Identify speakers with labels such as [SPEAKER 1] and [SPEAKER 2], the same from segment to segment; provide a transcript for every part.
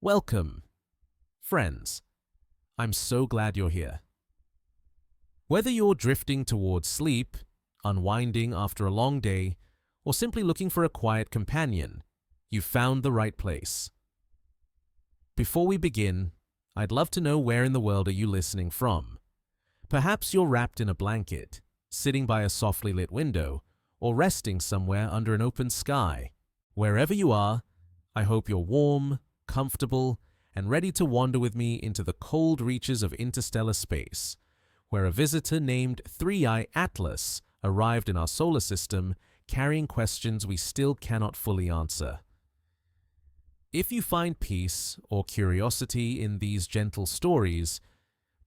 [SPEAKER 1] Welcome, friends. I'm so glad you're here. Whether you're drifting towards sleep, unwinding after a long day, or simply looking for a quiet companion, you've found the right place. Before we begin, I'd love to know where in the world are you listening from. Perhaps you're wrapped in a blanket, sitting by a softly lit window, or resting somewhere under an open sky. Wherever you are, I hope you're warm, comfortable, and ready to wander with me into the cold reaches of interstellar space, where a visitor named 3i Atlas arrived in our solar system carrying questions we still cannot fully answer. If you find peace or curiosity in these gentle stories,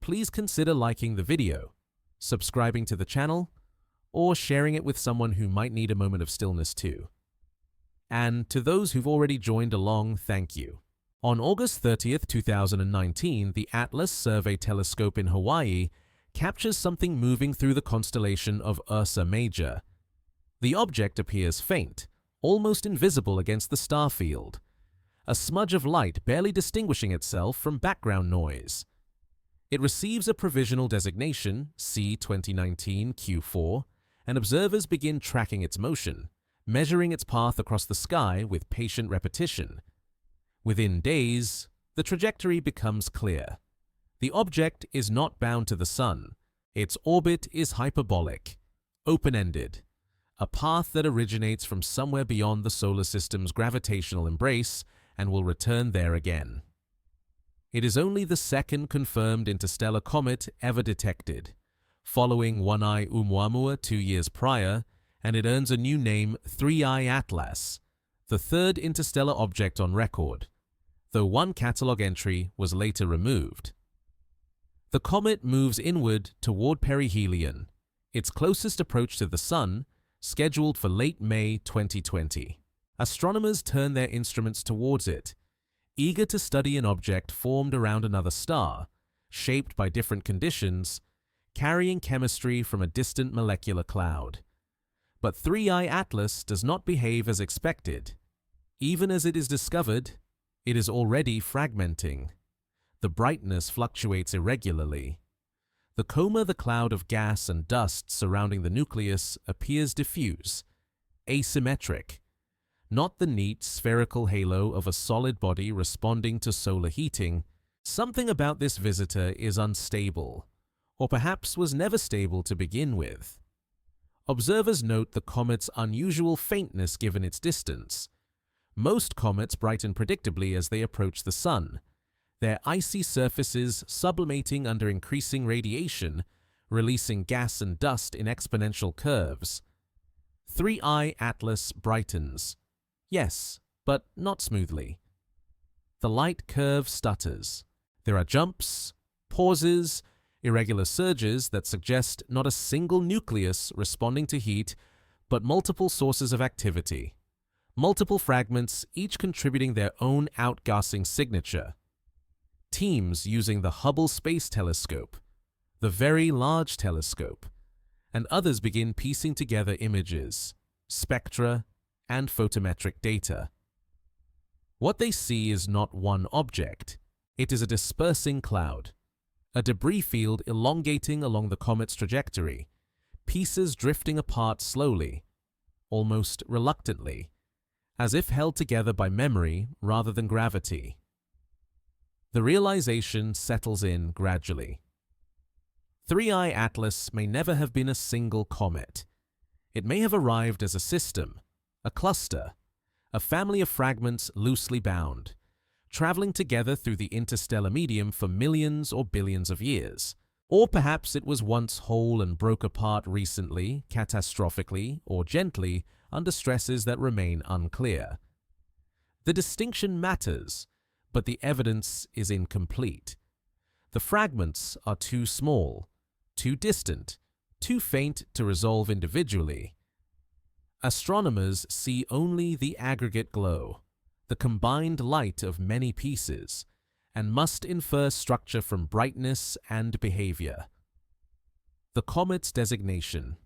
[SPEAKER 1] please consider liking the video, subscribing to the channel, or sharing it with someone who might need a moment of stillness too. And to those who've already joined along, thank you. On August 30th, 2019, the Atlas Survey Telescope in Hawaii captures something moving through the constellation of Ursa Major. The object appears faint, almost invisible against the star field, a smudge of light barely distinguishing itself from background noise. It receives a provisional designation, C-2019-Q4, and observers begin tracking its motion, measuring its path across the sky with patient repetition. Within days, the trajectory becomes clear. The object is not bound to the Sun. Its orbit is hyperbolic, open-ended, a path that originates from somewhere beyond the solar system's gravitational embrace and will return there again. It is only the second confirmed interstellar comet ever detected, following 1i Oumuamua 2 years prior, and it earns a new name, 3i Atlas, the third interstellar object on record, though one catalog entry was later removed. The comet moves inward toward perihelion, its closest approach to the Sun, scheduled for late May 2020. Astronomers turn their instruments towards it, eager to study an object formed around another star, shaped by different conditions, carrying chemistry from a distant molecular cloud. But 3i Atlas does not behave as expected. Even as it is discovered, it is already fragmenting. The brightness fluctuates irregularly. The coma, the cloud of gas and dust surrounding the nucleus, appears diffuse, asymmetric, not the neat spherical halo of a solid body responding to solar heating. Something about this visitor is unstable, or perhaps was never stable to begin with. Observers note the comet's unusual faintness given its distance. Most comets brighten predictably as they approach the Sun, their icy surfaces sublimating under increasing radiation, releasing gas and dust in exponential curves. 3i Atlas brightens. Yes, but not smoothly. The light curve stutters. There are jumps, pauses, irregular surges that suggest not a single nucleus responding to heat, but multiple sources of activity. Multiple fragments, each contributing their own outgassing signature. Teams using the Hubble Space Telescope, the Very Large Telescope, and others begin piecing together images, spectra, and photometric data. What they see is not one object. It is a dispersing cloud, a debris field elongating along the comet's trajectory, pieces drifting apart slowly, almost reluctantly, as if held together by memory rather than gravity. The realization settles in gradually. 3i Atlas may never have been a single comet. It may have arrived as a system, a cluster, a family of fragments loosely bound, traveling together through the interstellar medium for millions or billions of years. Or perhaps it was once whole and broke apart recently, catastrophically, or gently, under stresses that remain unclear. The distinction matters, but the evidence is incomplete. The fragments are too small, too distant, too faint to resolve individually. Astronomers see only the aggregate glow, the combined light of many pieces, and must infer structure from brightness and behavior. The comet's designation,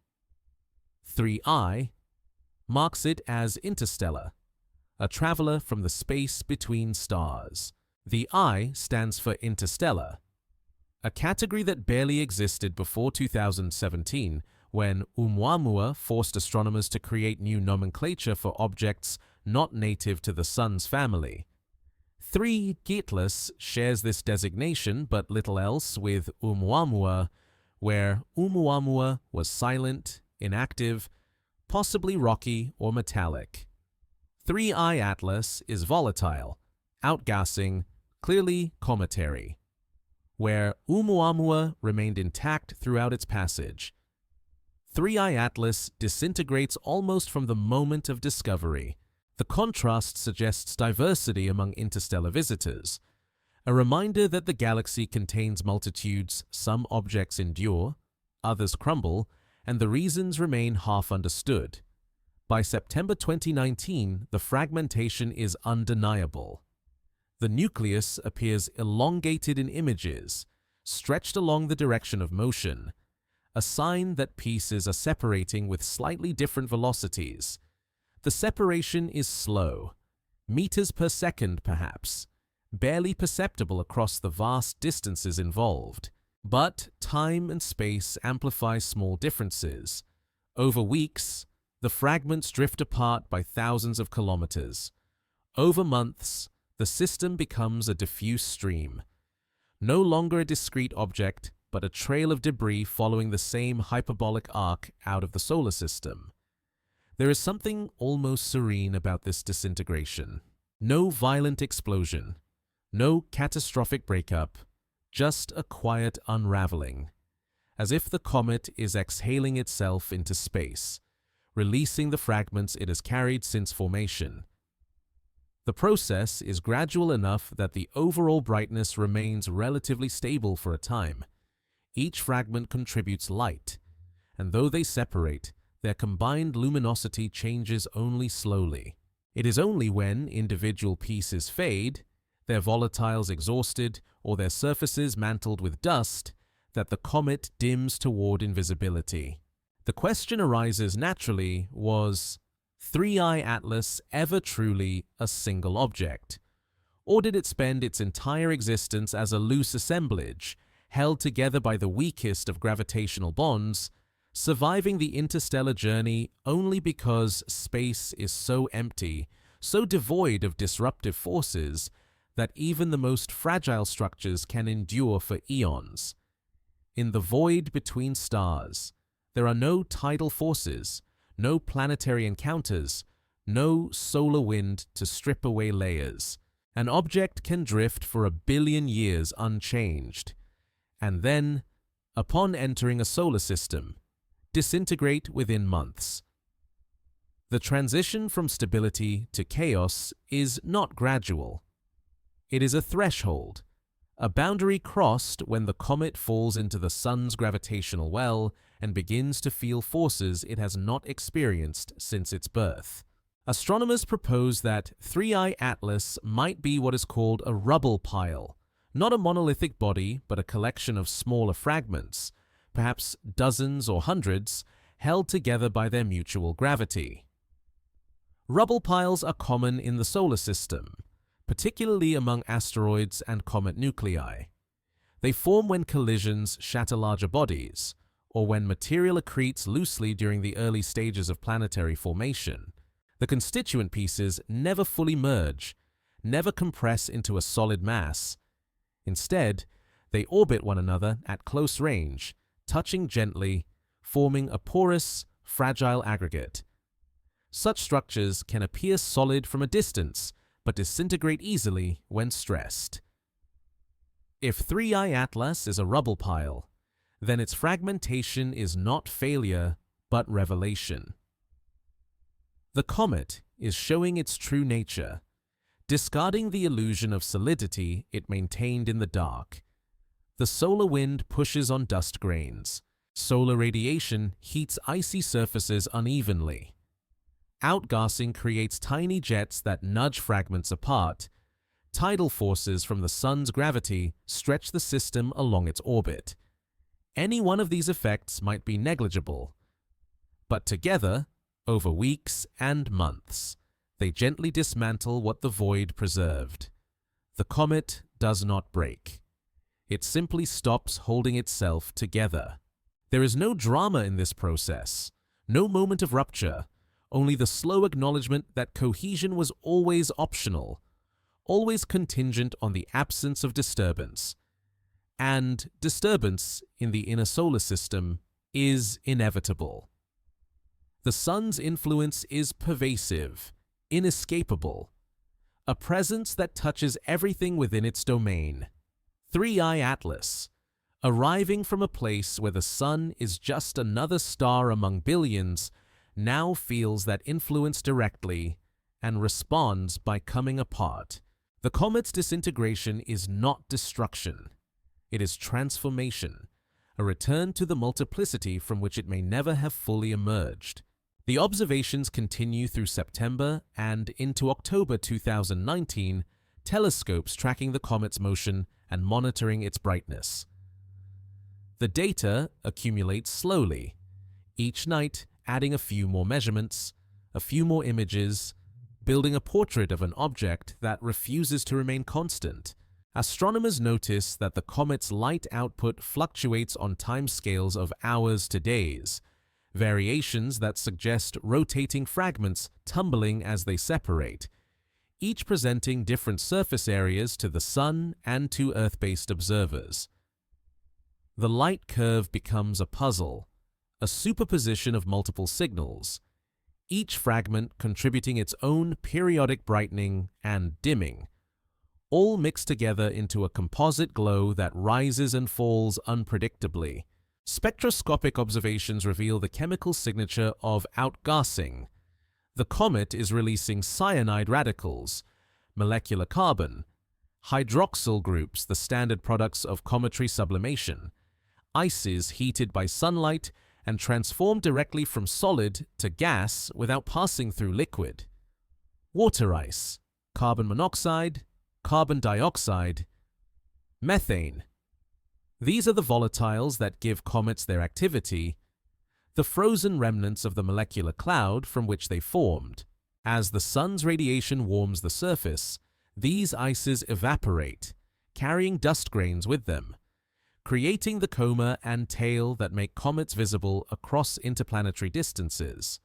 [SPEAKER 1] 3i, marks it as interstellar, a traveler from the space between stars. The I stands for interstellar, a category that barely existed before 2017 when Oumuamua forced astronomers to create new nomenclature for objects not native to the Sun's family. 3 Geatlas shares this designation but little else with Oumuamua, where Oumuamua was silent, inactive, possibly rocky or metallic. 3I Atlas is volatile, outgassing, clearly cometary, where Oumuamua remained intact throughout its passage. 3I Atlas disintegrates almost from the moment of discovery. The contrast suggests diversity among interstellar visitors, a reminder that the galaxy contains multitudes. Some objects endure, others crumble, and the reasons remain half understood. By September 2019, the fragmentation is undeniable. The nucleus appears elongated in images, stretched along the direction of motion, a sign that pieces are separating with slightly different velocities. The separation is slow, meters per second perhaps, barely perceptible across the vast distances involved. But time and space amplify small differences. Over weeks, the fragments drift apart by thousands of kilometers. Over months, the system becomes a diffuse stream, no longer a discrete object, but a trail of debris following the same hyperbolic arc out of the solar system. There is something almost serene about this disintegration. No violent explosion, no catastrophic breakup, just a quiet unraveling, as if the comet is exhaling itself into space, releasing the fragments it has carried since formation. The process is gradual enough that the overall brightness remains relatively stable for a time. Each fragment contributes light, and though they separate, their combined luminosity changes only slowly. It is only when individual pieces fade, their volatiles exhausted, or their surfaces mantled with dust, that the comet dims toward invisibility. The question arises naturally, was 3I Atlas ever truly a single object? Or did it spend its entire existence as a loose assemblage, held together by the weakest of gravitational bonds, surviving the interstellar journey only because space is so empty, so devoid of disruptive forces, that even the most fragile structures can endure for eons? In the void between stars, there are no tidal forces, no planetary encounters, no solar wind to strip away layers. An object can drift for 1 billion years unchanged, and then, upon entering a solar system, disintegrate within months. The transition from stability to chaos is not gradual. It is a threshold, a boundary crossed when the comet falls into the Sun's gravitational well and begins to feel forces it has not experienced since its birth. Astronomers propose that 3I Atlas might be what is called a rubble pile, not a monolithic body but a collection of smaller fragments, perhaps dozens or hundreds, held together by their mutual gravity. Rubble piles are common in the solar system, particularly among asteroids and comet nuclei. They form when collisions shatter larger bodies, or when material accretes loosely during the early stages of planetary formation. The constituent pieces never fully merge, never compress into a solid mass. Instead, they orbit one another at close range, touching gently, forming a porous, fragile aggregate. Such structures can appear solid from a distance, but disintegrate easily when stressed. If 3I Atlas is a rubble pile, then its fragmentation is not failure, but revelation. The comet is showing its true nature, discarding the illusion of solidity it maintained in the dark. The solar wind pushes on dust grains. Solar radiation heats icy surfaces unevenly. Outgassing creates tiny jets that nudge fragments apart. Tidal forces from the Sun's gravity stretch the system along its orbit. Any one of these effects might be negligible, but together, over weeks and months, they gently dismantle what the void preserved. The comet does not break. It simply stops holding itself together. There is no drama in this process, no moment of rupture, only the slow acknowledgement that cohesion was always optional, always contingent on the absence of disturbance. And disturbance in the inner solar system is inevitable. The sun's influence is pervasive, inescapable, a presence that touches everything within its domain. 3i Atlas, arriving from a place where the sun is just another star among billions, now feels that influence directly and responds by coming apart. The comet's disintegration is not destruction. It is transformation, a return to the multiplicity from which it may never have fully emerged. The observations continue through September and into October 2019, telescopes tracking the comet's motion and monitoring its brightness. The data accumulates slowly, each night adding a few more measurements, a few more images, building a portrait of an object that refuses to remain constant. Astronomers notice that the comet's light output fluctuates on timescales of hours to days, variations that suggest rotating fragments tumbling as they separate, each presenting different surface areas to the Sun and to Earth-based observers. The light curve becomes a puzzle, a superposition of multiple signals, each fragment contributing its own periodic brightening and dimming, all mixed together into a composite glow that rises and falls unpredictably. Spectroscopic observations reveal the chemical signature of outgassing. The comet is releasing cyanide radicals, molecular carbon, hydroxyl groups, the standard products of cometary sublimation, ices heated by sunlight and transformed directly from solid to gas without passing through liquid. Water ice, carbon monoxide, carbon dioxide, methane. These are the volatiles that give comets their activity, the frozen remnants of the molecular cloud from which they formed. As the sun's radiation warms the surface, these ices evaporate, carrying dust grains with them, creating the coma and tail that make comets visible across interplanetary distances.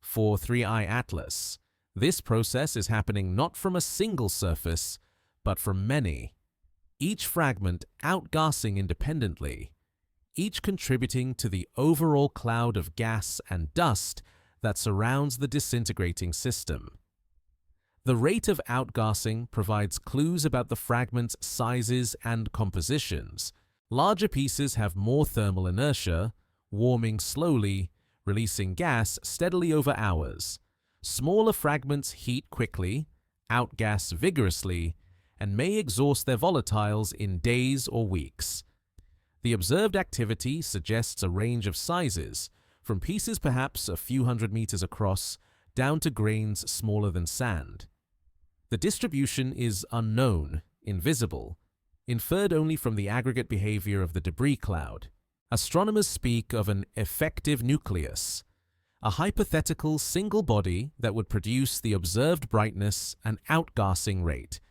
[SPEAKER 1] For 3i Atlas, this process is happening not from a single surface, but from many, each fragment outgassing independently, each contributing to the overall cloud of gas and dust that surrounds the disintegrating system. The rate of outgassing provides clues about the fragment's sizes and compositions. Larger pieces have more thermal inertia, warming slowly, releasing gas steadily over hours. Smaller fragments heat quickly, outgas vigorously, and may exhaust their volatiles in days or weeks. The observed activity suggests a range of sizes, from pieces perhaps a few hundred meters across, down to grains smaller than sand. The distribution is unknown, invisible, inferred only from the aggregate behavior of the debris cloud. Astronomers speak of an effective nucleus, a hypothetical single body that would produce the observed brightness and outgassing rate,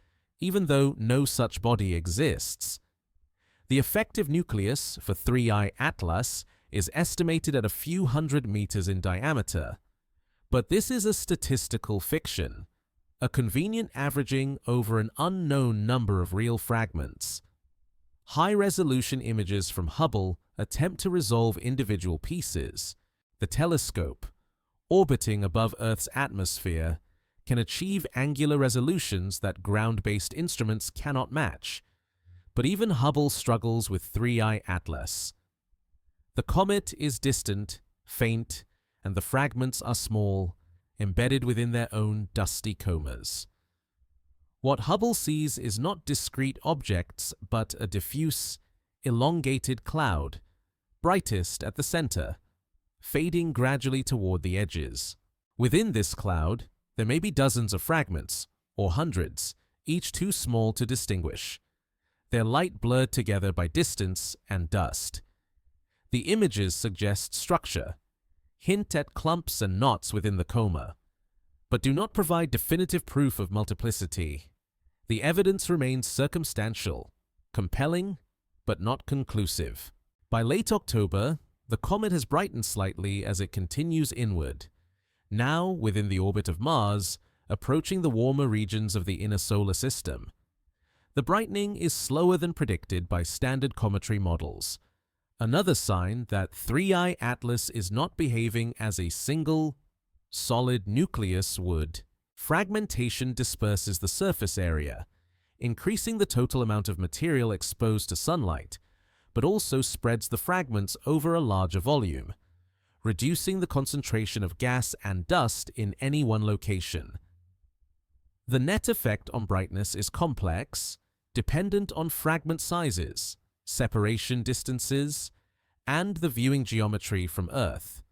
[SPEAKER 1] even though no such body exists. The effective nucleus for 3i Atlas is estimated at a few hundred meters in diameter. But this is a statistical fiction, a convenient averaging over an unknown number of real fragments. High-resolution images from Hubble attempt to resolve individual pieces. The telescope, orbiting above Earth's atmosphere, can achieve angular resolutions that ground-based instruments cannot match. But even Hubble struggles with 3i Atlas. The comet is distant, faint, and the fragments are small, embedded within their own dusty comas. What Hubble sees is not discrete objects, but a diffuse, elongated cloud, brightest at the center, fading gradually toward the edges. Within this cloud, there may be dozens of fragments, or hundreds, each too small to distinguish, their light blurred together by distance and dust. The images suggest structure, hint at clumps and knots within the coma, but do not provide definitive proof of multiplicity. The evidence remains circumstantial, compelling, but not conclusive. By late October, the comet has brightened slightly as it continues inward, now within the orbit of Mars, approaching the warmer regions of the inner solar system. The brightening is slower than predicted by standard cometry models, another sign that 3I Atlas is not behaving as a single, solid nucleus would. Fragmentation disperses the surface area, increasing the total amount of material exposed to sunlight, but also spreads the fragments over a larger volume, reducing the concentration of gas and dust in any one location. The net effect on brightness is complex, dependent on fragment sizes, separation distances, and the viewing geometry from Earth.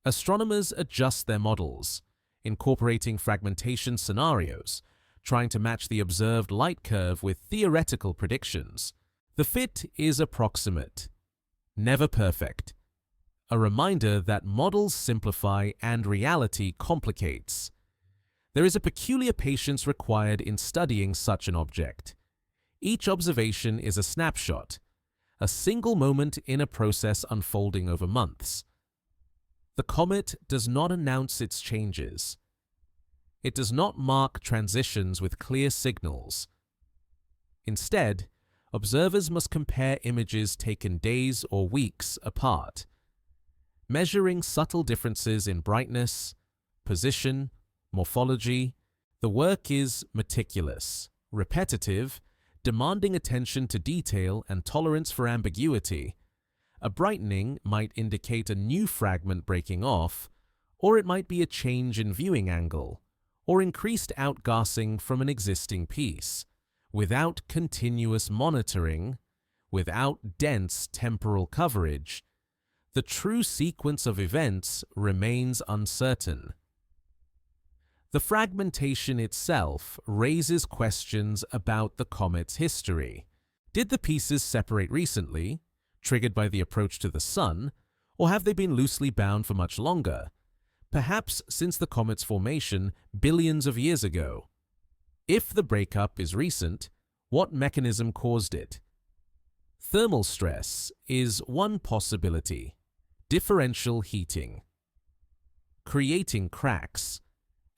[SPEAKER 1] Astronomers adjust their models, incorporating fragmentation scenarios, trying to match the observed light curve with theoretical predictions. The fit is approximate, never perfect, a reminder that models simplify and reality complicates. There is a peculiar patience required in studying such an object. Each observation is a snapshot, a single moment in a process unfolding over months. The comet does not announce its changes. It does not mark transitions with clear signals. Instead, observers must compare images taken days or weeks apart, measuring subtle differences in brightness, position, morphology. The work is meticulous, repetitive, demanding attention to detail and tolerance for ambiguity. A brightening might indicate a new fragment breaking off, or it might be a change in viewing angle, or increased outgassing from an existing piece. Without continuous monitoring, without dense temporal coverage, the true sequence of events remains uncertain. The fragmentation itself raises questions about the comet's history. Did the pieces separate recently, triggered by the approach to the Sun, or have they been loosely bound for much longer, perhaps since the comet's formation billions of years ago? If the breakup is recent, what mechanism caused it? Thermal stress is one possibility. Differential heating. Creating cracks.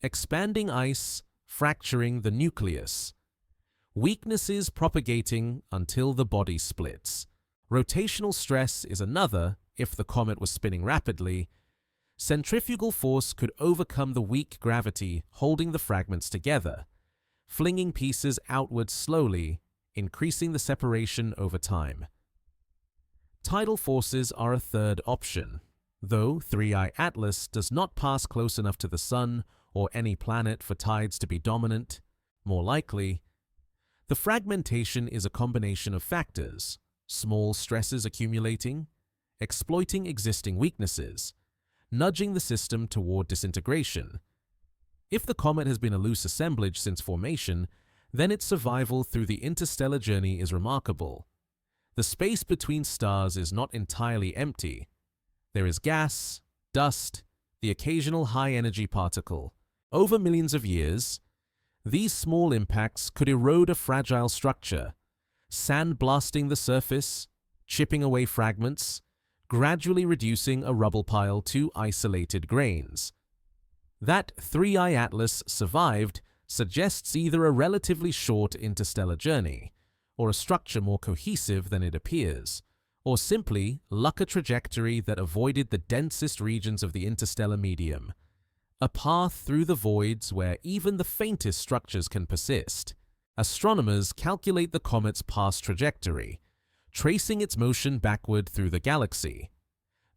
[SPEAKER 1] Expanding ice, fracturing the nucleus. Weaknesses propagating until the body splits. Rotational stress is another. If the comet was spinning rapidly, centrifugal force could overcome the weak gravity holding the fragments together, flinging pieces outward slowly, increasing the separation over time. Tidal forces are a third option. Though 3I Atlas does not pass close enough to the Sun or any planet for tides to be dominant, more likely, the fragmentation is a combination of factors: small stresses accumulating, exploiting existing weaknesses, nudging the system toward disintegration. If the comet has been a loose assemblage since formation, then its survival through the interstellar journey is remarkable. The space between stars is not entirely empty. There is gas, dust, the occasional high-energy particle. Over millions of years, these small impacts could erode a fragile structure, sandblasting the surface, chipping away fragments, gradually reducing a rubble pile to isolated grains. That 3I Atlas survived suggests either a relatively short interstellar journey, or a structure more cohesive than it appears, or simply luck a trajectory that avoided the densest regions of the interstellar medium, a path through the voids where even the faintest structures can persist. Astronomers calculate the comet's past trajectory, tracing its motion backward through the galaxy.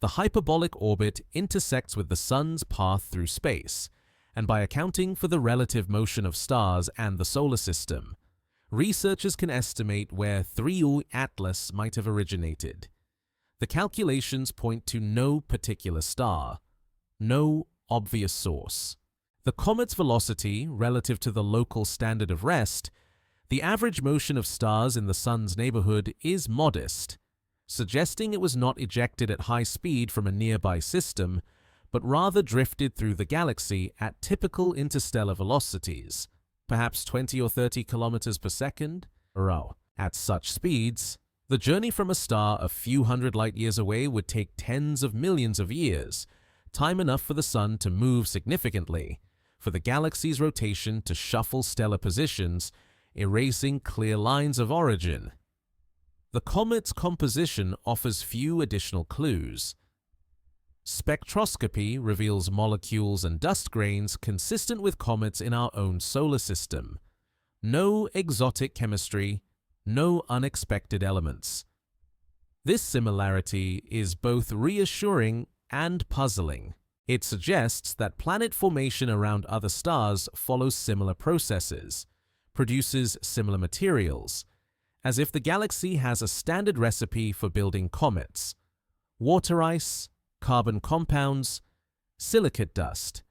[SPEAKER 1] The hyperbolic orbit intersects with the Sun's path through space, and by accounting for the relative motion of stars and the solar system, researchers can estimate where 3I Atlas might have originated. The calculations point to no particular star, no obvious source. The comet's velocity relative to the local standard of rest, the average motion of stars in the Sun's neighborhood, is modest, suggesting it was not ejected at high speed from a nearby system, but rather drifted through the galaxy at typical interstellar velocities. perhaps 20 or 30 kilometers per second. At such speeds, the journey from a star a few hundred light years away would take tens of millions of years, time enough for the Sun to move significantly, for the galaxy's rotation to shuffle stellar positions, erasing clear lines of origin. The comet's composition offers few additional clues. Spectroscopy reveals molecules and dust grains consistent with comets in our own solar system. No exotic chemistry, no unexpected elements. This similarity is both reassuring and puzzling. It suggests that planet formation around other stars follows similar processes, produces similar materials, as if the galaxy has a standard recipe for building comets: water ice, carbon compounds, silicate dust.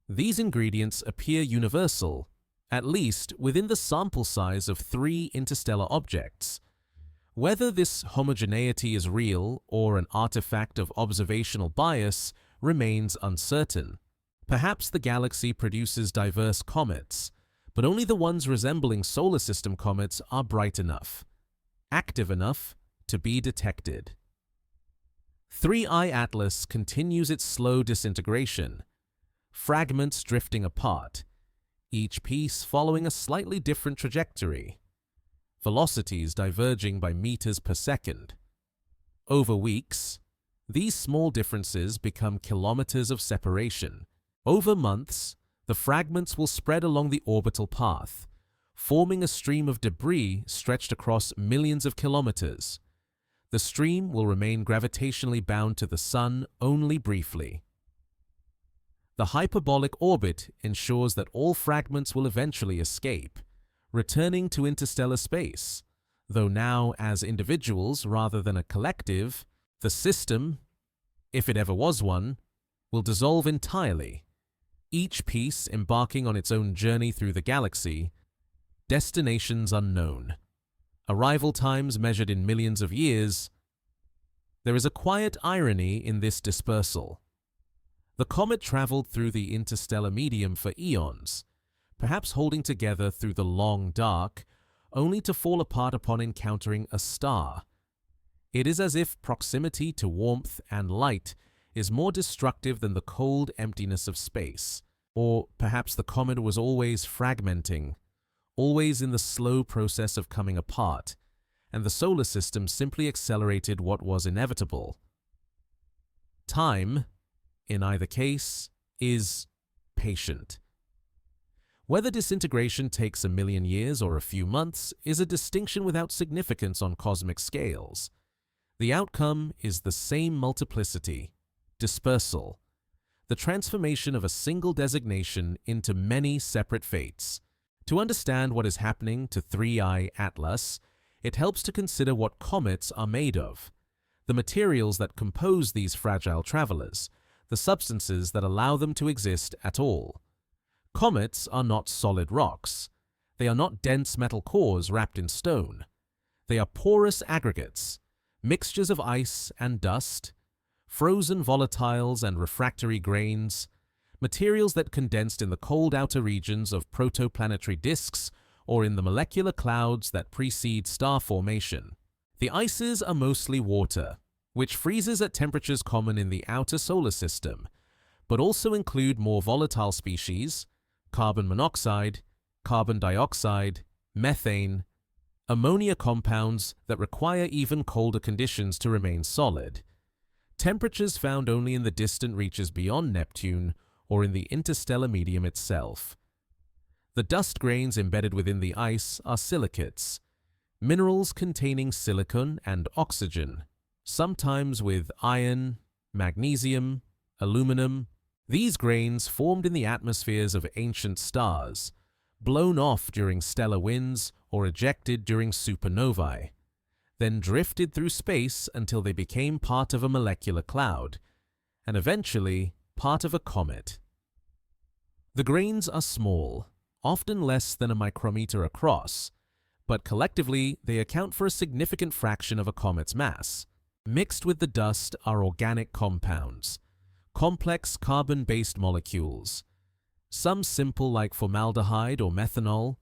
[SPEAKER 1] These ingredients appear universal, at least within the sample size of 3 interstellar objects. Whether this homogeneity is real or an artifact of observational bias remains uncertain. Perhaps the galaxy produces diverse comets, but only the ones resembling solar system comets are bright enough, active enough to be detected. 3I Atlas continues its slow disintegration, fragments drifting apart, each piece following a slightly different trajectory, velocities diverging by meters per second. Over weeks, these small differences become kilometers of separation. Over months, the fragments will spread along the orbital path, forming a stream of debris stretched across millions of kilometers. The stream will remain gravitationally bound to the Sun only briefly. The hyperbolic orbit ensures that all fragments will eventually escape, returning to interstellar space, though now as individuals rather than a collective. The system, if it ever was one, will dissolve entirely, each piece embarking on its own journey through the galaxy, destinations unknown, arrival times measured in millions of years. There is a quiet irony in this dispersal. The comet traveled through the interstellar medium for eons, perhaps holding together through the long dark, only to fall apart upon encountering a star. It is as if proximity to warmth and light is more destructive than the cold emptiness of space. Or perhaps the comet was always fragmenting, always in the slow process of coming apart, and the solar system simply accelerated what was inevitable. Time, in either case, is patient. Whether disintegration takes 1,000,000 years or a few months is a distinction without significance on cosmic scales. The outcome is the same multiplicity, dispersal, the transformation of a single designation into many separate fates. To understand what is happening to 3I Atlas, it helps to consider what comets are made of, the materials that compose these fragile travelers, the substances that allow them to exist at all. Comets are not solid rocks. They are not dense metal cores wrapped in stone. They are porous aggregates, mixtures of ice and dust, frozen volatiles and refractory grains, materials that condensed in the cold outer regions of protoplanetary disks or in the molecular clouds that precede star formation. The ices are mostly water, which freezes at temperatures common in the outer solar system, but also include more volatile species, carbon monoxide, carbon dioxide, methane, ammonia compounds that require even colder conditions to remain solid, temperatures found only in the distant reaches beyond Neptune or in the interstellar medium itself. The dust grains embedded within the ice are silicates, minerals containing silicon and oxygen, sometimes with iron, magnesium, aluminum. These grains formed in the atmospheres of ancient stars, blown off during stellar winds or ejected during supernovae, then drifted through space until they became part of a molecular cloud, and eventually part of a comet. The grains are small, often less than a micrometer across, but collectively they account for a significant fraction of a comet's mass. Mixed with the dust are organic compounds, complex carbon-based molecules, some simple like formaldehyde or methanol,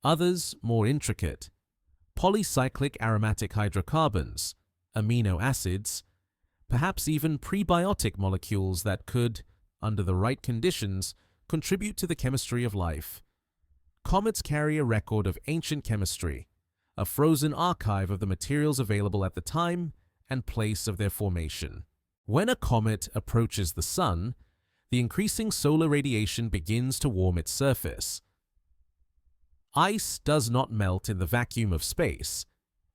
[SPEAKER 1] others more intricate, polycyclic aromatic hydrocarbons, amino acids, perhaps even prebiotic molecules that could, under the right conditions, contribute to the chemistry of life. Comets carry a record of ancient chemistry, a frozen archive of the materials available at the time and place of their formation. When a comet approaches the Sun, the increasing solar radiation begins to warm its surface. Ice does not melt in the vacuum of space.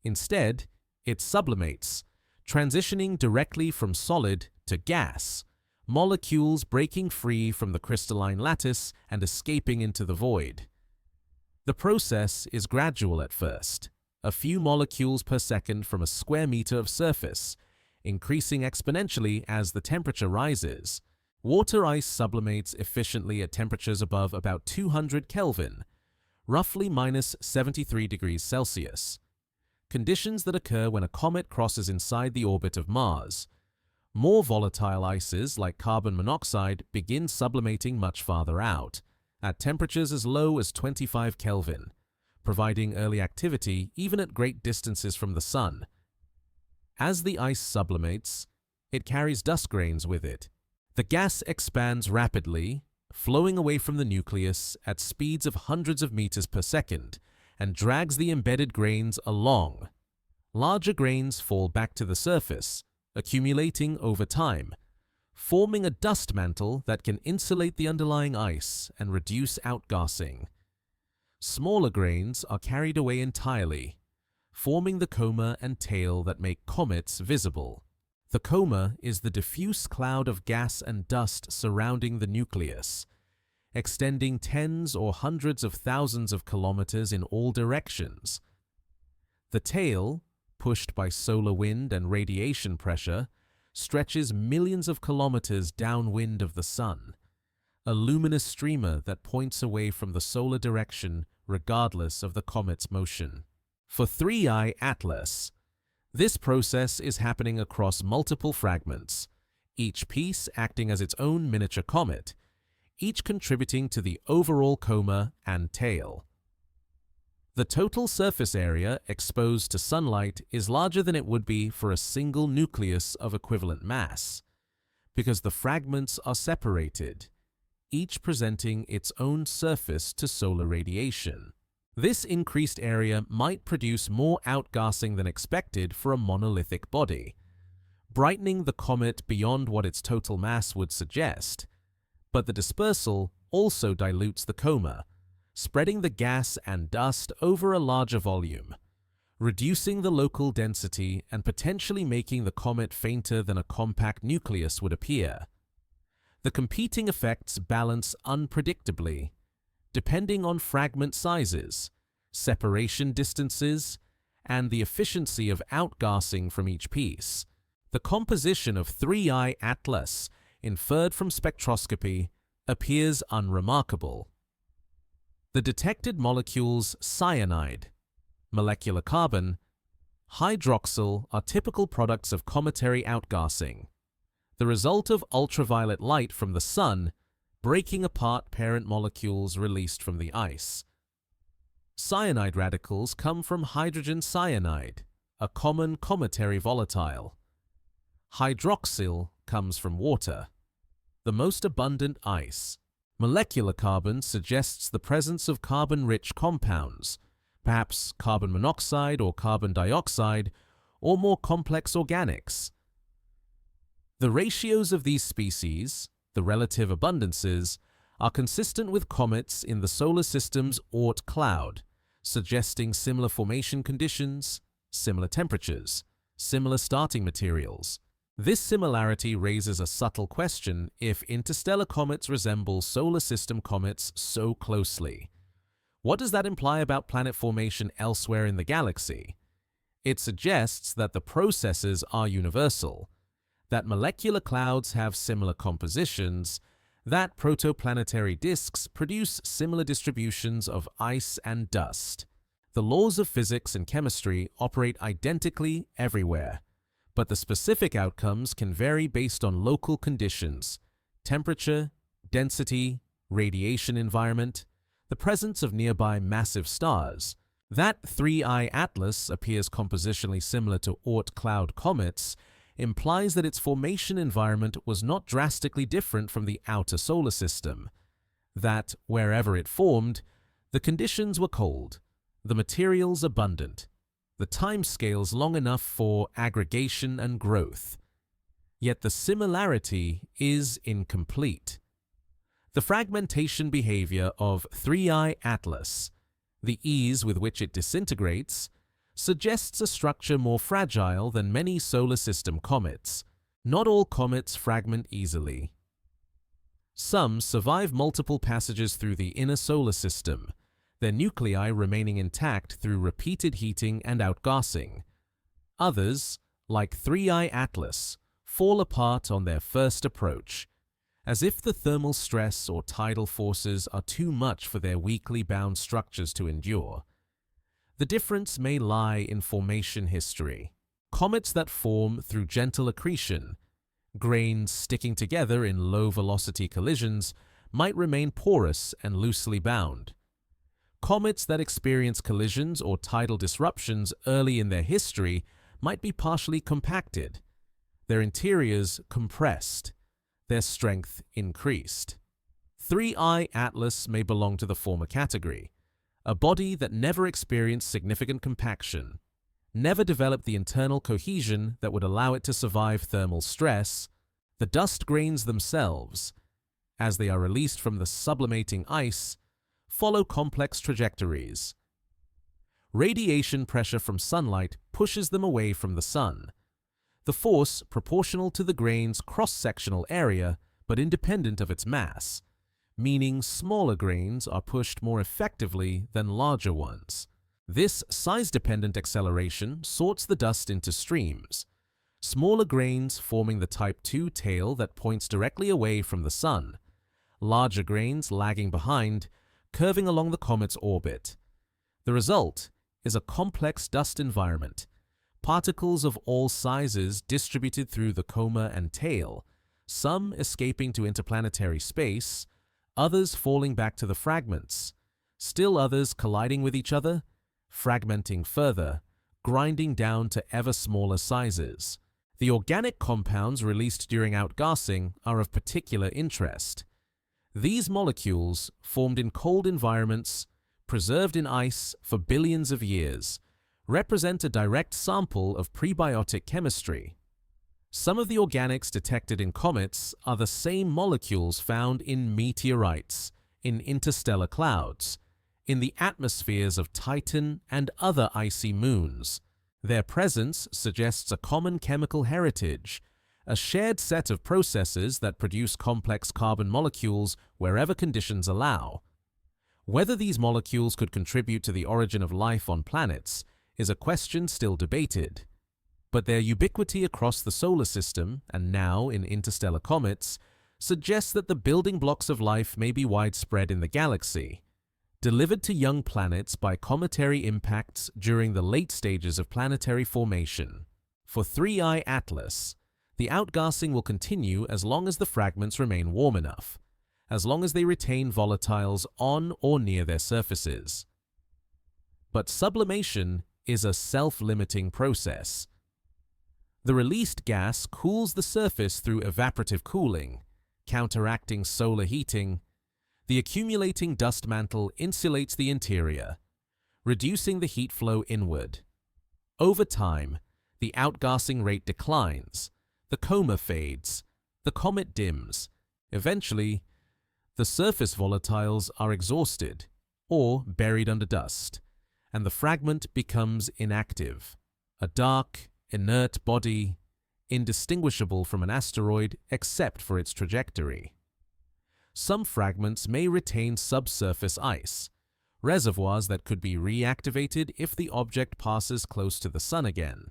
[SPEAKER 1] Instead, it sublimates, transitioning directly from solid to gas, molecules breaking free from the crystalline lattice and escaping into the void. The process is gradual at first, a few molecules per second from a square meter of surface, increasing exponentially as the temperature rises. Water ice sublimates efficiently at temperatures above about 200 Kelvin, roughly minus 73 degrees Celsius, conditions that occur when a comet crosses inside the orbit of Mars. More volatile ices, like carbon monoxide, begin sublimating much farther out, at temperatures as low as 25 Kelvin, providing early activity even at great distances from the Sun. As the ice sublimates, it carries dust grains with it. The gas expands rapidly, flowing away from the nucleus at speeds of hundreds of meters per second, and drags the embedded grains along. Larger grains fall back to the surface, accumulating over time, forming a dust mantle that can insulate the underlying ice and reduce outgassing. Smaller grains are carried away entirely, forming the coma and tail that make comets visible. The coma is the diffuse cloud of gas and dust surrounding the nucleus, extending tens or hundreds of thousands of kilometers in all directions. The tail, pushed by solar wind and radiation pressure, stretches millions of kilometers downwind of the Sun, a luminous streamer that points away from the solar direction regardless of the comet's motion. For 3I Atlas, this process is happening across multiple fragments, each piece acting as its own miniature comet, each contributing to the overall coma and tail. The total surface area exposed to sunlight is larger than it would be for a single nucleus of equivalent mass, because the fragments are separated, each presenting its own surface to solar radiation. This increased area might produce more outgassing than expected for a monolithic body, brightening the comet beyond what its total mass would suggest. But the dispersal also dilutes the coma, spreading the gas and dust over a larger volume, reducing the local density and potentially making the comet fainter than a compact nucleus would appear. The competing effects balance unpredictably, depending on fragment sizes, separation distances, and the efficiency of outgassing from each piece. The composition of 3I Atlas, inferred from spectroscopy, appears unremarkable. The detected molecules cyanide, molecular carbon, hydroxyl are typical products of cometary outgassing, the result of ultraviolet light from the Sun breaking apart parent molecules released from the ice. Cyanide radicals come from hydrogen cyanide, a common cometary volatile. Hydroxyl comes from water, the most abundant ice. Molecular carbon suggests the presence of carbon-rich compounds, perhaps carbon monoxide or carbon dioxide, or more complex organics. The ratios of these species, the relative abundances, are consistent with comets in the solar system's Oort cloud, suggesting similar formation conditions, similar temperatures, similar starting materials. This similarity raises a subtle question if interstellar comets resemble solar system comets so closely. What does that imply about planet formation elsewhere in the galaxy? It suggests that the processes are universal, that molecular clouds have similar compositions, that protoplanetary disks produce similar distributions of ice and dust. The laws of physics and chemistry operate identically everywhere, but the specific outcomes can vary based on local conditions, temperature, density, radiation environment, the presence of nearby massive stars. That 3-eye atlas appears compositionally similar to Oort cloud comets implies that its formation environment was not drastically different from the outer solar system, that wherever it formed, the conditions were cold, the materials abundant, the timescales long enough for aggregation and growth. Yet the similarity is incomplete. The fragmentation behavior of 3-eye atlas, the ease with which it disintegrates, suggests a structure more fragile than many solar system comets. Not all comets fragment easily. Some survive multiple passages through the inner solar system, their nuclei remaining intact through repeated heating and outgassing. Others, like 3-eye atlas, fall apart on their first approach, as if the thermal stress or tidal forces are too much for their weakly bound structures to endure. The difference may lie in formation history. Comets that form through gentle accretion, grains sticking together in low-velocity collisions, might remain porous and loosely bound. Comets that experience collisions or tidal disruptions early in their history might be partially compacted, their interiors compressed, their strength increased. 3-eye atlas may belong to the former category, a body that never experienced significant compaction, never developed the internal cohesion that would allow it to survive thermal stress. The dust grains themselves, as they are released from the sublimating ice, follow complex trajectories. Radiation pressure from sunlight pushes them away from the sun, the force proportional to the grain's cross-sectional area but independent of its mass, meaning smaller grains are pushed more effectively than larger ones. This size-dependent acceleration sorts the dust into streams, smaller grains forming the Type II tail that points directly away from the sun, larger grains lagging behind, curving along the comet's orbit. The result is a complex dust environment, particles of all sizes distributed through the coma and tail, some escaping to interplanetary space, others falling back to the fragments, still others colliding with each other, fragmenting further, grinding down to ever smaller sizes. The organic compounds released during outgassing are of particular interest. These molecules, formed in cold environments, preserved in ice for billions of years, represent a direct sample of prebiotic chemistry. Some of the organics detected in comets are the same molecules found in meteorites, in interstellar clouds, in the atmospheres of Titan and other icy moons. Their presence suggests a common chemical heritage, a shared set of processes that produce complex carbon molecules wherever conditions allow. Whether these molecules could contribute to the origin of life on planets is a question still debated, but their ubiquity across the solar system, and now in interstellar comets, suggests that the building blocks of life may be widespread in the galaxy, delivered to young planets by cometary impacts during the late stages of planetary formation. For 3-eye atlas, the outgassing will continue as long as the fragments remain warm enough, as long as they retain volatiles on or near their surfaces. But sublimation is a self-limiting process. The released gas cools the surface through evaporative cooling, counteracting solar heating. The accumulating dust mantle insulates the interior, reducing the heat flow inward. Over time, the outgassing rate declines, the coma fades, the comet dims. Eventually, the surface volatiles are exhausted or buried under dust, and the fragment becomes inactive, a dark, inert body, indistinguishable from an asteroid except for its trajectory. Some fragments may retain subsurface ice, reservoirs that could be reactivated if the object passes close to the sun again.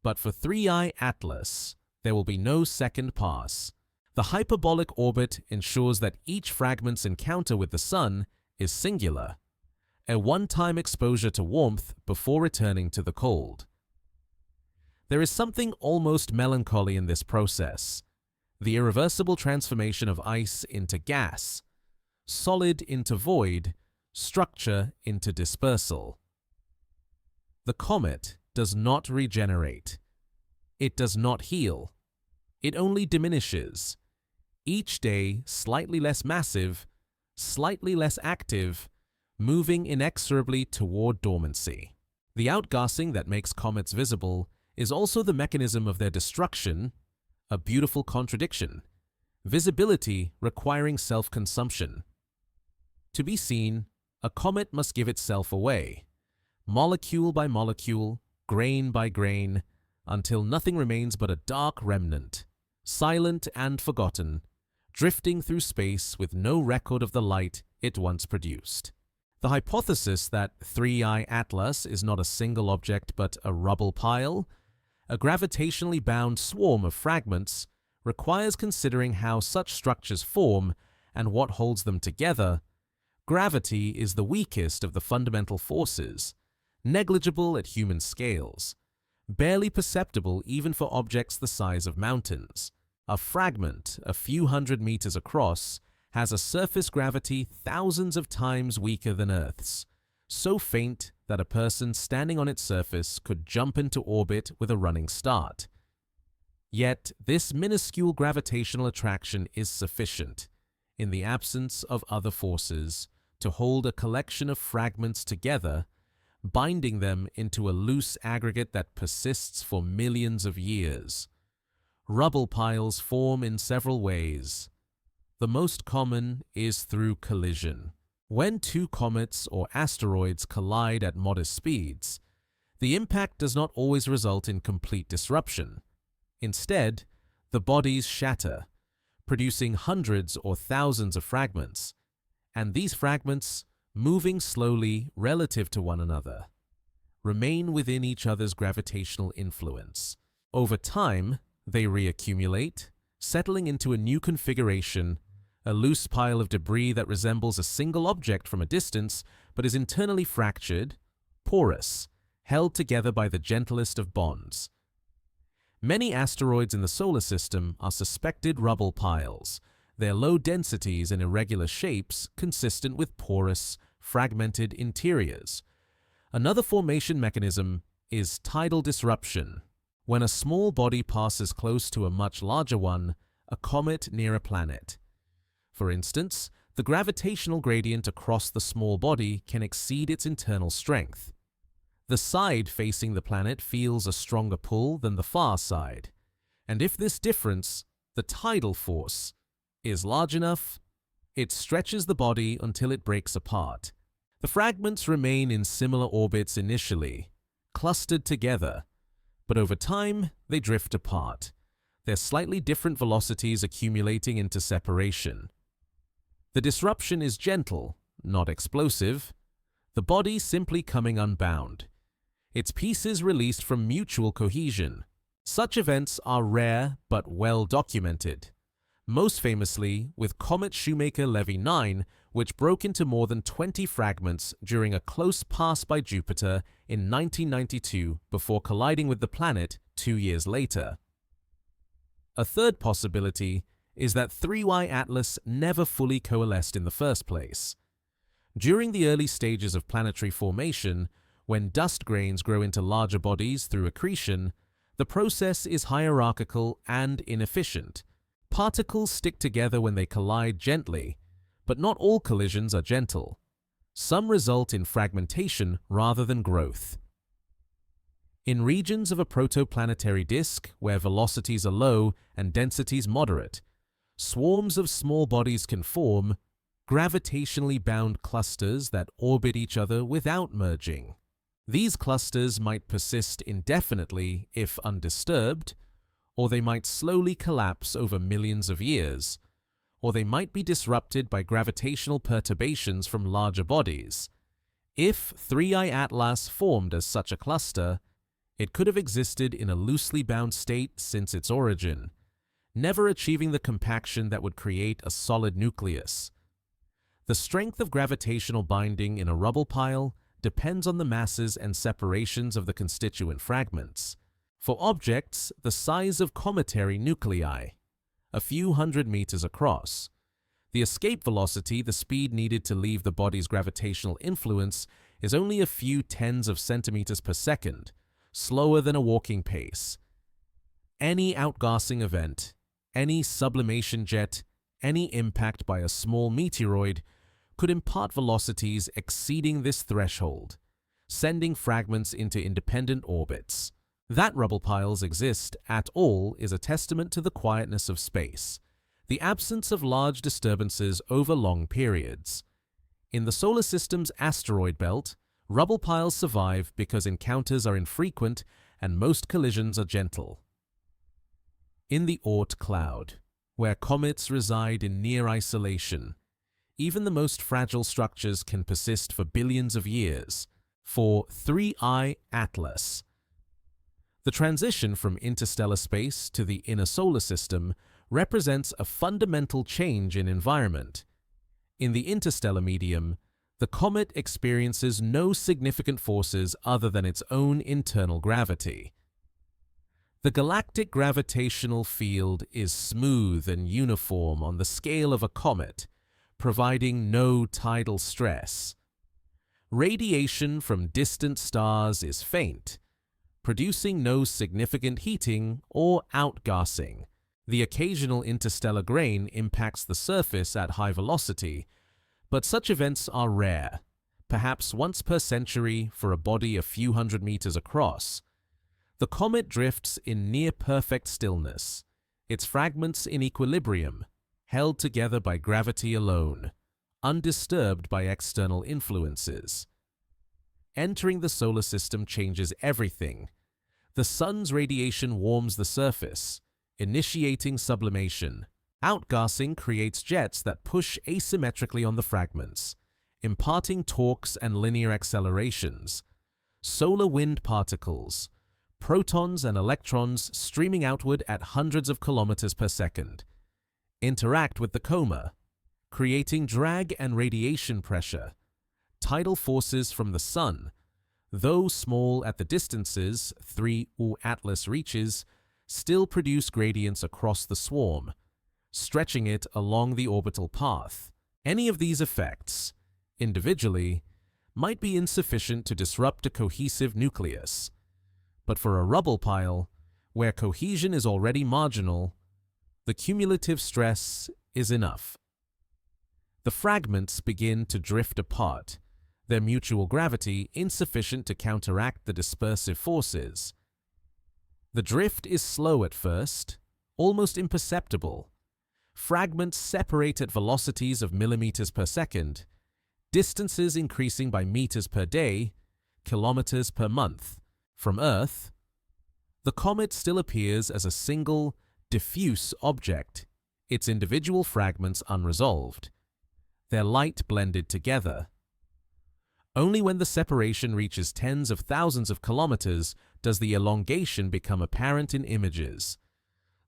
[SPEAKER 1] But for 3-eye atlas, there will be no second pass. The hyperbolic orbit ensures that each fragment's encounter with the sun is singular, a one-time exposure to warmth before returning to the cold. There is something almost melancholy in this process, the irreversible transformation of ice into gas, solid into void, structure into dispersal. The comet does not regenerate. It does not heal. It only diminishes. Each day slightly less massive, slightly less active, moving inexorably toward dormancy. The outgassing that makes comets visible is also the mechanism of their destruction, a beautiful contradiction. Visibility requiring self-consumption. To be seen, a comet must give itself away, molecule by molecule, grain by grain, until nothing remains but a dark remnant, silent and forgotten, drifting through space with no record of the light it once produced. The hypothesis that 3I Atlas is not a single object but a rubble pile, a gravitationally bound swarm of fragments, requires considering how such structures form and what holds them together. Gravity is the weakest of the fundamental forces, negligible at human scales, barely perceptible even for objects the size of mountains. A fragment a few hundred meters across has a surface gravity thousands of times weaker than Earth's, so faint that a person standing on its surface could jump into orbit with a running start. Yet this minuscule gravitational attraction is sufficient, in the absence of other forces, to hold a collection of fragments together, binding them into a loose aggregate that persists for millions of years. Rubble piles form in several ways. The most common is through collision. When two comets or asteroids collide at modest speeds, the impact does not always result in complete disruption. Instead, the bodies shatter, producing hundreds or thousands of fragments, and these fragments, moving slowly relative to one another, remain within each other's gravitational influence. Over time, they reaccumulate, settling into a new configuration, a loose pile of debris that resembles a single object from a distance but is internally fractured, porous, held together by the gentlest of bonds. Many asteroids in the solar system are suspected rubble piles, their low densities and irregular shapes consistent with porous, fragmented interiors. Another formation mechanism is tidal disruption. When a small body passes close to a much larger one, a comet near a planet. For instance, the gravitational gradient across the small body can exceed its internal strength. The side facing the planet feels a stronger pull than the far side, and if this difference, the tidal force, is large enough, it stretches the body until it breaks apart. The fragments remain in similar orbits initially, clustered together, but over time they drift apart, their slightly different velocities accumulating into separation. The disruption is gentle, not explosive, the body simply coming unbound, its pieces released from mutual cohesion. Such events are rare but well documented, most famously with Comet Shoemaker-Levy 9, which broke into more than 20 fragments during a close pass by Jupiter in 1992 before colliding with the planet 2 years later. A third possibility is that 3Y Atlas never fully coalesced in the first place. During the early stages of planetary formation, when dust grains grow into larger bodies through accretion, the process is hierarchical and inefficient. Particles stick together when they collide gently, but not all collisions are gentle. Some result in fragmentation rather than growth. In regions of a protoplanetary disk where velocities are low and densities moderate, swarms of small bodies can form, gravitationally bound clusters that orbit each other without merging. These clusters might persist indefinitely if undisturbed, or they might slowly collapse over millions of years, or they might be disrupted by gravitational perturbations from larger bodies. If 3I Atlas formed as such a cluster, it could have existed in a loosely bound state since its origin, never achieving the compaction that would create a solid nucleus. The strength of gravitational binding in a rubble pile depends on the masses and separations of the constituent fragments. For objects the size of cometary nuclei, a few hundred meters across, The escape velocity, the speed needed to leave the body's gravitational influence, is only a few tens of centimeters per second, slower than a walking pace. Any outgassing event, any sublimation jet, any impact by a small meteoroid could impart velocities exceeding this threshold, sending fragments into independent orbits. That rubble piles exist at all is a testament to the quietness of space, the absence of large disturbances over long periods. In the solar system's asteroid belt, rubble piles survive because encounters are infrequent and most collisions are gentle. In the Oort cloud, where comets reside in near isolation, even the most fragile structures can persist for billions of years. For 3I Atlas, the transition from interstellar space to the inner solar system represents a fundamental change in environment. In the interstellar medium, the comet experiences no significant forces other than its own internal gravity. The galactic gravitational field is smooth and uniform on the scale of a comet, providing no tidal stress. Radiation from distant stars is faint, producing no significant heating or outgassing. The occasional interstellar grain impacts the surface at high velocity, but such events are rare, perhaps once per century for a body a few hundred meters across. The comet drifts in near-perfect stillness, its fragments in equilibrium, held together by gravity alone, undisturbed by external influences. Entering the solar system changes everything. The sun's radiation warms the surface, initiating sublimation. Outgassing creates jets that push asymmetrically on the fragments, imparting torques and linear accelerations. Solar wind particles, protons and electrons streaming outward at hundreds of kilometers per second, interact with the coma, creating drag and radiation pressure. Tidal forces from the sun, though small at the distances 3U Atlas reaches, still produce gradients across the swarm, stretching it along the orbital path. Any of these effects, individually, might be insufficient to disrupt a cohesive nucleus. But for a rubble pile, where cohesion is already marginal, the cumulative stress is enough. The fragments begin to drift apart, their mutual gravity insufficient to counteract the dispersive forces. The drift is slow at first, almost imperceptible. Fragments separate at velocities of millimeters per second, distances increasing by meters per day, kilometers per month. From Earth, the comet still appears as a single, diffuse object, its individual fragments unresolved, their light blended together. Only when the separation reaches tens of thousands of kilometers does the elongation become apparent in images.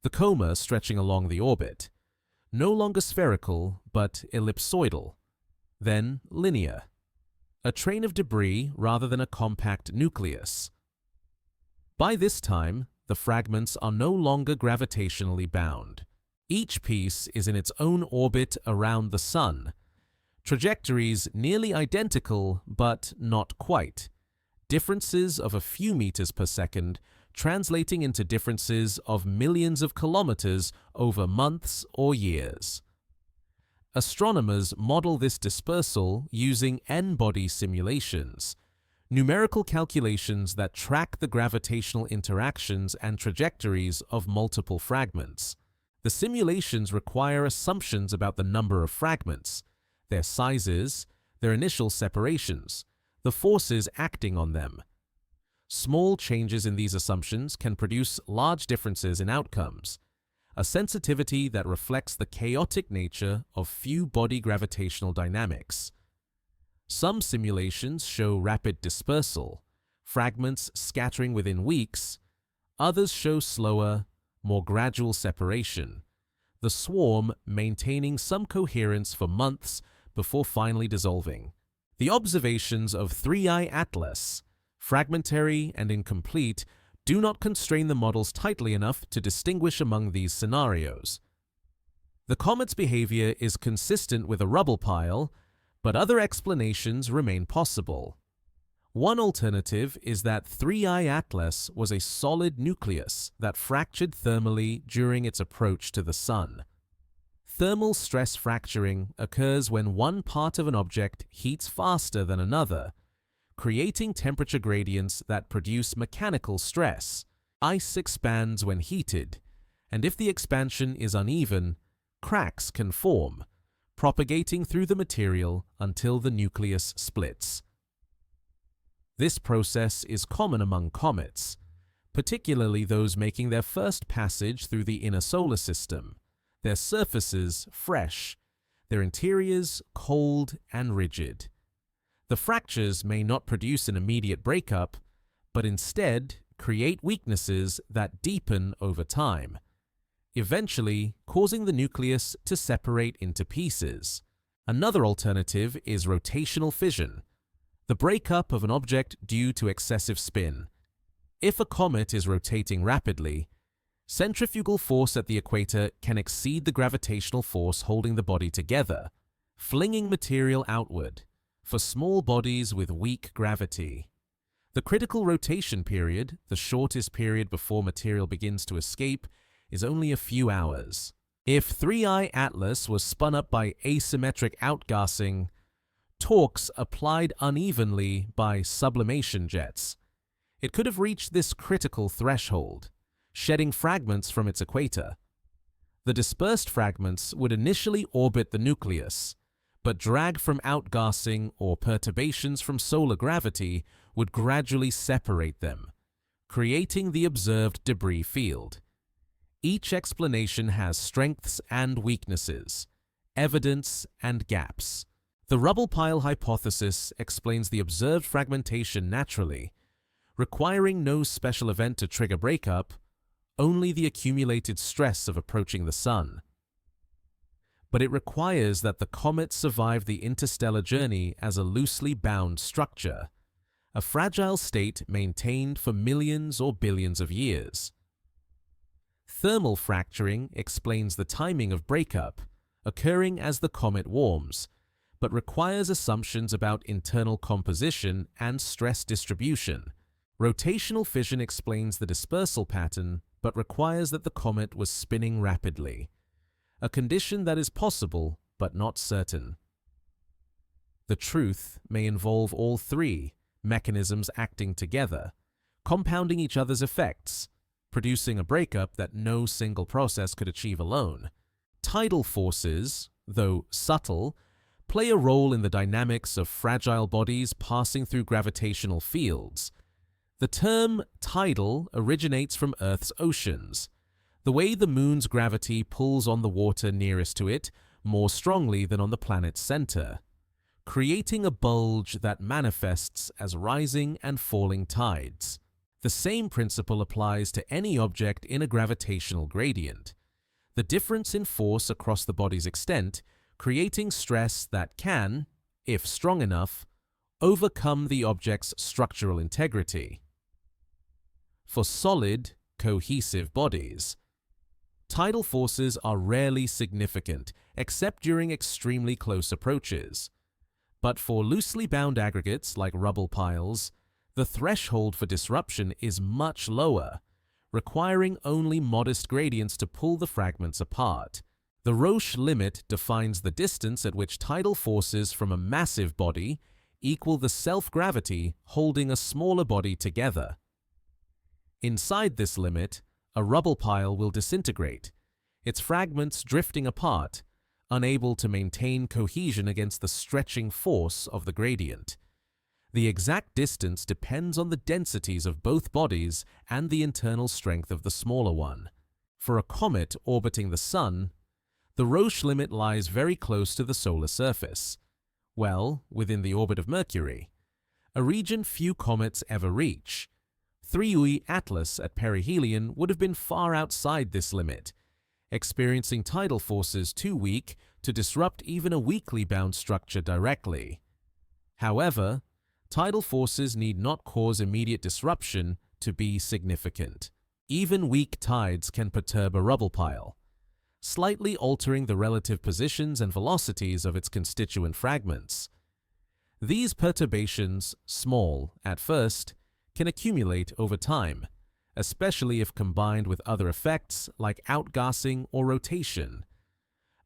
[SPEAKER 1] The coma stretching along the orbit, no longer spherical but ellipsoidal, then linear, a train of debris rather than a compact nucleus. By this time, the fragments are no longer gravitationally bound. Each piece is in its own orbit around the Sun, trajectories nearly identical but not quite, differences of a few meters per second translating into differences of millions of kilometers over months or years. Astronomers model this dispersal using N-body simulations, numerical calculations that track the gravitational interactions and trajectories of multiple fragments. The simulations require assumptions about the number of fragments, their sizes, their initial separations, the forces acting on them. Small changes in these assumptions can produce large differences in outcomes, a sensitivity that reflects the chaotic nature of few-body gravitational dynamics. Some simulations show rapid dispersal, fragments scattering within weeks. Others show slower, more gradual separation, the swarm maintaining some coherence for months before finally dissolving. The observations of 3I Atlas, fragmentary and incomplete, do not constrain the models tightly enough to distinguish among these scenarios. The comet's behavior is consistent with a rubble pile, but other explanations remain possible. One alternative is that 3I Atlas was a solid nucleus that fractured thermally during its approach to the Sun. Thermal stress fracturing occurs when one part of an object heats faster than another, creating temperature gradients that produce mechanical stress. Ice expands when heated, and if the expansion is uneven, cracks can form, propagating through the material until the nucleus splits. This process is common among comets, particularly those making their first passage through the inner solar system, their surfaces fresh, their interiors cold and rigid. The fractures may not produce an immediate breakup, but instead create weaknesses that deepen over time, eventually causing the nucleus to separate into pieces. Another alternative is rotational fission, the breakup of an object due to excessive spin. If a comet is rotating rapidly, centrifugal force at the equator can exceed the gravitational force holding the body together, flinging material outward for small bodies with weak gravity. The critical rotation period, the shortest period before material begins to escape, is only a few hours. If 3I Atlas was spun up by asymmetric outgassing, torques applied unevenly by sublimation jets, it could have reached this critical threshold, shedding fragments from its equator. The dispersed fragments would initially orbit the nucleus, but drag from outgassing or perturbations from solar gravity would gradually separate them, creating the observed debris field. Each explanation has strengths and weaknesses, evidence and gaps. The rubble pile hypothesis explains the observed fragmentation naturally, requiring no special event to trigger breakup, only the accumulated stress of approaching the Sun. But it requires that the comet survive the interstellar journey as a loosely bound structure, a fragile state maintained for millions or billions of years. Thermal fracturing explains the timing of breakup, occurring as the comet warms, but requires assumptions about internal composition and stress distribution. Rotational fission explains the dispersal pattern, but requires that the comet was spinning rapidly, a condition that is possible but not certain. The truth may involve all three mechanisms acting together, compounding each other's effects, producing a breakup that no single process could achieve alone. Tidal forces, though subtle, play a role in the dynamics of fragile bodies passing through gravitational fields. The term tidal originates from Earth's oceans, the way the moon's gravity pulls on the water nearest to it more strongly than on the planet's center, creating a bulge that manifests as rising and falling tides. The same principle applies to any object in a gravitational gradient, the difference in force across the body's extent creating stress that can, if strong enough, overcome the object's structural integrity. For solid, cohesive bodies, tidal forces are rarely significant except during extremely close approaches. But for loosely bound aggregates like rubble piles, the threshold for disruption is much lower, requiring only modest gradients to pull the fragments apart. The Roche limit defines the distance at which tidal forces from a massive body equal the self-gravity holding a smaller body together. Inside this limit, a rubble pile will disintegrate, its fragments drifting apart, unable to maintain cohesion against the stretching force of the gradient. The exact distance depends on the densities of both bodies and the internal strength of the smaller one. For a comet orbiting the Sun, the Roche limit lies very close to the solar surface, well within the orbit of Mercury, a region few comets ever reach. 3I Atlas at perihelion would have been far outside this limit, experiencing tidal forces too weak to disrupt even a weakly bound structure directly. However, tidal forces need not cause immediate disruption to be significant. Even weak tides can perturb a rubble pile. slightly altering the relative positions and velocities of its constituent fragments. These perturbations, small at first, can accumulate over time, especially if combined with other effects like outgassing or rotation.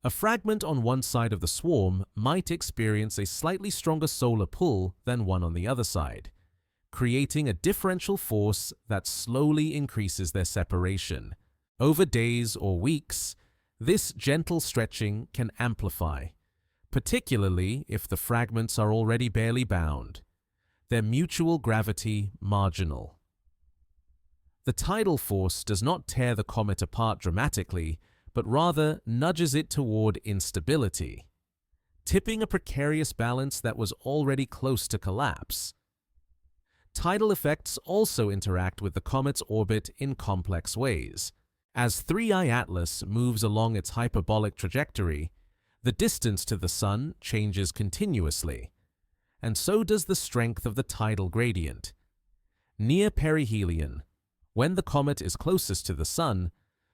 [SPEAKER 1] A fragment on one side of the swarm might experience a slightly stronger solar pull than one on the other side, creating a differential force that slowly increases their separation. Over days or weeks, this gentle stretching can amplify, particularly if the fragments are already barely bound, their mutual gravity marginal. The tidal force does not tear the comet apart dramatically, but rather nudges it toward instability, tipping a precarious balance that was already close to collapse. Tidal effects also interact with the comet's orbit in complex ways. As 3I Atlas moves along its hyperbolic trajectory, the distance to the Sun changes continuously, and so does the strength of the tidal gradient. Near perihelion, when the comet is closest to the Sun,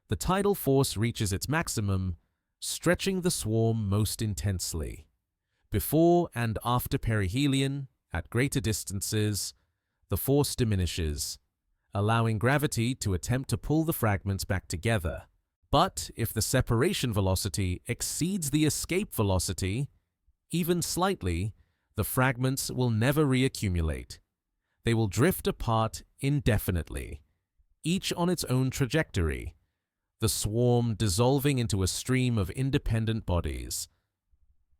[SPEAKER 1] the tidal force reaches its maximum, stretching the swarm most intensely. Before and after perihelion, at greater distances, the force diminishes, allowing gravity to attempt to pull the fragments back together. But if the separation velocity exceeds the escape velocity, even slightly, the fragments will never reaccumulate. They will drift apart indefinitely, each on its own trajectory, the swarm dissolving into a stream of independent bodies.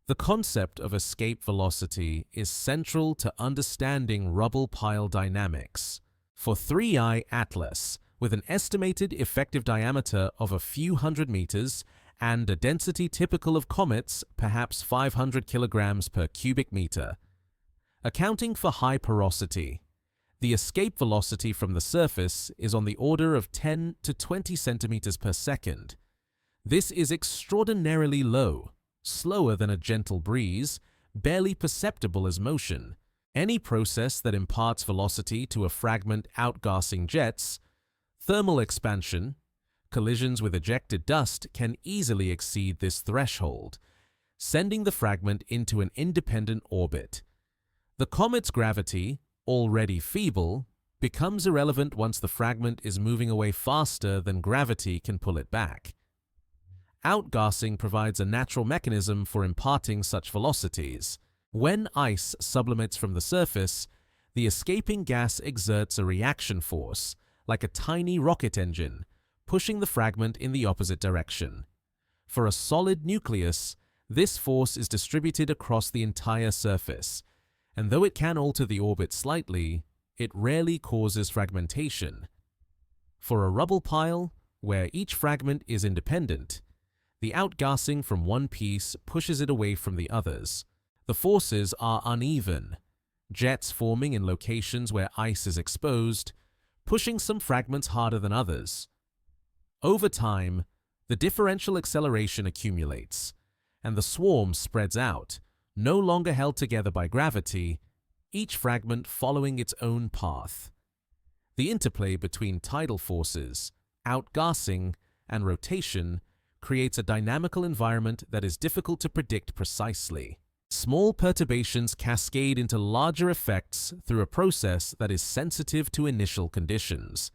[SPEAKER 1] The concept of escape velocity is central to understanding rubble pile dynamics. For 3I Atlas, with an estimated effective diameter of a few hundred meters and a density typical of comets, perhaps 500 kilograms per cubic meter, accounting for high porosity, the escape velocity from the surface is on the order of 10 to 20 centimeters per second. This is extraordinarily low, slower than a gentle breeze, barely perceptible as motion. Any process that imparts velocity to a fragment outgassing jets, thermal expansion, collisions with ejected dust can easily exceed this threshold, sending the fragment into an independent orbit. The comet's gravity, already feeble, becomes irrelevant once the fragment is moving away faster than gravity can pull it back. Outgassing provides a natural mechanism for imparting such velocities. When ice sublimates from the surface, the escaping gas exerts a reaction force, like a tiny rocket engine, pushing the fragment in the opposite direction. For a solid nucleus, this force is distributed across the entire surface, and though it can alter the orbit slightly, it rarely causes fragmentation. For a rubble pile, where each fragment is independent, the outgassing from one piece pushes it away from the others. The forces are uneven, jets forming in locations where ice is exposed, pushing some fragments harder than others. Over time, the differential acceleration accumulates, and the swarm spreads out, no longer held together by gravity, each fragment following its own path. The interplay between tidal forces, outgassing, and rotation creates a dynamical environment that is difficult to predict precisely. Small perturbations cascade into larger effects through a process that is sensitive to initial conditions.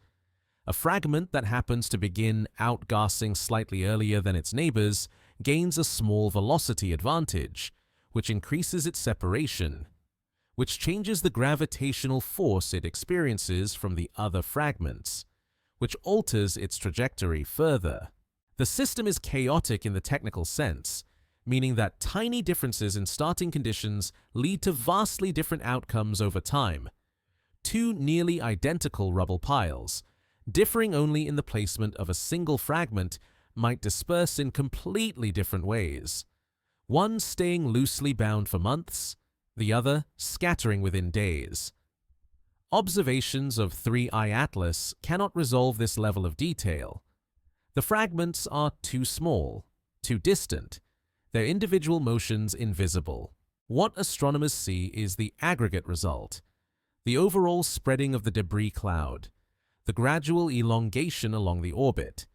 [SPEAKER 1] A fragment that happens to begin outgassing slightly earlier than its neighbors gains a small velocity advantage, which increases its separation, which changes the gravitational force it experiences from the other fragments, which alters its trajectory further. The system is chaotic in the technical sense, meaning that tiny differences in starting conditions lead to vastly different outcomes over time. Two nearly identical rubble piles, differing only in the placement of a single fragment, might disperse in completely different ways, one staying loosely bound for months, the other scattering within days. Observations of 3I Atlas cannot resolve this level of detail. The fragments are too small, too distant, their individual motions invisible. What astronomers see is the aggregate result, the overall spreading of the debris cloud, the gradual elongation along the orbit.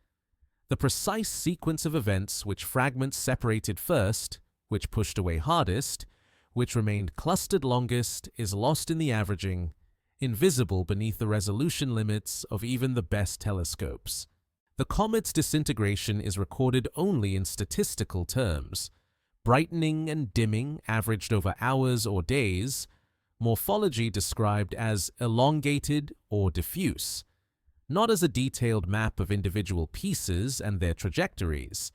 [SPEAKER 1] The precise sequence of events, which fragments separated first, which pushed away hardest, which remained clustered longest, is lost in the averaging, invisible beneath the resolution limits of even the best telescopes. The comet's disintegration is recorded only in statistical terms. Brightening and dimming averaged over hours or days, morphology described as elongated or diffuse, not as a detailed map of individual pieces and their trajectories.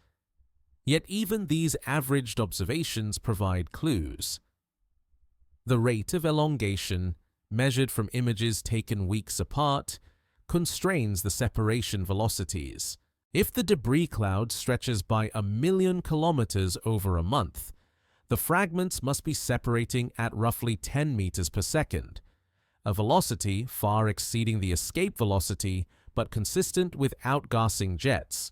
[SPEAKER 1] Yet even these averaged observations provide clues. The rate of elongation, measured from images taken weeks apart, constrains the separation velocities. If the debris cloud stretches by 1,000,000 kilometers over a month, the fragments must be separating at roughly 10 meters per second, a velocity far exceeding the escape velocity but consistent with outgassing jets.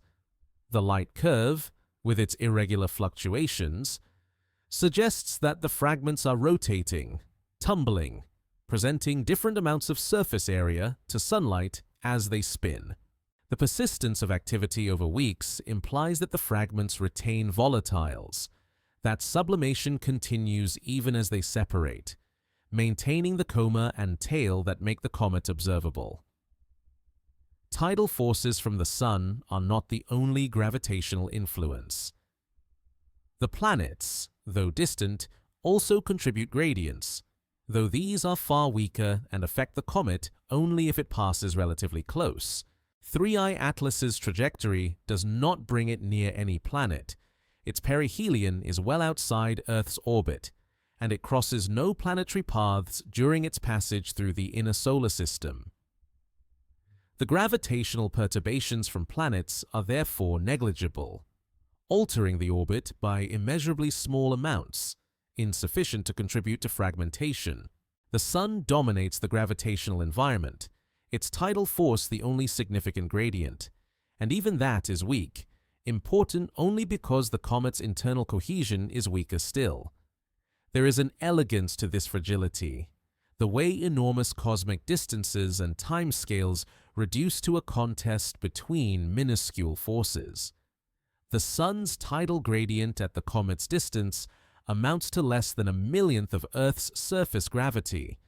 [SPEAKER 1] The light curve, with its irregular fluctuations, suggests that the fragments are rotating, tumbling, presenting different amounts of surface area to sunlight as they spin. The persistence of activity over weeks implies that the fragments retain volatiles, that sublimation continues even as they separate, maintaining the coma and tail that make the comet observable. Tidal forces from the Sun are not the only gravitational influence. The planets, though distant, also contribute gradients, though these are far weaker and affect the comet only if it passes relatively close. 3I Atlas's trajectory does not bring it near any planet. Its perihelion is well outside Earth's orbit, and it crosses no planetary paths during its passage through the inner solar system. The gravitational perturbations from planets are therefore negligible, altering the orbit by immeasurably small amounts, insufficient to contribute to fragmentation. The Sun dominates the gravitational environment, its tidal force the only significant gradient, and even that is weak, important only because the comet's internal cohesion is weaker still. There is an elegance to this fragility, the way enormous cosmic distances and timescales reduce to a contest between minuscule forces. The Sun's tidal gradient at the comet's distance amounts to less than 1/1,000,000th of Earth's surface gravity,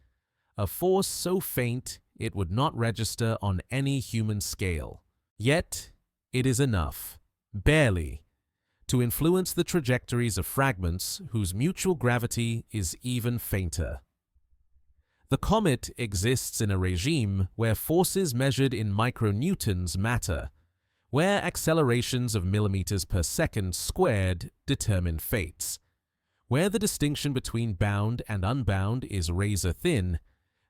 [SPEAKER 1] a force so faint it would not register on any human scale. Yet, it is enough, barely, to influence the trajectories of fragments whose mutual gravity is even fainter. The comet exists in a regime where forces measured in micronewtons matter, where accelerations of millimeters per second squared determine fates, where the distinction between bound and unbound is razor-thin,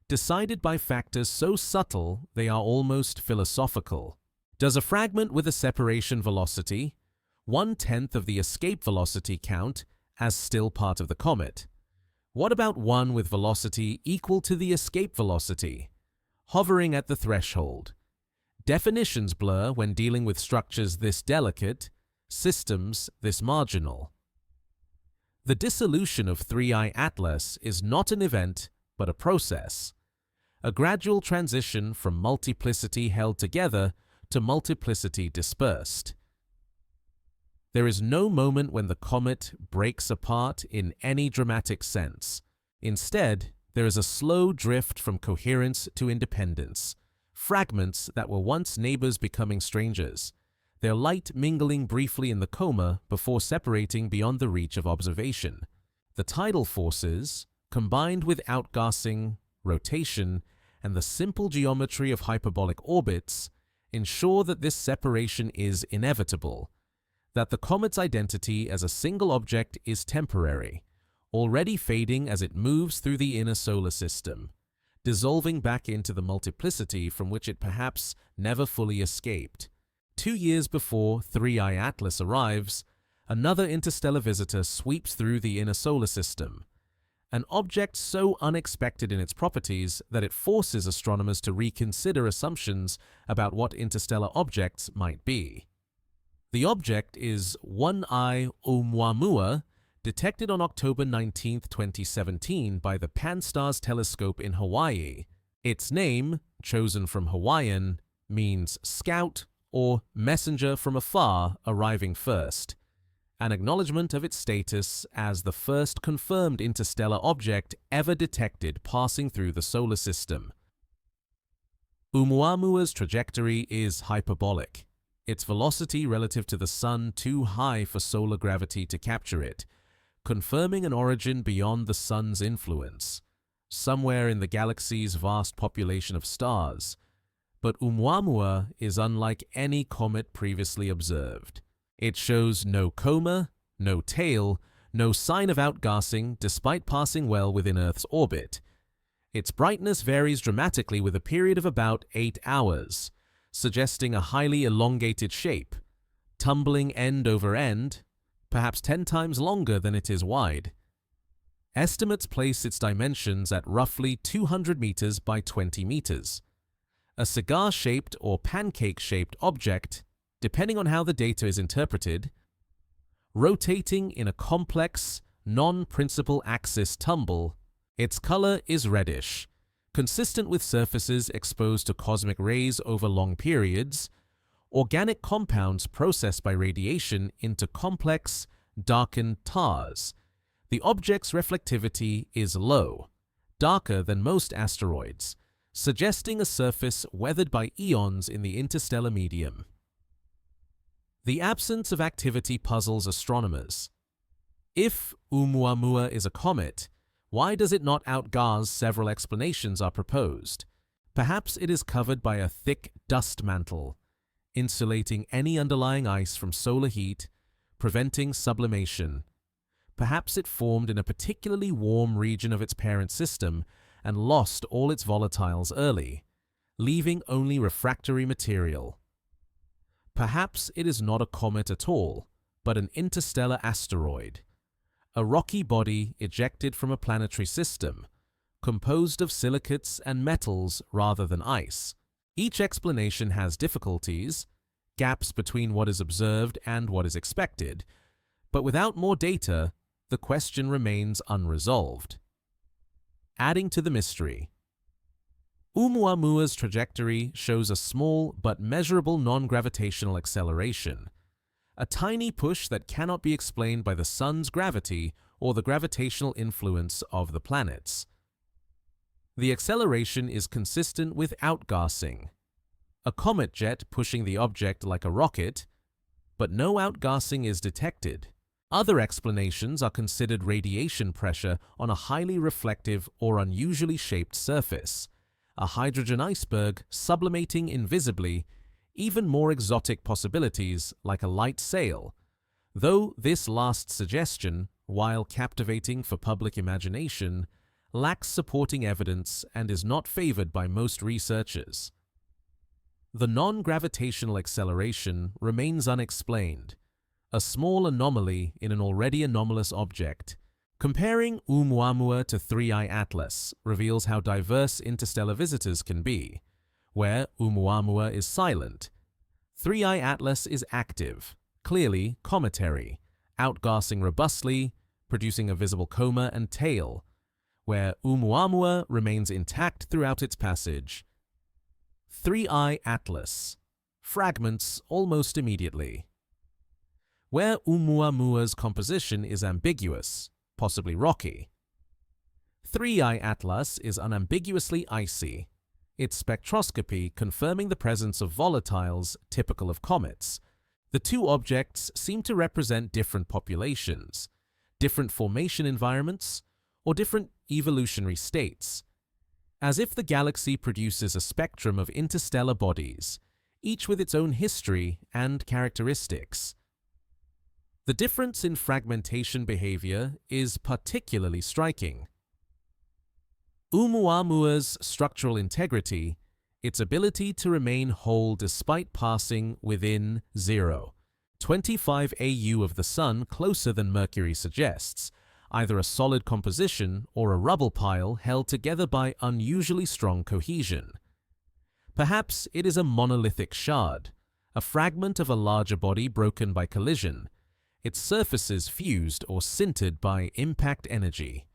[SPEAKER 1] decided by factors so subtle they are almost philosophical. Does a fragment with a separation velocity, 1/10 of the escape velocity, count as still part of the comet? What about one with velocity equal to the escape velocity, hovering at the threshold? Definitions blur when dealing with structures this delicate, systems this marginal. The dissolution of 3I Atlas is not an event, but a process, a gradual transition from multiplicity held together to multiplicity dispersed. There is no moment when the comet breaks apart in any dramatic sense. Instead, there is a slow drift from coherence to independence, fragments that were once neighbors becoming strangers, their light mingling briefly in the coma before separating beyond the reach of observation. The tidal forces, combined with outgassing, rotation, and the simple geometry of hyperbolic orbits, ensure that this separation is inevitable, that the comet's identity as a single object is temporary, already fading as it moves through the inner solar system, dissolving back into the multiplicity from which it perhaps never fully escaped. 2 years before 3I Atlas arrives, another interstellar visitor sweeps through the inner solar system, an object so unexpected in its properties that it forces astronomers to reconsider assumptions about what interstellar objects might be. The object is 1I Oumuamua, detected on October 19, 2017 by the Pan-STARRS telescope in Hawaii. Its name, chosen from Hawaiian, means scout or messenger from afar arriving first, an acknowledgement of its status as the first confirmed interstellar object ever detected passing through the solar system. Oumuamua's trajectory is hyperbolic, its velocity relative to the Sun too high for solar gravity to capture it, confirming an origin beyond the Sun's influence, somewhere in the galaxy's vast population of stars. But Oumuamua is unlike any comet previously observed. It shows no coma, no tail, no sign of outgassing despite passing well within Earth's orbit. Its brightness varies dramatically with a period of about 8 hours, suggesting a highly elongated shape, tumbling end over end, perhaps 10 times longer than it is wide. Estimates place its dimensions at roughly 200 meters by 20 meters. A cigar-shaped or pancake-shaped object, depending on how the data is interpreted, rotating in a complex, non-principal axis tumble. Its color is reddish, consistent with surfaces exposed to cosmic rays over long periods, organic compounds processed by radiation into complex, darkened tars. The object's reflectivity is low, darker than most asteroids, suggesting a surface weathered by eons in the interstellar medium. The absence of activity puzzles astronomers. If Oumuamua is a comet, why does it not outgas? Several explanations are proposed. Perhaps it is covered by a thick dust mantle, insulating any underlying ice from solar heat, preventing sublimation. Perhaps it formed in a particularly warm region of its parent system and lost all its volatiles early, leaving only refractory material. Perhaps it is not a comet at all, but an interstellar asteroid, a rocky body ejected from a planetary system, composed of silicates and metals rather than ice. Each explanation has difficulties, gaps between what is observed and what is expected, but without more data, the question remains unresolved. Adding to the mystery, Oumuamua's trajectory shows a small but measurable non-gravitational acceleration, a tiny push that cannot be explained by the Sun's gravity or the gravitational influence of the planets. The acceleration is consistent with outgassing, a comet jet pushing the object like a rocket, but no outgassing is detected. Other explanations are considered radiation pressure on a highly reflective or unusually shaped surface, a hydrogen iceberg sublimating invisibly, even more exotic possibilities like a light sail, though this last suggestion, while captivating for public imagination, lacks supporting evidence and is not favored by most researchers. The non-gravitational acceleration remains unexplained, a small anomaly in an already anomalous object. Comparing Oumuamua to 3I Atlas reveals how diverse interstellar visitors can be. Where Oumuamua is silent, 3I Atlas is active, clearly cometary, outgassing robustly, producing a visible coma and tail, where Oumuamua remains intact throughout its passage. 3I Atlas fragments almost immediately. Where Oumuamua's composition is ambiguous, possibly rocky. 3I Atlas is unambiguously icy, its spectroscopy confirming the presence of volatiles typical of comets. The two objects seem to represent different populations, different formation environments, or different evolutionary states, as if the galaxy produces a spectrum of interstellar bodies, each with its own history and characteristics. The difference in fragmentation behavior is particularly striking. Oumuamua's structural integrity, its ability to remain whole despite passing within 0.25 AU of the Sun closer than Mercury suggests, either a solid composition or a rubble pile held together by unusually strong cohesion. Perhaps it is a monolithic shard, a fragment of a larger body broken by collision, its surfaces fused or sintered by impact energy.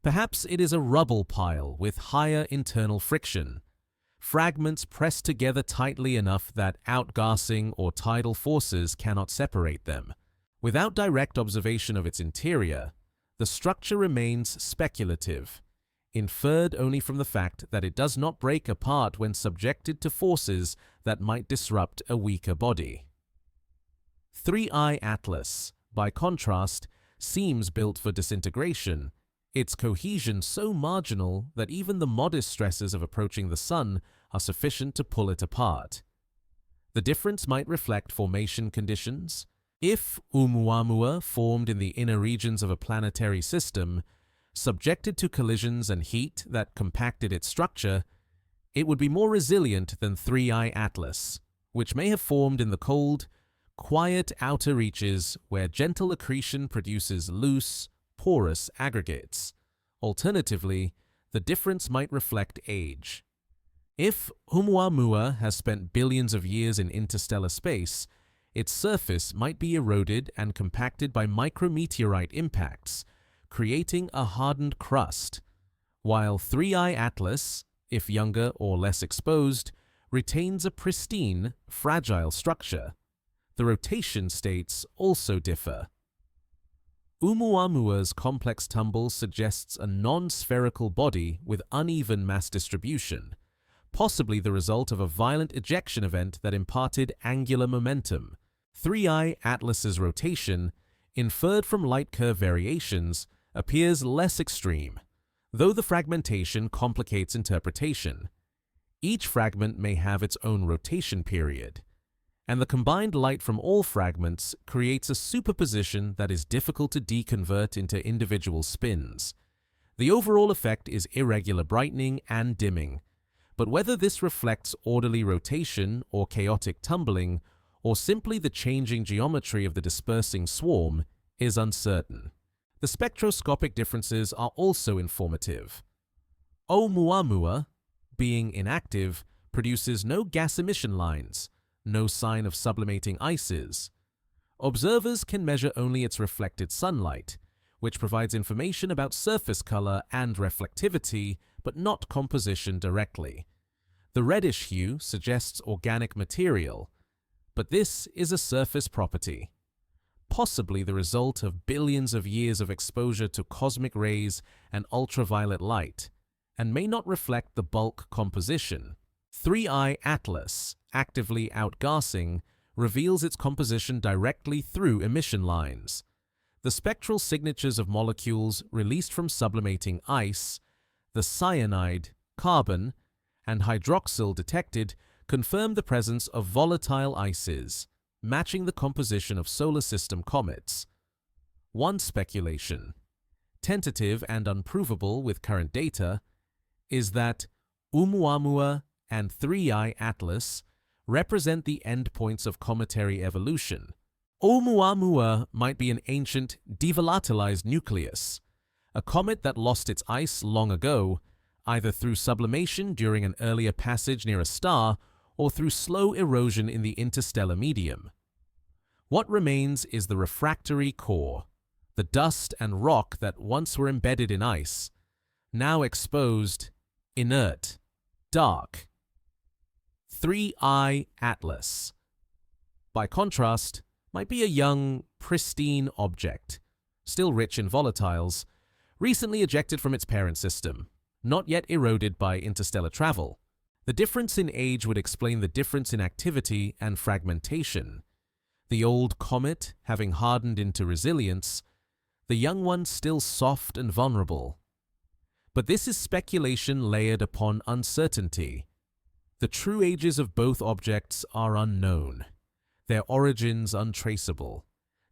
[SPEAKER 1] Perhaps it is a rubble pile with higher internal friction, fragments pressed together tightly enough that outgassing or tidal forces cannot separate them. Without direct observation of its interior, the structure remains speculative, inferred only from the fact that it does not break apart when subjected to forces that might disrupt a weaker body. 3I Atlas, by contrast, seems built for disintegration, its cohesion so marginal that even the modest stresses of approaching the Sun are sufficient to pull it apart. The difference might reflect formation conditions. If Oumuamua formed in the inner regions of a planetary system, subjected to collisions and heat that compacted its structure, it would be more resilient than 3I Atlas, which may have formed in the cold, quiet outer reaches where gentle accretion produces loose, porous aggregates. Alternatively, the difference might reflect age. If Oumuamua has spent billions of years in interstellar space, its surface might be eroded and compacted by micrometeorite impacts, creating a hardened crust, while 3I Atlas, if younger or less exposed, retains a pristine, fragile structure. The rotation states also differ. Oumuamua's complex tumble suggests a non-spherical body with uneven mass distribution, possibly the result of a violent ejection event that imparted angular momentum. 3I Atlas's rotation, inferred from light curve variations, appears less extreme, though the fragmentation complicates interpretation. Each fragment may have its own rotation period, and the combined light from all fragments creates a superposition that is difficult to deconvert into individual spins. The overall effect is irregular brightening and dimming, but whether this reflects orderly rotation or chaotic tumbling, or simply the changing geometry of the dispersing swarm, is uncertain. The spectroscopic differences are also informative. Oumuamua, being inactive, produces no gas emission lines, no sign of sublimating ices. Observers can measure only its reflected sunlight, which provides information about surface color and reflectivity, but not composition directly. The reddish hue suggests organic material, but this is a surface property, possibly the result of billions of years of exposure to cosmic rays and ultraviolet light, and may not reflect the bulk composition. 3I Atlas, actively outgassing, reveals its composition directly through emission lines. The spectral signatures of molecules released from sublimating ice, the cyanide, carbon, and hydroxyl detected confirm the presence of volatile ices, matching the composition of solar system comets. One speculation, tentative and unprovable with current data, is that Oumuamua and 3I Atlas represent the endpoints of cometary evolution. Oumuamua might be an ancient, devolatilized nucleus, a comet that lost its ice long ago, either through sublimation during an earlier passage near a star or through slow erosion in the interstellar medium. What remains is the refractory core, the dust and rock that once were embedded in ice, now exposed, inert, dark. 3I Atlas, by contrast, might be a young, pristine object, still rich in volatiles, recently ejected from its parent system, not yet eroded by interstellar travel. The difference in age would explain the difference in activity and fragmentation. The old comet having hardened into resilience, the young one still soft and vulnerable. But this is speculation layered upon uncertainty. The true ages of both objects are unknown, their origins untraceable,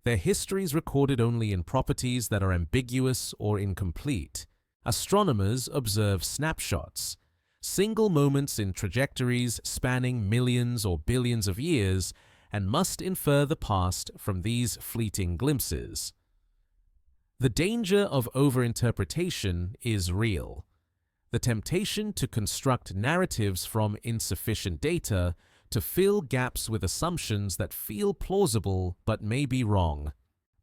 [SPEAKER 1] their histories recorded only in properties that are ambiguous or incomplete. Astronomers observe snapshots, single moments in trajectories spanning millions or billions of years, and must infer the past from these fleeting glimpses. The danger of overinterpretation is real. The temptation to construct narratives from insufficient data, to fill gaps with assumptions that feel plausible but may be wrong.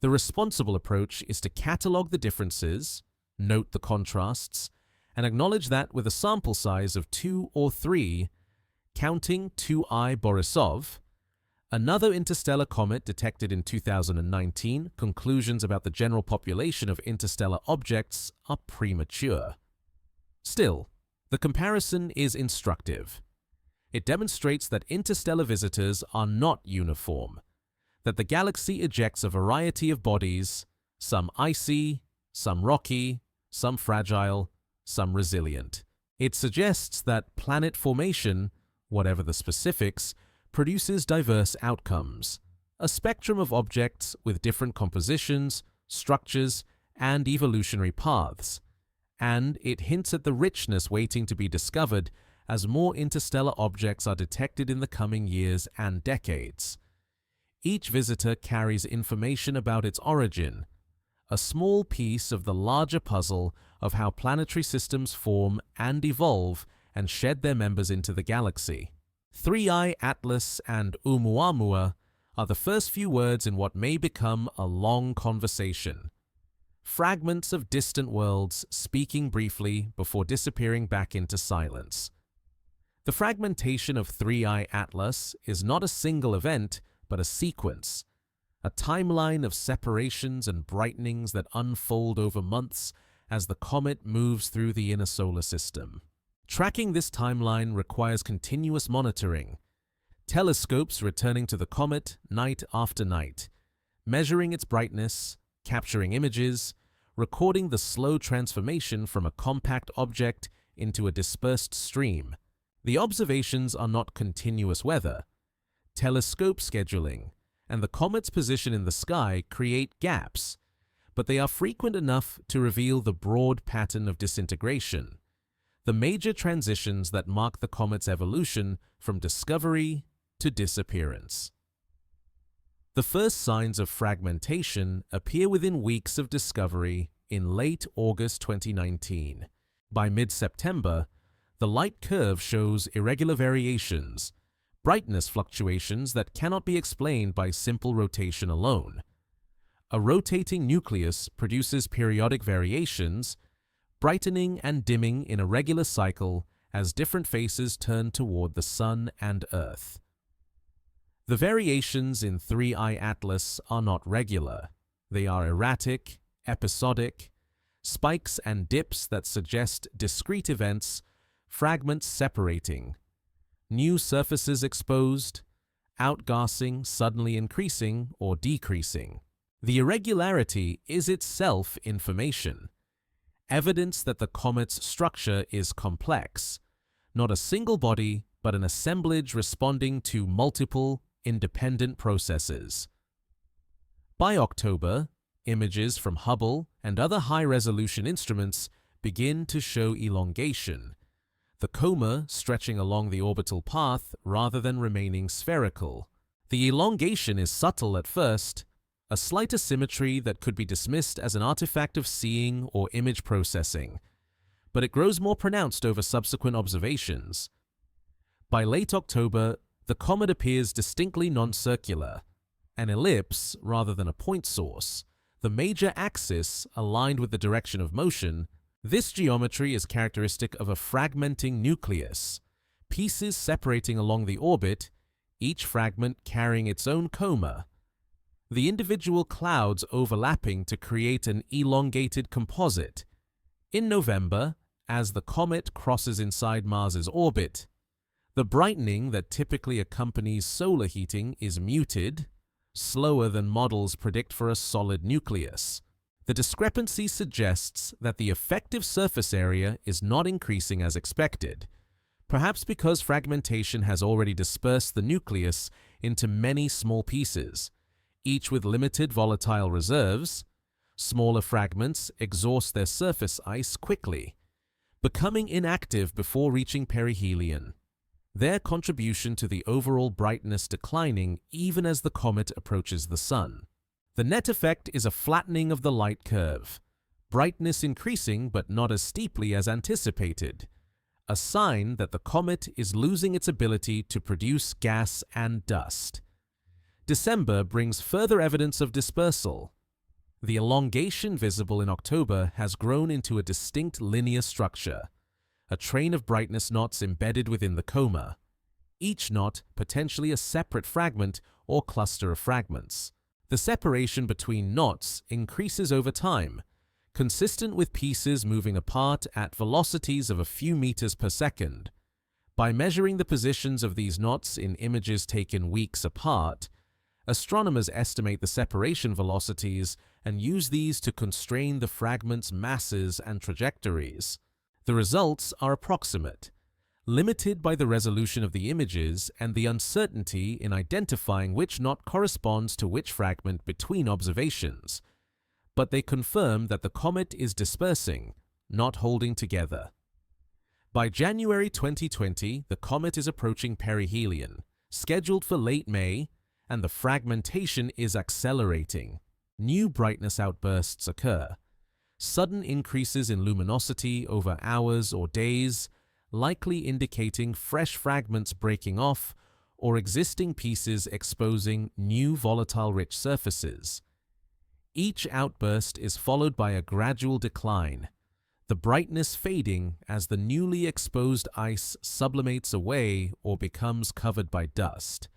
[SPEAKER 1] The responsible approach is to catalog the differences, note the contrasts, and acknowledge that with a sample size of 2 or 3, Counting 2I Borisov, another interstellar comet detected in 2019, conclusions about the general population of interstellar objects are premature. Still, the comparison is instructive. It demonstrates that interstellar visitors are not uniform, that the galaxy ejects a variety of bodies, some icy, some rocky, some fragile, some resilient. It suggests that planet formation, whatever the specifics, produces diverse outcomes, a spectrum of objects with different compositions, structures, and evolutionary paths, and it hints at the richness waiting to be discovered as more interstellar objects are detected in the coming years and decades. Each visitor carries information about its origin, a small piece of the larger puzzle of how planetary systems form and evolve and shed their members into the galaxy. 3I Atlas and Oumuamua are the first few words in what may become a long conversation. Fragments of distant worlds speaking briefly before disappearing back into silence. The fragmentation of 3I Atlas is not a single event, but a sequence, a timeline of separations and brightenings that unfold over months as the comet moves through the inner solar system. Tracking this timeline requires continuous monitoring, telescopes returning to the comet night after night, measuring its brightness, capturing images, recording the slow transformation from a compact object into a dispersed stream. The observations are not continuous weather. Telescope scheduling and the comet's position in the sky create gaps, but they are frequent enough to reveal the broad pattern of disintegration, the major transitions that mark the comet's evolution from discovery to disappearance. The first signs of fragmentation appear within weeks of discovery in late August 2019. By mid-September, the light curve shows irregular variations, brightness fluctuations that cannot be explained by simple rotation alone. A rotating nucleus produces periodic variations, brightening and dimming in a regular cycle as different faces turn toward the Sun and Earth. The variations in 3I Atlas are not regular. They are erratic, episodic, spikes and dips that suggest discrete events, fragments separating, new surfaces exposed, outgassing suddenly increasing or decreasing. The irregularity is itself information, evidence that the comet's structure is complex, not a single body, but an assemblage responding to multiple, independent processes. By October, images from Hubble and other high-resolution instruments begin to show elongation, the coma stretching along the orbital path rather than remaining spherical. The elongation is subtle at first, a slight asymmetry that could be dismissed as an artifact of seeing or image processing, but it grows more pronounced over subsequent observations. By late October, the comet appears distinctly non-circular, an ellipse rather than a point source, the major axis aligned with the direction of motion. This geometry is characteristic of a fragmenting nucleus, pieces separating along the orbit, each fragment carrying its own coma, the individual clouds overlapping to create an elongated composite. In November, as the comet crosses inside Mars's orbit, the brightening that typically accompanies solar heating is muted, slower than models predict for a solid nucleus. The discrepancy suggests that the effective surface area is not increasing as expected, perhaps because fragmentation has already dispersed the nucleus into many small pieces, each with limited volatile reserves. Smaller fragments exhaust their surface ice quickly, becoming inactive before reaching perihelion, their contribution to the overall brightness declining even as the comet approaches the Sun. The net effect is a flattening of the light curve, brightness increasing but not as steeply as anticipated, a sign that the comet is losing its ability to produce gas and dust. December brings further evidence of dispersal. The elongation visible in October has grown into a distinct linear structure, a train of brightness knots embedded within the coma. each knot potentially a separate fragment or cluster of fragments. The separation between knots increases over time, consistent with pieces moving apart at velocities of a few meters per second. By measuring the positions of these knots in images taken weeks apart, astronomers estimate the separation velocities and use these to constrain the fragments' masses and trajectories. The results are approximate, limited by the resolution of the images and the uncertainty in identifying which knot corresponds to which fragment between observations, but they confirm that the comet is dispersing, not holding together. By January 2020, the comet is approaching perihelion, scheduled for late May, and the fragmentation is accelerating. New brightness outbursts occur. Sudden increases in luminosity over hours or days, likely indicating fresh fragments breaking off or existing pieces exposing new volatile-rich surfaces. Each outburst is followed by a gradual decline, the brightness fading as the newly exposed ice sublimates away or becomes covered by dust.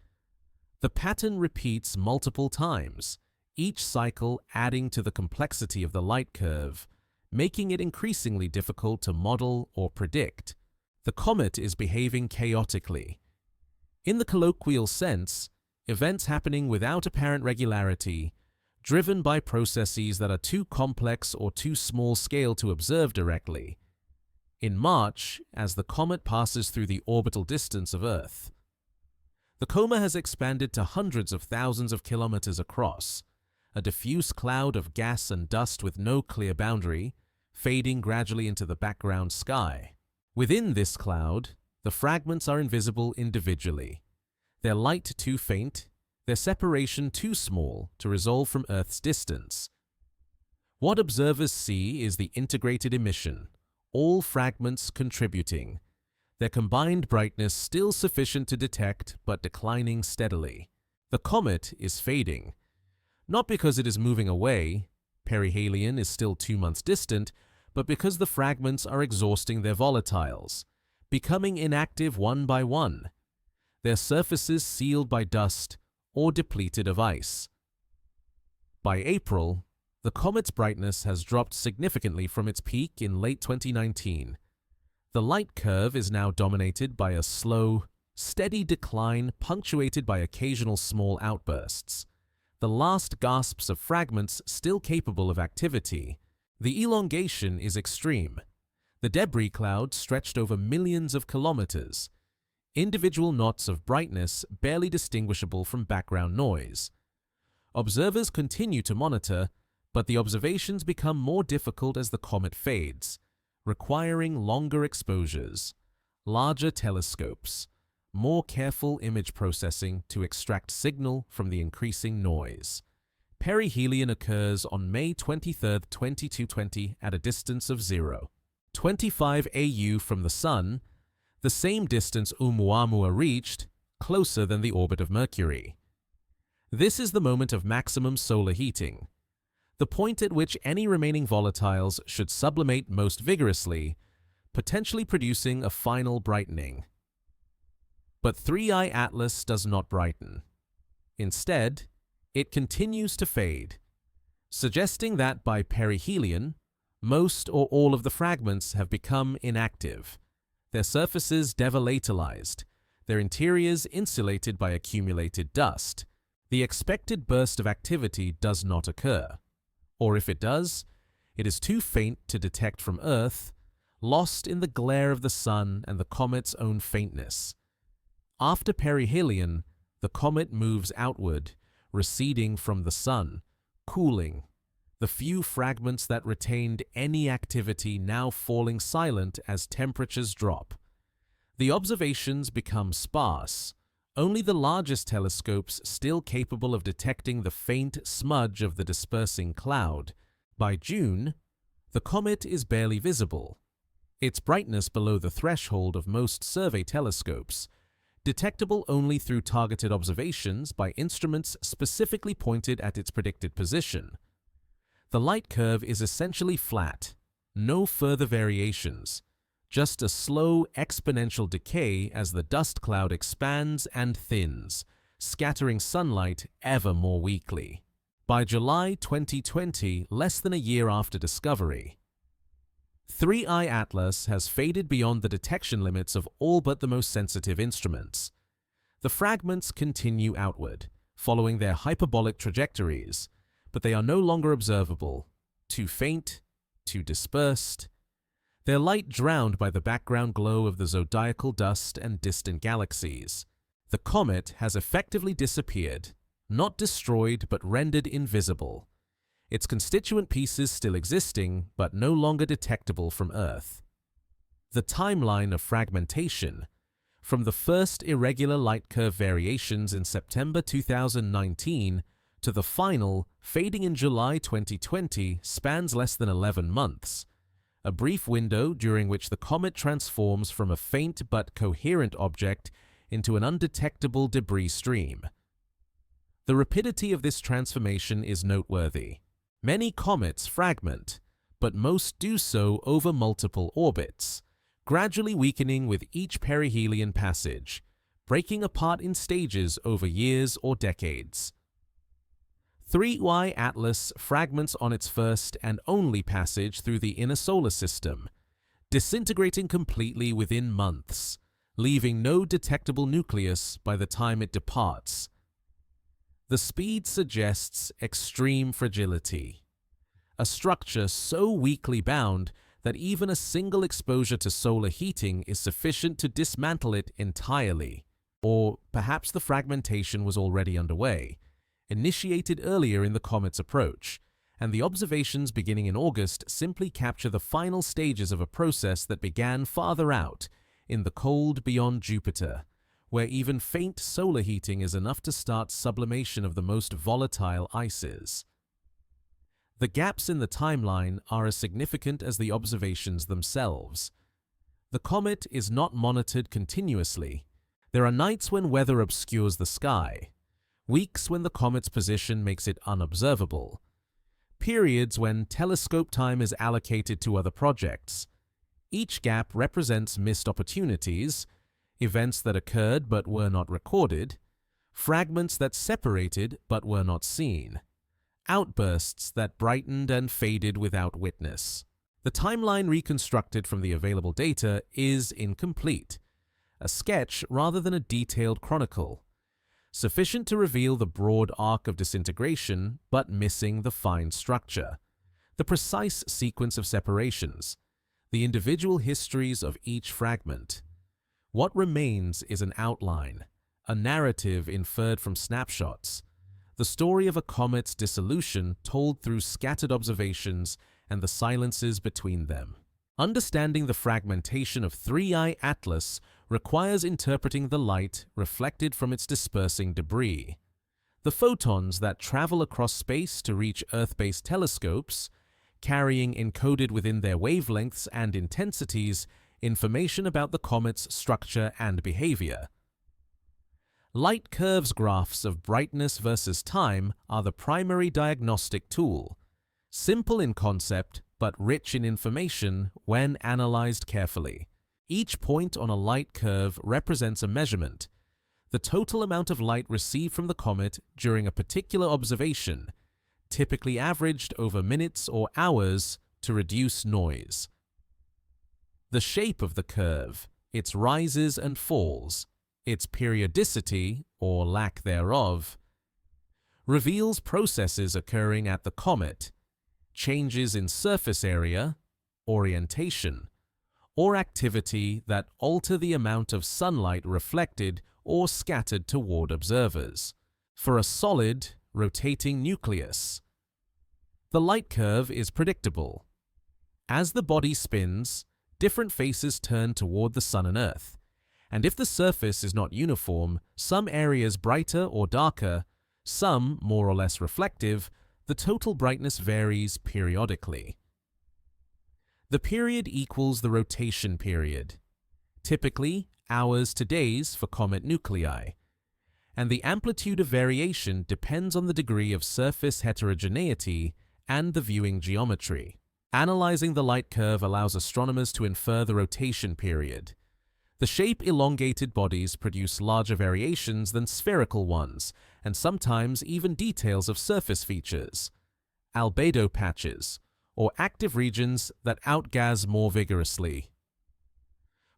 [SPEAKER 1] The pattern repeats multiple times, each cycle adding to the complexity of the light curve, making it increasingly difficult to model or predict. The comet is behaving chaotically. In the colloquial sense, events happening without apparent regularity, driven by processes that are too complex or too small scale to observe directly. In March, as the comet passes through the orbital distance of Earth, the coma has expanded to hundreds of thousands of kilometers across, a diffuse cloud of gas and dust with no clear boundary, fading gradually into the background sky. Within this cloud, the fragments are invisible individually, their light too faint, their separation too small to resolve from Earth's distance. What observers see is the integrated emission, all fragments contributing, their combined brightness still sufficient to detect but declining steadily. The comet is fading, not because it is moving away, perihelion is still 2 months distant, but because the fragments are exhausting their volatiles, becoming inactive one by one, their surfaces sealed by dust or depleted of ice. By April, the comet's brightness has dropped significantly from its peak in late 2019. The light curve is now dominated by a slow, steady decline punctuated by occasional small outbursts, the last gasps of fragments still capable of activity. The elongation is extreme. The debris cloud stretched over millions of kilometers, individual knots of brightness barely distinguishable from background noise. Observers continue to monitor, but the observations become more difficult as the comet fades, requiring longer exposures, larger telescopes, more careful image processing to extract signal from the increasing noise. Perihelion occurs on May 23, 2220 at a distance of 0.25 AU from the Sun, the same distance Oumuamua reached, closer than the orbit of Mercury. This is the moment of maximum solar heating, the point at which any remaining volatiles should sublimate most vigorously, potentially producing a final brightening. But 3I Atlas does not brighten. Instead, it continues to fade, suggesting that by perihelion, most or all of the fragments have become inactive, their surfaces devolatilized, their interiors insulated by accumulated dust. The expected burst of activity does not occur, or if it does, it is too faint to detect from Earth, lost in the glare of the Sun and the comet's own faintness. After perihelion, the comet moves outward, receding from the Sun, cooling, the few fragments that retained any activity now falling silent as temperatures drop. The observations become sparse, only the largest telescopes still capable of detecting the faint smudge of the dispersing cloud. By June, the comet is barely visible, its brightness below the threshold of most survey telescopes, detectable only through targeted observations by instruments specifically pointed at its predicted position. The light curve is essentially flat, no further variations, just a slow exponential decay as the dust cloud expands and thins, scattering sunlight ever more weakly. By July 2020, less than a year after discovery, 3I Atlas has faded beyond the detection limits of all but the most sensitive instruments. The fragments continue outward, following their hyperbolic trajectories, but they are no longer observable, too faint, too dispersed, their light drowned by the background glow of the zodiacal dust and distant galaxies. The comet has effectively disappeared, not destroyed but rendered invisible, its constituent pieces still existing but no longer detectable from Earth. The timeline of fragmentation, from the first irregular light curve variations in September 2019 to the final, fading in July 2020, spans less than 11 months, a brief window during which the comet transforms from a faint but coherent object into an undetectable debris stream. The rapidity of this transformation is noteworthy. Many comets fragment, but most do so over multiple orbits, gradually weakening with each perihelion passage, breaking apart in stages over years or decades. 3Y Atlas fragments on its first and only passage through the inner solar system, disintegrating completely within months, leaving no detectable nucleus by the time it departs. The speed suggests extreme fragility, a structure so weakly bound that even a single exposure to solar heating is sufficient to dismantle it entirely. Or perhaps the fragmentation was already underway, initiated earlier in the comet's approach, and the observations beginning in August simply capture the final stages of a process that began farther out, in the cold beyond Jupiter, where even faint solar heating is enough to start sublimation of the most volatile ices. The gaps in the timeline are as significant as the observations themselves. The comet is not monitored continuously. There are nights when weather obscures the sky, weeks when the comet's position makes it unobservable, periods when telescope time is allocated to other projects. Each gap represents missed opportunities, events that occurred but were not recorded, fragments that separated but were not seen, outbursts that brightened and faded without witness. The timeline reconstructed from the available data is incomplete, a sketch rather than a detailed chronicle, sufficient to reveal the broad arc of disintegration but missing the fine structure, the precise sequence of separations, the individual histories of each fragment. What remains is an outline, a narrative inferred from snapshots, the story of a comet's dissolution told through scattered observations and the silences between them. Understanding the fragmentation of 3I Atlas requires interpreting the light reflected from its dispersing debris. The photons that travel across space to reach Earth-based telescopes, carrying encoded within their wavelengths and intensities information about the comet's structure and behavior. Light curves graphs of brightness versus time are the primary diagnostic tool, simple in concept but rich in information when analyzed carefully. Each point on a light curve represents a measurement, the total amount of light received from the comet during a particular observation, typically averaged over minutes or hours to reduce noise. The shape of the curve, its rises and falls, its periodicity, or lack thereof, reveals processes occurring at the comet, changes in surface area, orientation, or activity that alter the amount of sunlight reflected or scattered toward observers. For a solid, rotating nucleus, the light curve is predictable. As the body spins, different faces turn toward the Sun and Earth, and if the surface is not uniform, some areas brighter or darker, some more or less reflective, the total brightness varies periodically. The period equals the rotation period, typically hours to days for comet nuclei, and the amplitude of variation depends on the degree of surface heterogeneity and the viewing geometry. Analyzing the light curve allows astronomers to infer the rotation period. The shape-elongated bodies produce larger variations than spherical ones, and sometimes even details of surface features, albedo patches, or active regions that outgas more vigorously.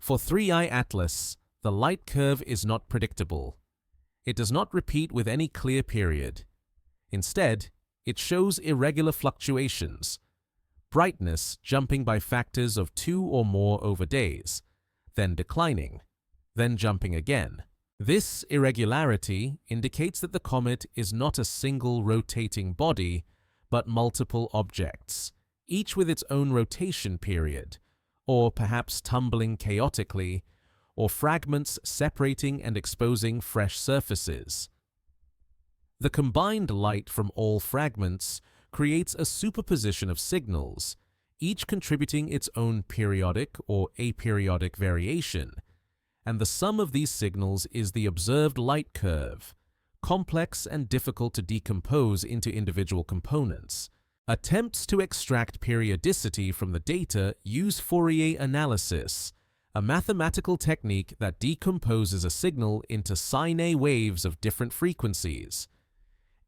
[SPEAKER 1] For 3I Atlas, the light curve is not predictable. It does not repeat with any clear period. Instead, it shows irregular fluctuations, brightness jumping by factors of 2 or more over days, then declining, then jumping again. This irregularity indicates that the comet is not a single rotating body, but multiple objects, each with its own rotation period, or perhaps tumbling chaotically, or fragments separating and exposing fresh surfaces. The combined light from all fragments creates a superposition of signals, each contributing its own periodic or aperiodic variation, and the sum of these signals is the observed light curve, complex and difficult to decompose into individual components. Attempts to extract periodicity from the data use Fourier analysis, a mathematical technique that decomposes a signal into sine waves of different frequencies.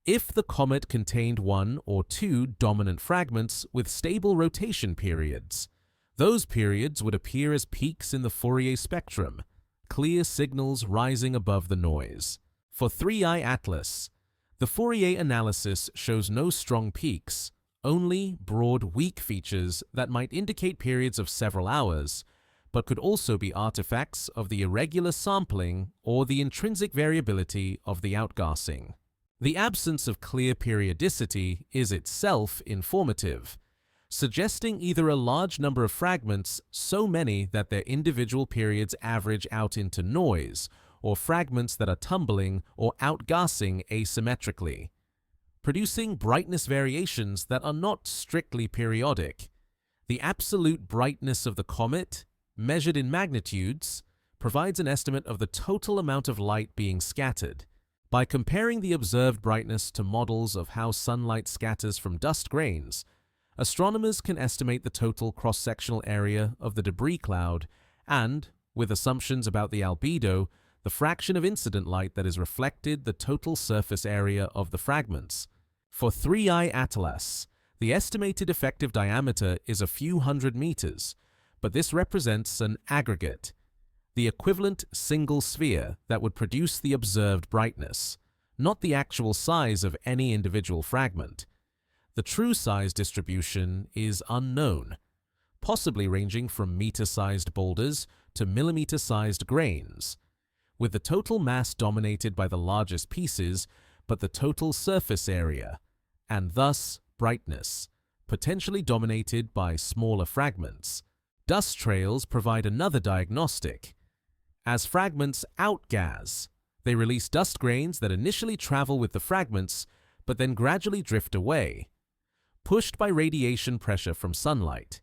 [SPEAKER 1] If the comet contained 1 or 2 dominant fragments with stable rotation periods, those periods would appear as peaks in the Fourier spectrum, clear signals rising above the noise. For 3I Atlas, the Fourier analysis shows no strong peaks, only broad, weak features that might indicate periods of several hours, but could also be artifacts of the irregular sampling or the intrinsic variability of the outgassing. The absence of clear periodicity is itself informative, suggesting either a large number of fragments, so many that their individual periods average out into noise, or fragments that are tumbling or outgassing asymmetrically, producing brightness variations that are not strictly periodic. The absolute brightness of the comet, measured in magnitudes, provides an estimate of the total amount of light being scattered. By comparing the observed brightness to models of how sunlight scatters from dust grains, astronomers can estimate the total cross-sectional area of the debris cloud and, with assumptions about the albedo, the fraction of incident light that is reflected, the total surface area of the fragments. For 3I Atlas, the estimated effective diameter is a few hundred meters, but this represents an aggregate, the equivalent single sphere that would produce the observed brightness, not the actual size of any individual fragment. The true size distribution is unknown, possibly ranging from meter-sized boulders to millimeter-sized grains, with the total mass dominated by the largest pieces, but the total surface area, and thus brightness, potentially dominated by smaller fragments. Dust trails provide another diagnostic. As fragments outgas, they release dust grains that initially travel with the fragments, but then gradually drift away, pushed by radiation pressure from sunlight.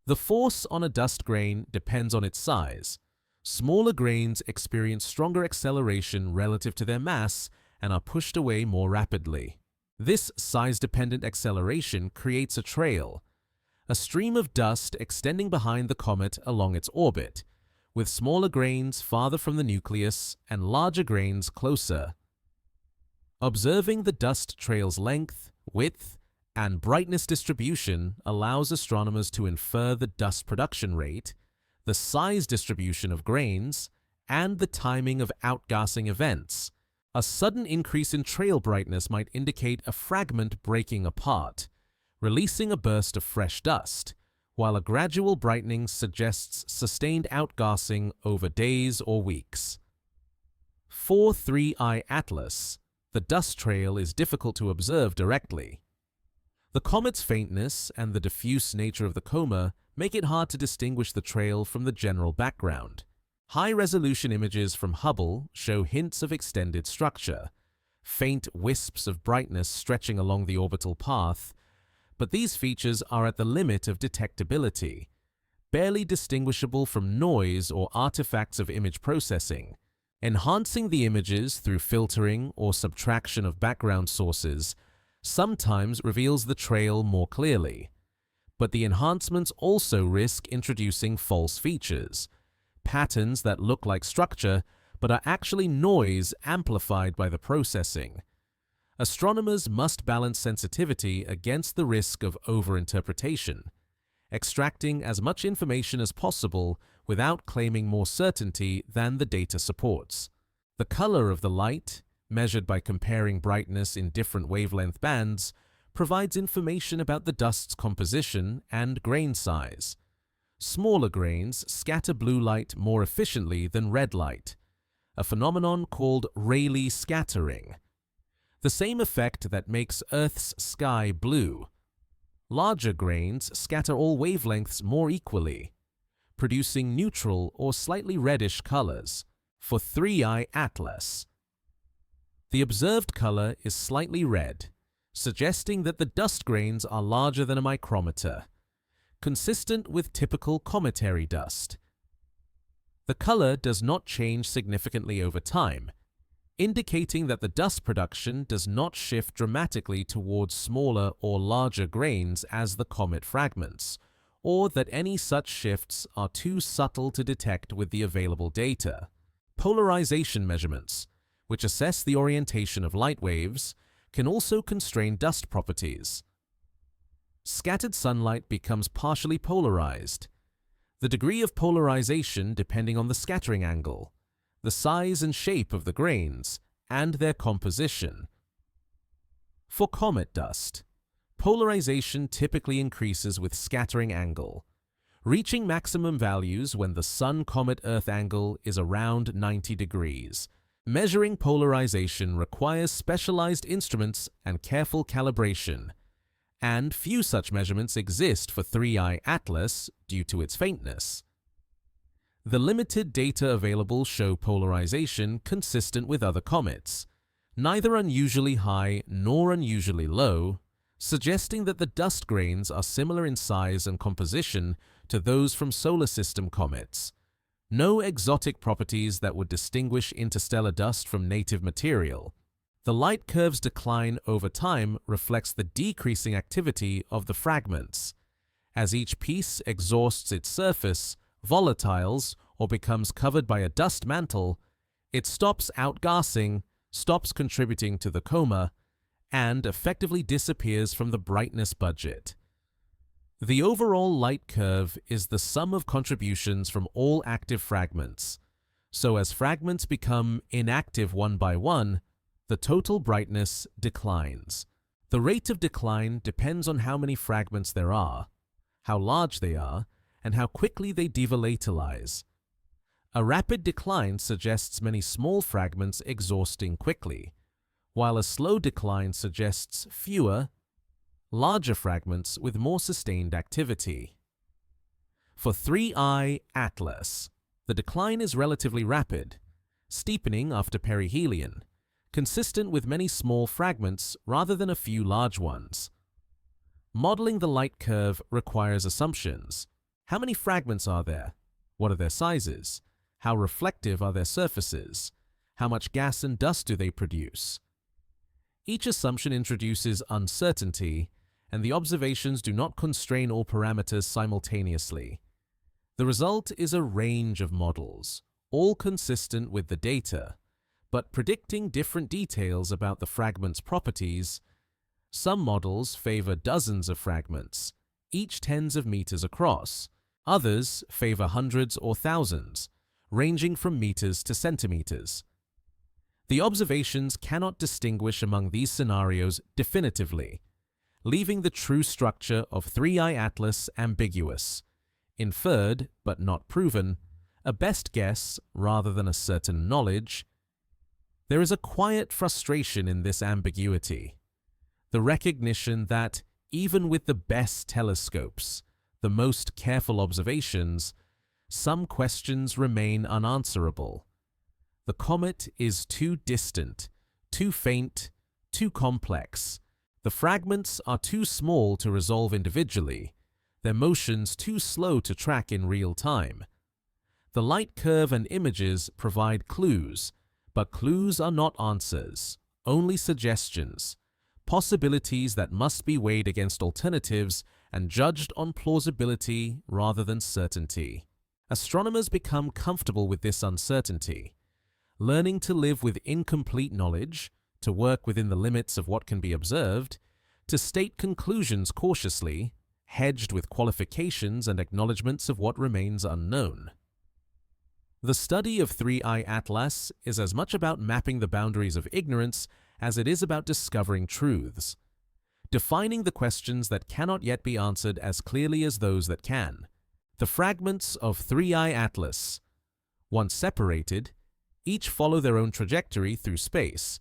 [SPEAKER 1] The force on a dust grain depends on its size. Smaller grains experience stronger acceleration relative to their mass and are pushed away more rapidly. This size-dependent acceleration creates a trail, a stream of dust extending behind the comet along its orbit, with smaller grains farther from the nucleus and larger grains closer. Observing the dust trail's length, width, and brightness distribution allows astronomers to infer the dust production rate, the size distribution of grains, and the timing of outgassing events. A sudden increase in trail brightness might indicate a fragment breaking apart, releasing a burst of fresh dust, while a gradual brightening suggests sustained outgassing over days or weeks. For 3I Atlas, the dust trail is difficult to observe directly. The comet's faintness and the diffuse nature of the coma make it hard to distinguish the trail from the general background. High-resolution images from Hubble show hints of extended structure, faint wisps of brightness stretching along the orbital path, but these features are at the limit of detectability, barely distinguishable from noise or artifacts of image processing. Enhancing the images through filtering or subtraction of background sources sometimes reveals the trail more clearly, But the enhancements also risk introducing false features, patterns that look like structure but are actually noise amplified by the processing. Astronomers must balance sensitivity against the risk of overinterpretation, extracting as much information as possible without claiming more certainty than the data supports. The color of the light, measured by comparing brightness in different wavelength bands, provides information about the dust's composition and grain size. Smaller grains scatter blue light more efficiently than red light, a phenomenon called Rayleigh scattering, the same effect that makes Earth's sky blue. Larger grains scatter all wavelengths more equally, producing neutral or slightly reddish colors. For 3i Atlas, the observed color is slightly red, suggesting that the dust grains are larger than a micrometer, consistent with typical cometary dust. The color does not change significantly over time, indicating that the dust production does not shift dramatically towards smaller or larger grains as the comet fragments, or that any such shifts are too subtle to detect with the available data. Polarization measurements, which assess the orientation of light waves, can also constrain dust properties. Scattered sunlight becomes partially polarized, the degree of polarization depending on the scattering angle, the size and shape of the grains, and their composition. For comet dust, polarization typically increases with scattering angle, reaching maximum values when the Sun-Comet-Earth angle is around 90 degrees. Measuring polarization requires specialized instruments and careful calibration, and few such measurements exist for 3i Atlas due to its faintness. The limited data available show polarization consistent with other comets, neither unusually high nor unusually low, suggesting that the dust grains are similar in size and composition to those from solar system comets. No exotic properties that would distinguish interstellar dust from native material. The light curve's decline over time reflects the decreasing activity of the fragments. As each piece exhausts its surface, volatiles, or becomes covered by a dust mantle, it stops outgassing, stops contributing to the coma, and effectively disappears from the brightness budget. The overall light curve is the sum of contributions from all active fragments, so as fragments become inactive one by one, the total brightness declines. The rate of decline depends on how many fragments there are, how large they are, and how quickly they devolatilize. A rapid decline suggests many small fragments exhausting quickly, while a slow decline suggests fewer, larger fragments with more sustained activity. For 3i Atlas, the decline is relatively rapid, steepening after perihelion, consistent with many small fragments rather than a few large ones. Modeling the light curve requires assumptions. How many fragments are there? What are their sizes? How reflective are their surfaces? How much gas and dust do they produce? Each assumption introduces uncertainty, and the observations do not constrain all parameters simultaneously. The result is a range of models, all consistent with the data, but predicting different details about the fragment's properties. Some models favor dozens of fragments, each tens of meters across. Others favor hundreds or thousands, ranging from meters to centimeters. The observations cannot distinguish among these scenarios definitively, leaving the true structure of 3i Atlas ambiguous, inferred but not proven, a best guess rather than a certain knowledge. There is a quiet frustration in this ambiguity, the recognition that even with the best telescopes, the most careful observations, some questions remain unanswerable. The comet is too distant, too faint, too complex. The fragments are too small to resolve individually, their motions too slow to track in real time. The light curve and images provide clues, but clues are not answers, only suggestions, possibilities that must be weighed against alternatives and judged on plausibility rather than certainty. Astronomers become comfortable with this uncertainty, learning to live with incomplete knowledge, to work within the limits of what can be observed, to state conclusions cautiously, hedged with qualifications and acknowledgments of what remains unknown. The study of Three-Eye Atlas is as much about mapping the boundaries of ignorance as it is about discovering truths, defining the questions that cannot yet be answered as clearly as those that can. The fragments of Three-Eye Atlas, once separated, each follow their own trajectory through space,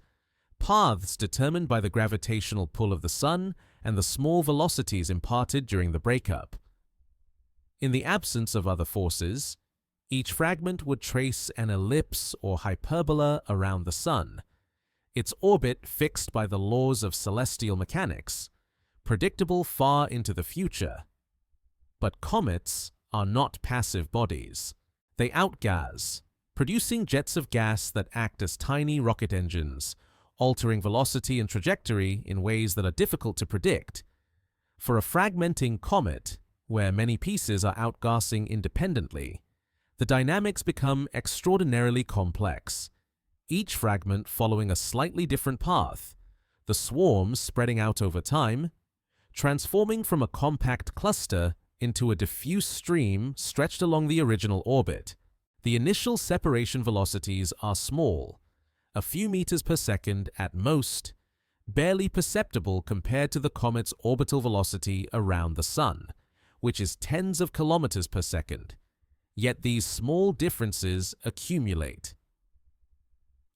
[SPEAKER 1] paths determined by the gravitational pull of the Sun and the small velocities imparted during the breakup. In the absence of other forces, each fragment would trace an ellipse or hyperbola around the Sun, its orbit fixed by the laws of celestial mechanics, predictable far into the future. But comets are not passive bodies. They outgas, producing jets of gas that act as tiny rocket engines, altering velocity and trajectory in ways that are difficult to predict. For a fragmenting comet, where many pieces are outgassing independently, the dynamics become extraordinarily complex, each fragment following a slightly different path, the swarms spreading out over time, transforming from a compact cluster into a diffuse stream stretched along the original orbit. The initial separation velocities are small, a few meters per second at most, barely perceptible compared to the comet's orbital velocity around the Sun, which is tens of kilometers per second. Yet these small differences accumulate.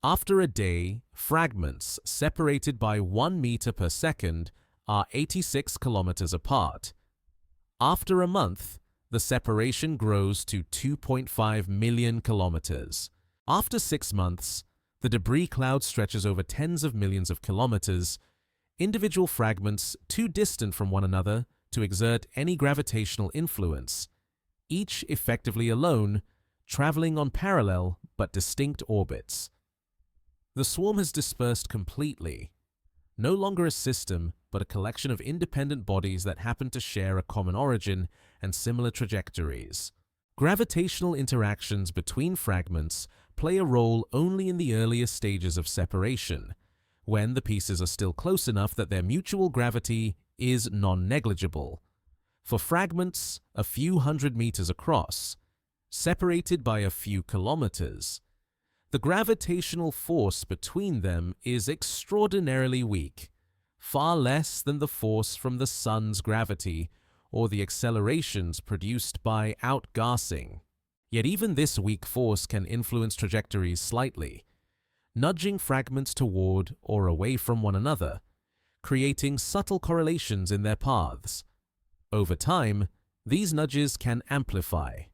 [SPEAKER 1] After a day, fragments separated by 1 meter per second are 86 kilometers apart. After a month, the separation grows to 2.5 million kilometers. After 6 months, the debris cloud stretches over tens of millions of kilometers, individual fragments too distant from one another to exert any gravitational influence, each effectively alone, traveling on parallel but distinct orbits. The swarm has dispersed completely, no longer a system but a collection of independent bodies that happen to share a common origin and similar trajectories. Gravitational interactions between fragments play a role only in the earliest stages of separation, when the pieces are still close enough that their mutual gravity is non-negligible. For fragments a few hundred meters across, separated by a few kilometers, the gravitational force between them is extraordinarily weak, far less than the force from the Sun's gravity or the accelerations produced by outgassing. Yet even this weak force can influence trajectories slightly, nudging fragments toward or away from one another, creating subtle correlations in their paths. Over time, these nudges can amplify.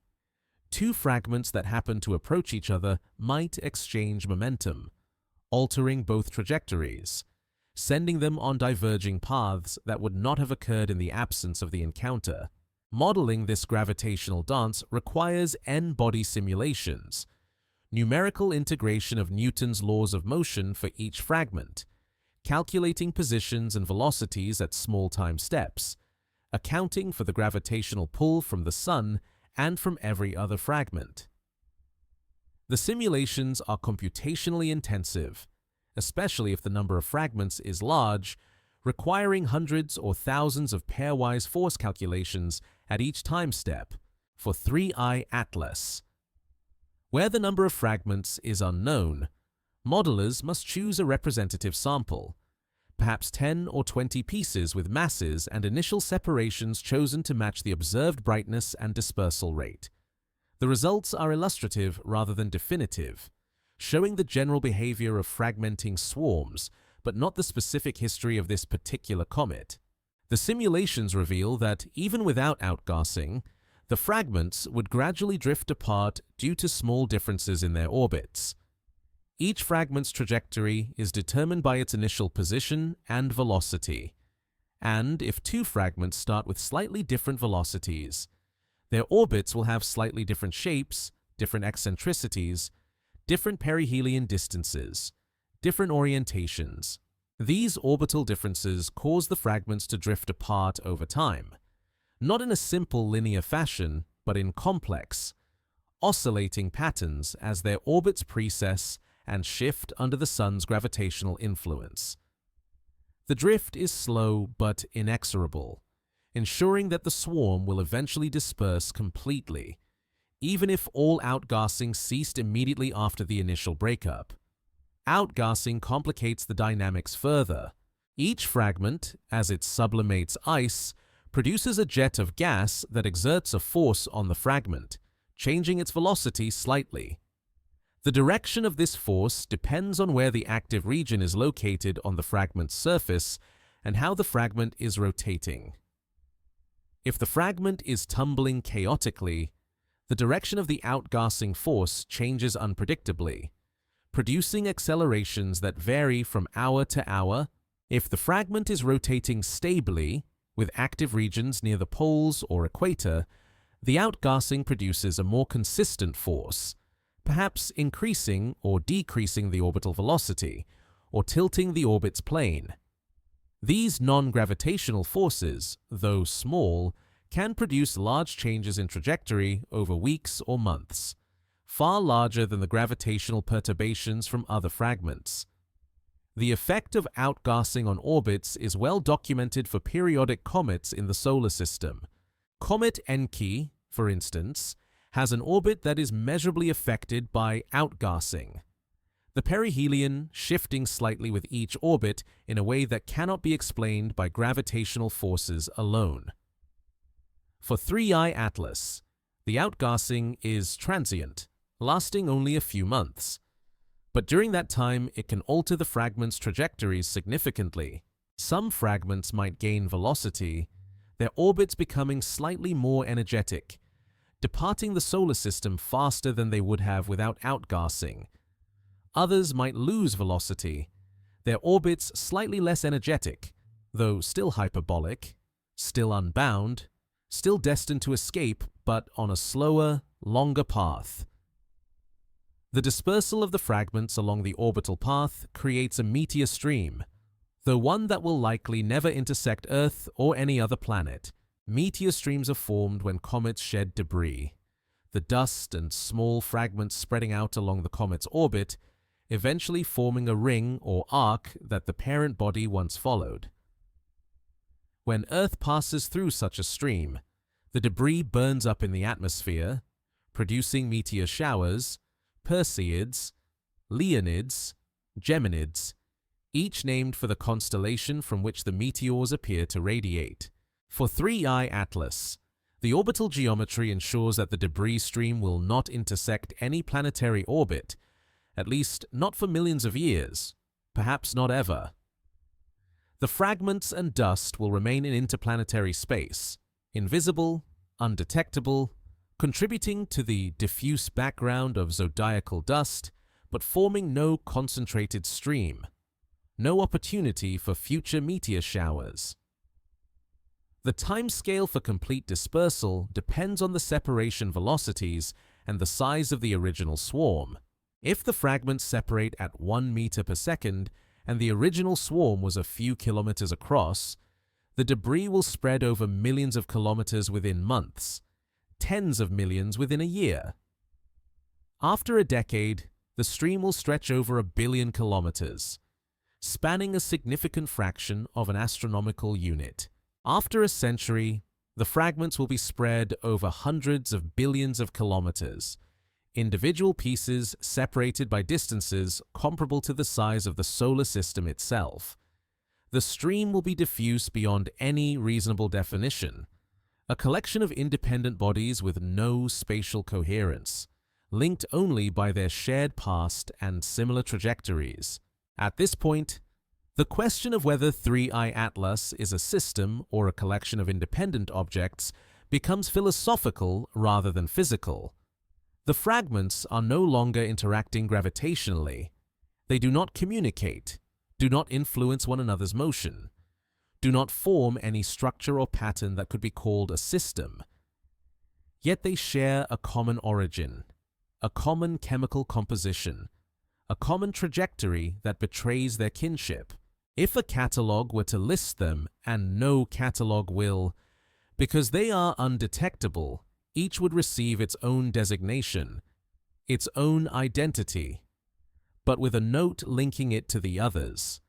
[SPEAKER 1] Two fragments that happen to approach each other might exchange momentum, altering both trajectories, sending them on diverging paths that would not have occurred in the absence of the encounter. Modeling this gravitational dance requires n-body simulations, numerical integration of Newton's laws of motion for each fragment, calculating positions and velocities at small time steps, accounting for the gravitational pull from the Sun and from every other fragment. The simulations are computationally intensive, especially if the number of fragments is large, requiring hundreds or thousands of pairwise force calculations at each time step for Three-Eye Atlas. Where the number of fragments is unknown, modelers must choose a representative sample, perhaps 10 or 20 pieces with masses and initial separations chosen to match the observed brightness and dispersal rate. The results are illustrative rather than definitive, showing the general behavior of fragmenting swarms, but not the specific history of this particular comet. The simulations reveal that even without outgassing, the fragments would gradually drift apart due to small differences in their orbits. Each fragment's trajectory is determined by its initial position and velocity, and if two fragments start with slightly different velocities, their orbits will have slightly different shapes, different eccentricities, different perihelion distances, different orientations. These orbital differences cause the fragments to drift apart over time, not in a simple linear fashion, but in complex, oscillating patterns as their orbits precess and shift under the Sun's gravitational influence. The drift is slow but inexorable, ensuring that the swarm will eventually disperse completely, even if all outgassing ceased immediately after the initial breakup. Outgassing complicates the dynamics further. Each fragment, as it sublimates ice, produces a jet of gas that exerts a force on the fragment, changing its velocity slightly. The direction of this force depends on where the active region is located on the fragment's surface and how the fragment is rotating. If the fragment is tumbling chaotically, the direction of the outgassing force changes unpredictably, producing accelerations that vary from hour to hour. If the fragment is rotating stably, with active regions near the poles or equator, the outgassing produces a more consistent force, perhaps increasing or decreasing the orbital velocity, or tilting the orbit's plane. These non-gravitational forces, though small, can produce large changes in trajectory over weeks or months, far larger than the gravitational perturbations from other fragments. The effect of outgassing on orbits is well documented for periodic comets in the solar system. Comet Encke, for instance, has an orbit that is measurably affected by outgassing, the perihelion shifting slightly with each orbit in a way that cannot be explained by gravitational forces alone. For 3I Atlas, the outgassing is transient, lasting only a few months. But during that time, it can alter the fragment's trajectories significantly. Some fragments might gain velocity, their orbits becoming slightly more energetic, departing the solar system faster than they would have without outgassing. Others might lose velocity, their orbits slightly less energetic, though still hyperbolic, still unbound, still destined to escape, but on a slower, longer path. The dispersal of the fragments along the orbital path creates a meteor stream, though one that will likely never intersect Earth or any other planet. Meteor streams are formed when comets shed debris, the dust and small fragments spreading out along the comet's orbit, eventually forming a ring or arc that the parent body once followed. When Earth passes through such a stream, the debris burns up in the atmosphere, producing meteor showers, Perseids, Leonids, Geminids, each named for the constellation from which the meteors appear to radiate. For 3I Atlas, the orbital geometry ensures that the debris stream will not intersect any planetary orbit, at least not for millions of years, perhaps not ever. The fragments and dust will remain in interplanetary space, invisible, undetectable, contributing to the diffuse background of zodiacal dust, but forming no concentrated stream, no opportunity for future meteor showers. The timescale for complete dispersal depends on the separation velocities and the size of the original swarm. If the fragments separate at 1 meter per second and the original swarm was a few kilometers across, the debris will spread over millions of kilometers within months, tens of millions within a year. After a decade, the stream will stretch over 1 billion kilometers, spanning a significant fraction of an astronomical unit. After a century, the fragments will be spread over hundreds of billions of kilometers, individual pieces separated by distances comparable to the size of the solar system itself. The stream will be diffuse beyond any reasonable definition, a collection of independent bodies with no spatial coherence, linked only by their shared past and similar trajectories. At this point, the question of whether 3I Atlas is a system or a collection of independent objects becomes philosophical rather than physical. The fragments are no longer interacting gravitationally. They do not communicate, do not influence one another's motion, do not form any structure or pattern that could be called a system. Yet they share a common origin, a common chemical composition, a common trajectory that betrays their kinship. If a catalog were to list them, and no catalog will, because they are undetectable, each would receive its own designation, its own identity, but with a note linking it to the others,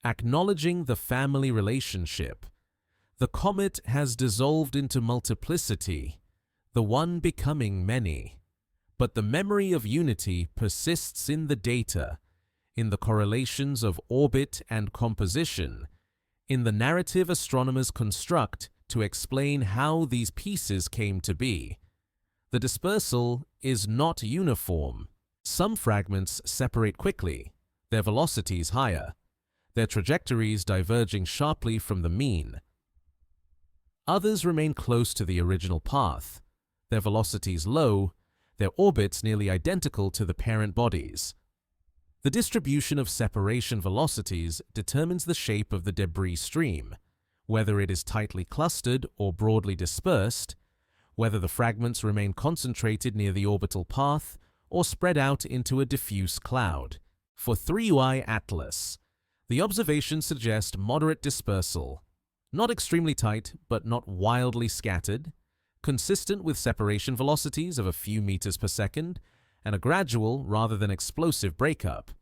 [SPEAKER 1] acknowledging the family relationship. The comet has dissolved into multiplicity, the one becoming many. But the memory of unity persists in the data, in the correlations of orbit and composition, in the narrative astronomers construct to explain how these pieces came to be. The dispersal is not uniform. Some fragments separate quickly, their velocities higher, their trajectories diverging sharply from the mean. Others remain close to the original path, their velocities low, their orbits nearly identical to the parent bodies. The distribution of separation velocities determines the shape of the debris stream, whether it is tightly clustered or broadly dispersed, whether the fragments remain concentrated near the orbital path or spread out into a diffuse cloud. For 3Y Atlas, the observations suggest moderate dispersal, not extremely tight but not wildly scattered, consistent with separation velocities of a few meters per second, and a gradual rather than explosive breakup.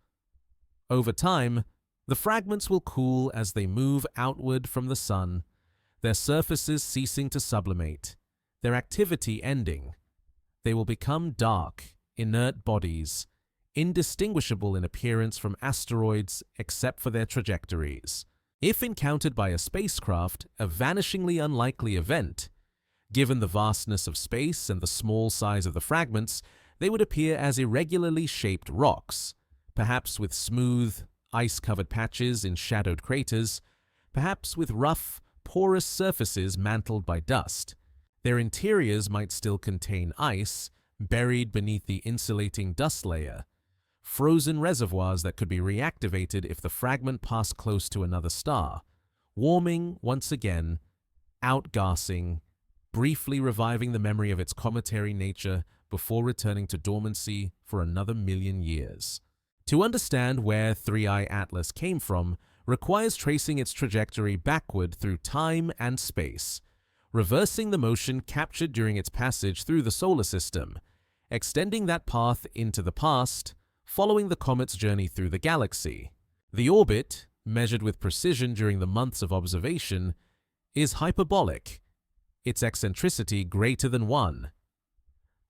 [SPEAKER 1] Over time, the fragments will cool as they move outward from the Sun, their surfaces ceasing to sublimate, their activity ending. They will become dark, inert bodies, indistinguishable in appearance from asteroids except for their trajectories. If encountered by a spacecraft, a vanishingly unlikely event, given the vastness of space and the small size of the fragments, they would appear as irregularly shaped rocks, perhaps with smooth, ice-covered patches in shadowed craters, perhaps with rough, porous surfaces mantled by dust. Their interiors might still contain ice, buried beneath the insulating dust layer, frozen reservoirs that could be reactivated if the fragment passed close to another star, warming once again, outgassing, briefly reviving the memory of its cometary nature before returning to dormancy for another million years. To understand where 3I Atlas came from requires tracing its trajectory backward through time and space, reversing the motion captured during its passage through the solar system, extending that path into the past, following the comet's journey through the galaxy. The orbit, measured with precision during the months of observation, is hyperbolic, its eccentricity greater than 1,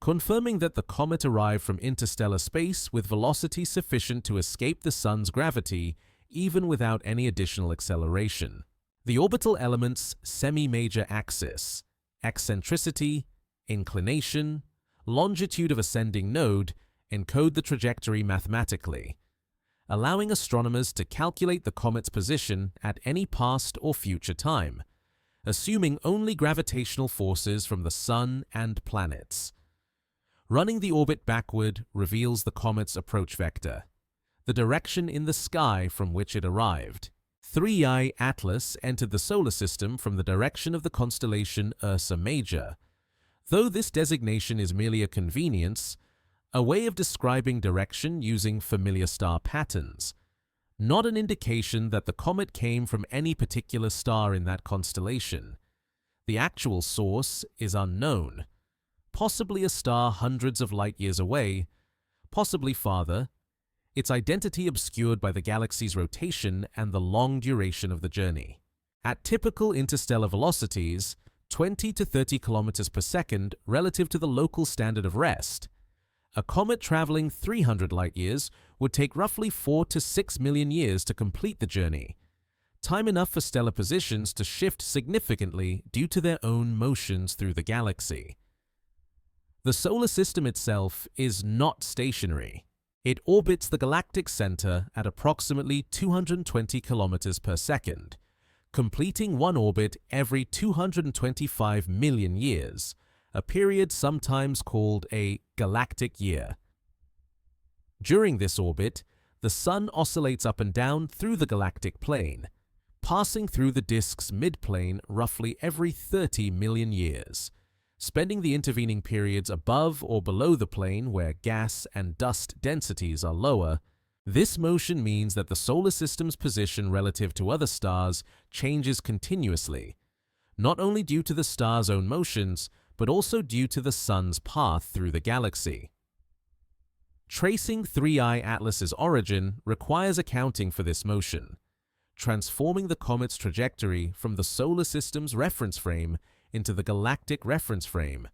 [SPEAKER 1] confirming that the comet arrived from interstellar space with velocity sufficient to escape the Sun's gravity even without any additional acceleration. The orbital element's semi-major axis, eccentricity, inclination, longitude of ascending node encode the trajectory mathematically, allowing astronomers to calculate the comet's position at any past or future time, assuming only gravitational forces from the Sun and planets. Running the orbit backward reveals the comet's approach vector, the direction in the sky from which it arrived. 3I Atlas entered the solar system from the direction of the constellation Ursa Major. Though this designation is merely a convenience, a way of describing direction using familiar star patterns, not an indication that the comet came from any particular star in that constellation. The actual source is unknown, possibly a star hundreds of light years away, possibly farther, its identity obscured by the galaxy's rotation and the long duration of the journey. At typical interstellar velocities, 20 to 30 kilometers per second relative to the local standard of rest, a comet traveling 300 light-years would take roughly 4 to 6 million years to complete the journey, time enough for stellar positions to shift significantly due to their own motions through the galaxy. The solar system itself is not stationary. It orbits the galactic center at approximately 220 kilometers per second, completing one orbit every 225 million years, a period sometimes called a galactic year. During this orbit, the Sun oscillates up and down through the galactic plane, passing through the disk's midplane roughly every 30 million years, spending the intervening periods above or below the plane where gas and dust densities are lower. This motion means that the solar system's position relative to other stars changes continuously, not only due to the star's own motions, but also due to the Sun's path through the galaxy. Tracing 3I Atlas's origin requires accounting for this motion, transforming the comet's trajectory from the solar system's reference frame into the galactic reference frame,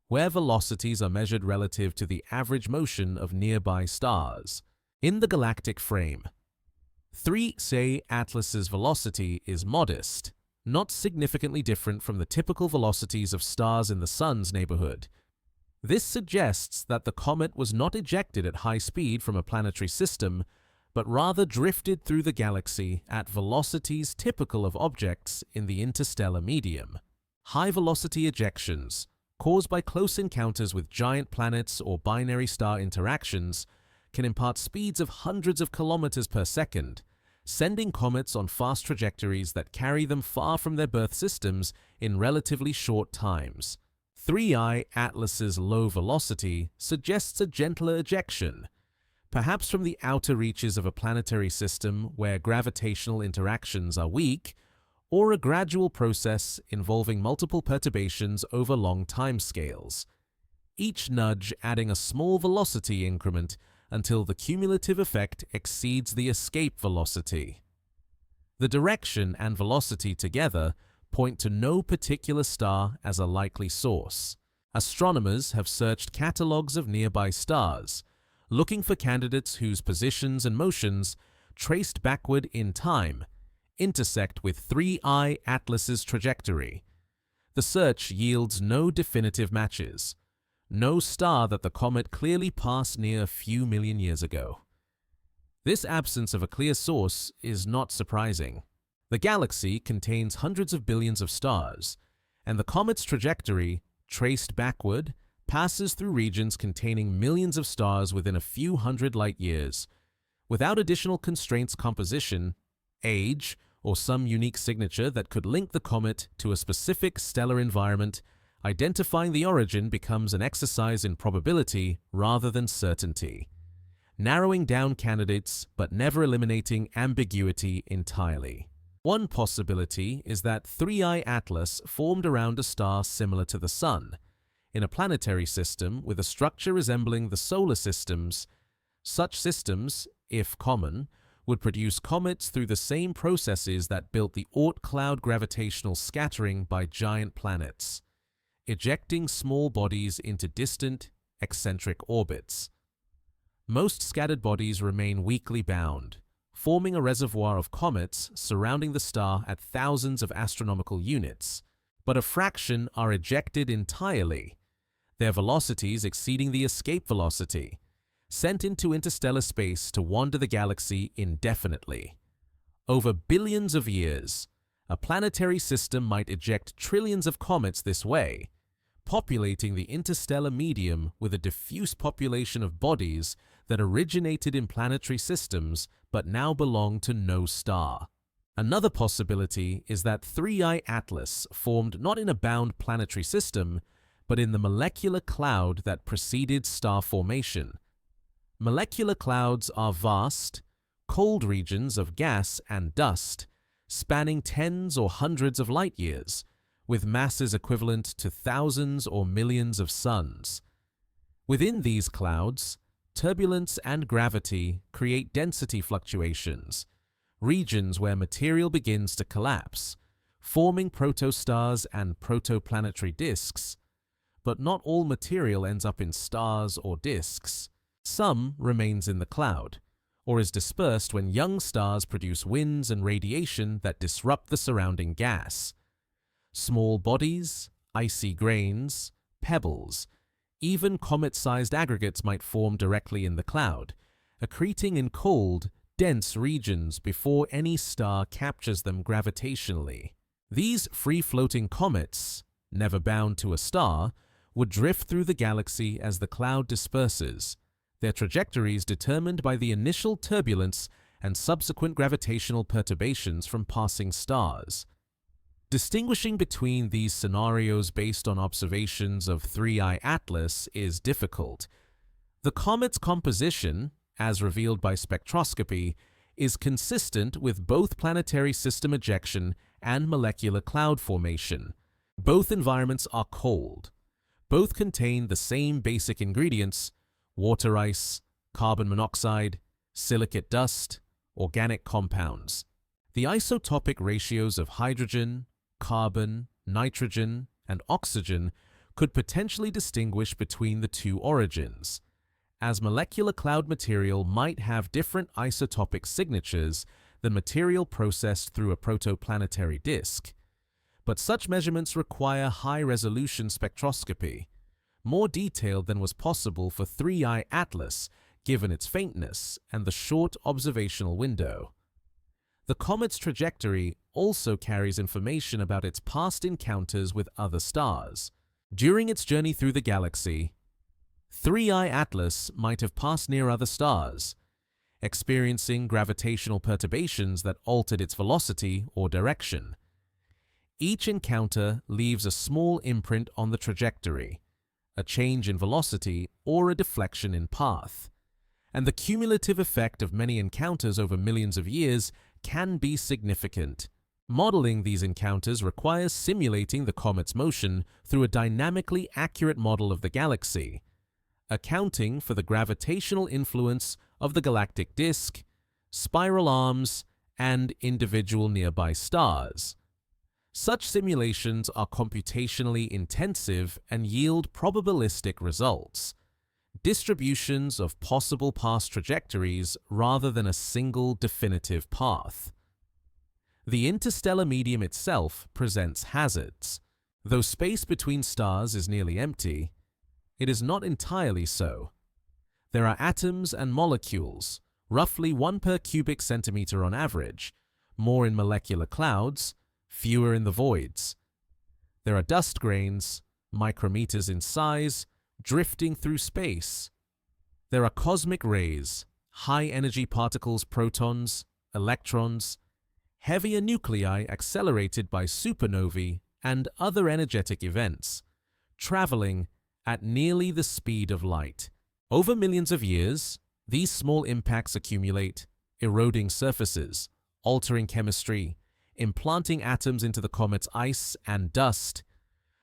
[SPEAKER 1] where velocities are measured relative to the average motion of nearby stars. In the galactic frame, 3I Atlas's velocity is modest, not significantly different from the typical velocities of stars in the Sun's neighborhood. This suggests that the comet was not ejected at high speed from a planetary system, but rather drifted through the galaxy at velocities typical of objects in the interstellar medium. High-velocity ejections, caused by close encounters with giant planets or binary star interactions, can impart speeds of hundreds of kilometers per second, sending comets on fast trajectories that carry them far from their birth systems in relatively short times. 3I Atlas's low velocity suggests a gentler ejection, perhaps from the outer reaches of a planetary system where gravitational interactions are weak, or a gradual process involving multiple perturbations over long timescales, each nudge adding a small velocity increment until the cumulative effect exceeds the escape velocity. The direction and velocity together point to no particular star as a likely source. Astronomers have searched catalogs of nearby stars, looking for candidates whose positions and motions, traced backward in time, intersect with 3I Atlas's trajectory. The search yields no definitive matches, no star that the comet clearly passed near a few million years ago. This absence of a clear source is not surprising. The galaxy contains hundreds of billions of stars, and the comet's trajectory, traced backward, passes through regions containing millions of stars within a few hundred light-years. Without additional constraints, composition, age, or some unique signature that could link the comet to a specific stellar environment, identifying the origin becomes an exercise in probability rather than certainty, narrowing down candidates but never eliminating ambiguity entirely. One possibility is that 3I Atlas formed around a star similar to the Sun, in a planetary system with a structure resembling the solar system's. Such systems, if common, would produce comets through the same processes that built the Oort cloud gravitational scattering by giant planets, ejecting small bodies into distant, eccentric orbits. Most scattered bodies remain weakly bound, forming a reservoir of comets surrounding the star at thousands of astronomical units, but a fraction are ejected entirely, their velocities exceeding the escape velocity, sent into interstellar space to wander the galaxy indefinitely. Over billions of years, a planetary system might eject trillions of comets this way, populating the interstellar medium with a diffuse population of bodies that originated in planetary systems but now belong to no star. Another possibility is that 3I Atlas formed not in a bound planetary system, but in the molecular cloud that preceded star formation. Molecular clouds are vast, cold regions of gas and dust, spanning tens or hundreds of light-years, with masses equivalent to thousands or millions of suns. Within these clouds, turbulence and gravity create density fluctuations, regions where material begins to collapse, forming protostars and protoplanetary disks. But not all material ends up in stars or disks. Some remains in the cloud, or is dispersed when young stars produce winds and radiation that disrupt the surrounding gas. Small bodies, icy grains, pebbles, even comet-sized aggregates might form directly in the cloud, accreting in cold, dense regions before any star captures them gravitationally. These free-floating comets, never bound to a star, would drift through the galaxy as the cloud disperses, their trajectories determined by the initial turbulence and subsequent gravitational perturbations from passing stars. Distinguishing between these scenarios based on observations of 3I Atlas is difficult. The comet's composition, as revealed by spectroscopy, is consistent with both planetary system ejection and molecular cloud formation. Both environments are cold. Both contain the same basic ingredients: water ice, carbon monoxide, silicate dust, organic compounds. The isotopic ratios of hydrogen, carbon, nitrogen, and oxygen could potentially distinguish between the two origins, as molecular cloud material might have different isotopic signatures than material processed through a protoplanetary disk. But such measurements require high-resolution spectroscopy, more detailed than was possible for 3I Atlas given its faintness and the short observational window. The comet's trajectory also carries information about its past encounters with other stars. During its journey through the galaxy, 3I Atlas might have passed near other stars, experiencing gravitational perturbations that altered its velocity or direction. Each encounter leaves a small imprint on the trajectory, a change in velocity or a deflection in path, and the cumulative effect of many encounters over millions of years can be significant. Modeling these encounters requires simulating the comet's motion through a dynamically accurate model of the galaxy, accounting for the gravitational influence of the galactic disk, spiral arms, and individual nearby stars. Such simulations are computationally intensive and yield probabilistic results, distributions of possible past trajectories rather than a single definitive path. The interstellar medium itself presents hazards. Though space between stars is nearly empty, it is not entirely so. There are atoms and molecules, roughly 1 per cubic centimeter on average, more in molecular clouds, fewer in the voids. There are dust grains, micrometers in size, drifting through space. There are cosmic rays, high-energy particles, protons, electrons, heavier nuclei accelerated by supernovae and other energetic events, traveling at nearly the speed of light. Over millions of years, these small impacts accumulate, eroding surfaces, altering chemistry, implanting atoms into the comet's ice and dust.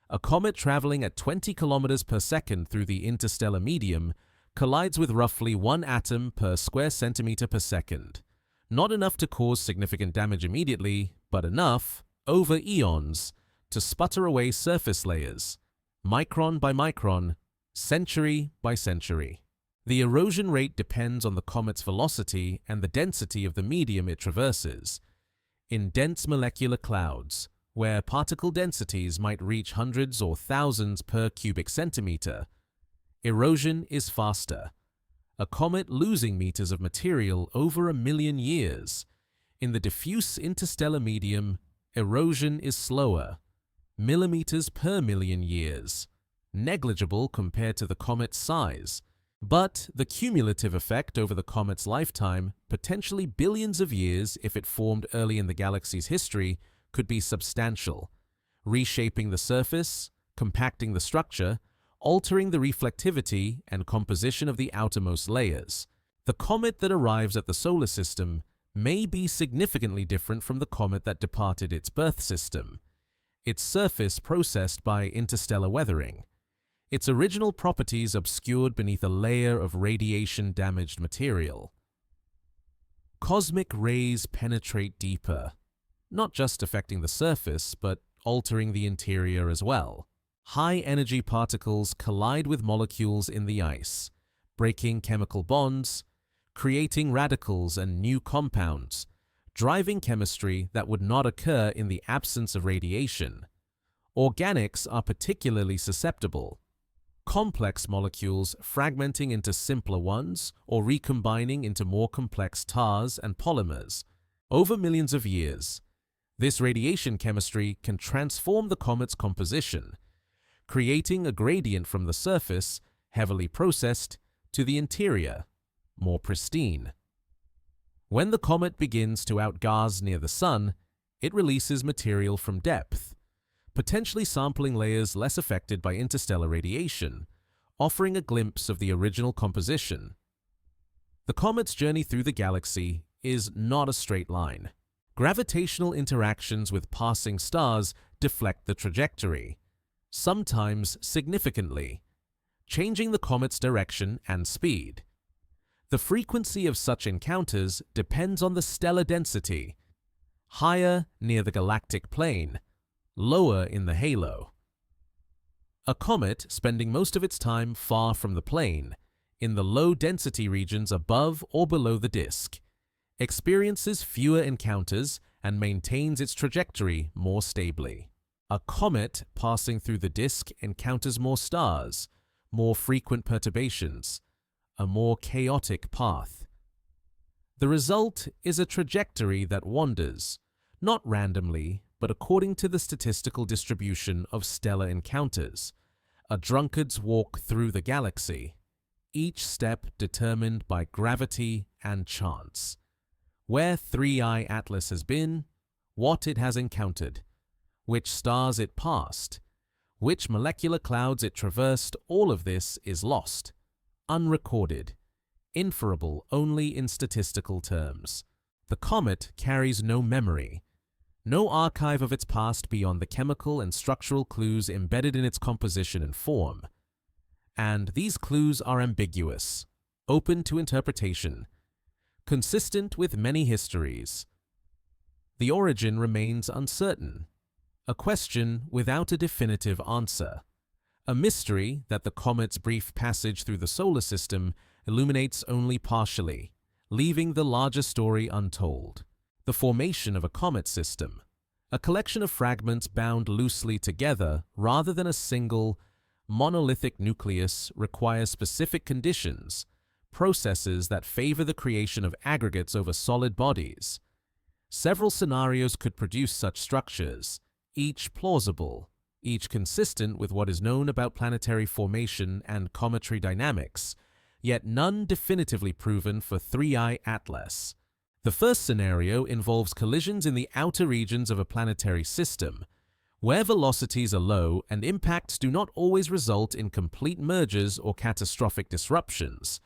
[SPEAKER 1] A comet traveling at 20 kilometers per second through the interstellar medium collides with roughly 1 atom per square centimeter per second. Not enough to cause significant damage immediately, but enough, over eons, to sputter away surface layers, micron by micron, century by century. The erosion rate depends on the comet's velocity and the density of the medium it traverses. In dense molecular clouds, where particle densities might reach hundreds or thousands per cubic centimeter, erosion is faster, a comet losing meters of material over 1 million years. In the diffuse interstellar medium, erosion is slower, millimeters per million years, negligible compared to the comet's size, but the cumulative effect over the comet's lifetime, potentially billions of years if it formed early in the galaxy's history, could be substantial, reshaping the surface, compacting the structure, altering the reflectivity and composition of the outermost layers. The comet that arrives at the solar system may be significantly different from the comet that departed its birth system, its surface processed by interstellar weathering, its original properties obscured beneath a layer of radiation-damaged material. Cosmic rays penetrate deeper, not just affecting the surface, but altering the interior as well. High-energy particles collide with molecules in the ice, breaking chemical bonds, creating radicals and new compounds, driving chemistry that would not occur in the absence of radiation. Organics are particularly susceptible. Complex molecules fragmenting into simpler ones or recombining into more complex tars and polymers. Over millions of years, this radiation chemistry can transform the comet's composition, creating a gradient from the surface, heavily processed, to the interior, more pristine. When the comet begins to outgas near the Sun, it releases material from depth, potentially sampling layers less affected by interstellar radiation, offering a glimpse of the original composition. The comet's journey through the galaxy is not a straight line. Gravitational interactions with passing stars deflect the trajectory, sometimes significantly, changing the comet's direction and speed. The frequency of such encounters depends on the stellar density, higher near the galactic plane, lower in the halo. A comet spending most of its time far from the plane, in the low-density regions above or below the disk, experiences fewer encounters and maintains its trajectory more stably. A comet passing through the disk encounters more stars, more frequent perturbations, a more chaotic path. The result is a trajectory that wanders, not randomly, but according to the statistical distribution of stellar encounters, a drunkard's walk through the galaxy, each step determined by gravity and chance. Where 3i Atlas has been, what it has encountered, which stars it passed, which molecular clouds it traversed, all of this is lost, unrecorded, inferable only in statistical terms. The comet carries no memory, no archive of its past beyond the chemical and structural clues embedded in its composition and form. And these clues are ambiguous, open to interpretation, consistent with many histories. The origin remains uncertain, a question without a definitive answer, a mystery that the comet's brief passage through the solar system illuminates only partially, leaving the larger story untold. The formation of a comet system, a collection of fragments bound loosely together rather than a single, monolithic nucleus, requires specific conditions, processes that favor the creation of aggregates over solid bodies. Several scenarios could produce such structures, each plausible, each consistent with what is known about planetary formation and cometary dynamics, yet none definitively proven for 3i Atlas. The first scenario involves collisions in the outer regions of a planetary system, where velocities are low and impacts do not always result in complete mergers or catastrophic disruptions.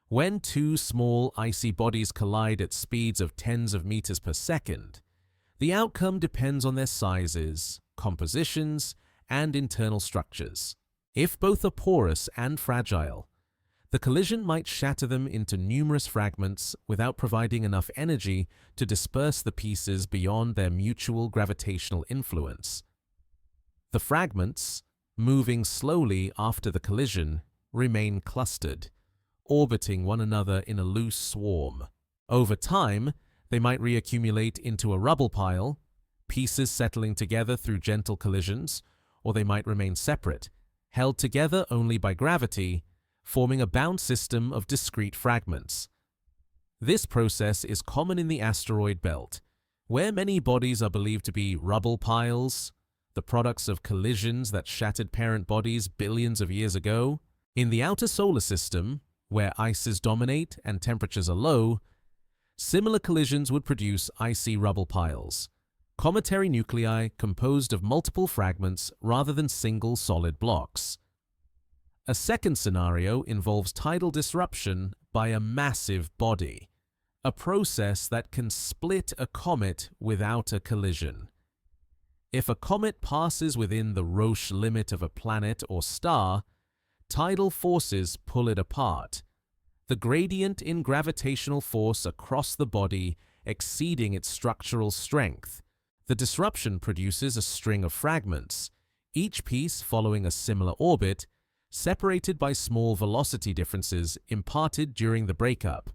[SPEAKER 1] When two small icy bodies collide at speeds of tens of meters per second, the outcome depends on their sizes, compositions, and internal structures. If both are porous and fragile, the collision might shatter them into numerous fragments without providing enough energy to disperse the pieces beyond their mutual gravitational influence. The fragments, moving slowly after the collision, remain clustered, orbiting one another in a loose swarm. Over time, they might reaccumulate into a rubble pile, pieces settling together through gentle collisions, or they might remain separate, held together only by gravity, forming a bound system of discrete fragments. This process is common in the asteroid belt, where many bodies are believed to be rubble piles, the products of collisions that shattered parent bodies billions of years ago. In the outer solar system, where ices dominate and temperatures are low, similar collisions would produce icy rubble piles, cometary nuclei composed of multiple fragments rather than single solid blocks. A second scenario involves tidal disruption by a massive body, a process that can split a comet without a collision. If a comet passes within the Roche limit of a planet or star, tidal forces pull it apart, the gradient in gravitational force across the body exceeding its structural strength. The disruption produces a string of fragments, each piece following a similar orbit, separated by small velocity differences imparted during the breakup.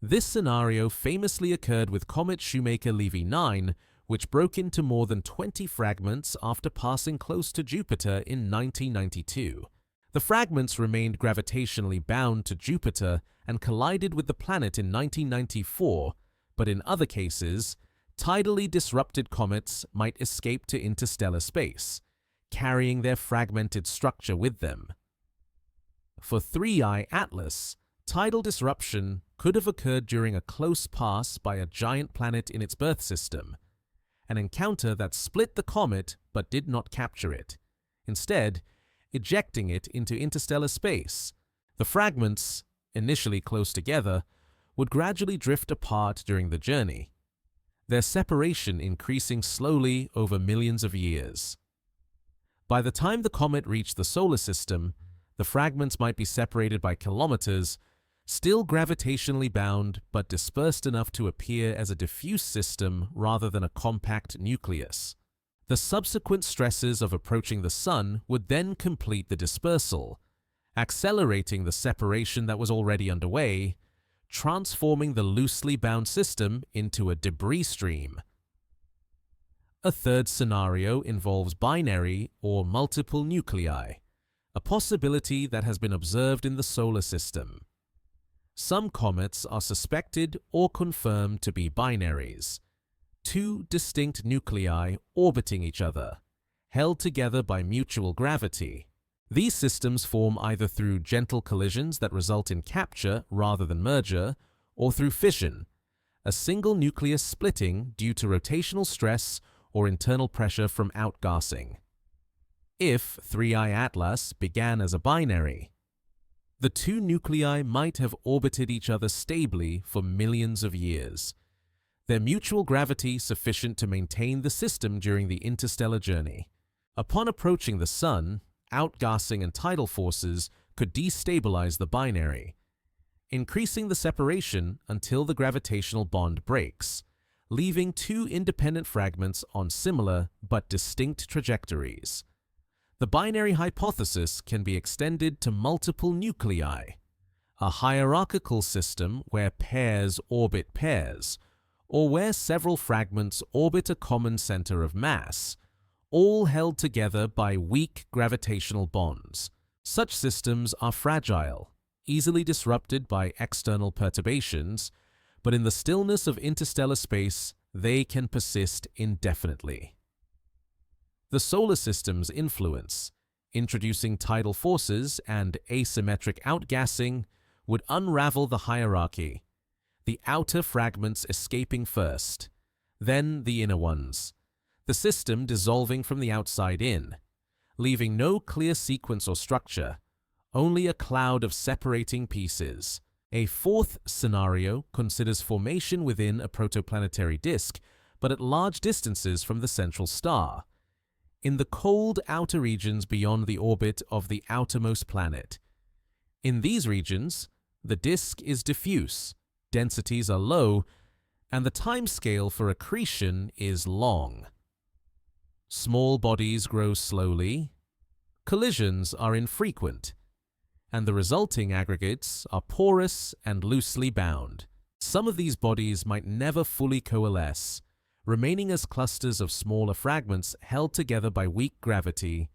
[SPEAKER 1] This scenario famously occurred with comet Shoemaker-Levy 9, which broke into more than 20 fragments after passing close to Jupiter in 1992. The fragments remained gravitationally bound to Jupiter and collided with the planet in 1994, but in other cases, tidally disrupted comets might escape to interstellar space, carrying their fragmented structure with them. For 3i Atlas, tidal disruption could have occurred during a close pass by a giant planet in its birth system, an encounter that split the comet but did not capture it, instead ejecting it into interstellar space. The fragments, initially close together, would gradually drift apart during the journey, their separation increasing slowly over millions of years. By the time the comet reached the solar system, the fragments might be separated by kilometers, still gravitationally bound but dispersed enough to appear as a diffuse system rather than a compact nucleus. The subsequent stresses of approaching the Sun would then complete the dispersal, accelerating the separation that was already underway, transforming the loosely bound system into a debris stream. A third scenario involves binary or multiple nuclei, a possibility that has been observed in the solar system. Some comets are suspected or confirmed to be binaries, two distinct nuclei orbiting each other, held together by mutual gravity. These systems form either through gentle collisions that result in capture rather than merger, or through fission, a single nucleus splitting due to rotational stress or internal pressure from outgassing. If 3I Atlas began as a binary, the two nuclei might have orbited each other stably for millions of years, their mutual gravity sufficient to maintain the system during the interstellar journey. Upon approaching the Sun, outgassing and tidal forces could destabilize the binary, increasing the separation until the gravitational bond breaks, leaving two independent fragments on similar but distinct trajectories. The binary hypothesis can be extended to multiple nuclei, a hierarchical system where pairs orbit pairs, or where several fragments orbit a common center of mass, all held together by weak gravitational bonds. Such systems are fragile, easily disrupted by external perturbations, but in the stillness of interstellar space, they can persist indefinitely. The solar system's influence, introducing tidal forces and asymmetric outgassing, would unravel the hierarchy, the outer fragments escaping first, then the inner ones, the system dissolving from the outside in, leaving no clear sequence or structure, only a cloud of separating pieces. A fourth scenario considers formation within a protoplanetary disk, but at large distances from the central star, in the cold outer regions beyond the orbit of the outermost planet. In these regions, the disk is diffuse, densities are low, and the timescale for accretion is long. Small bodies grow slowly, collisions are infrequent, and the resulting aggregates are porous and loosely bound. Some of these bodies might never fully coalesce, remaining as clusters of smaller fragments held together by weak gravity,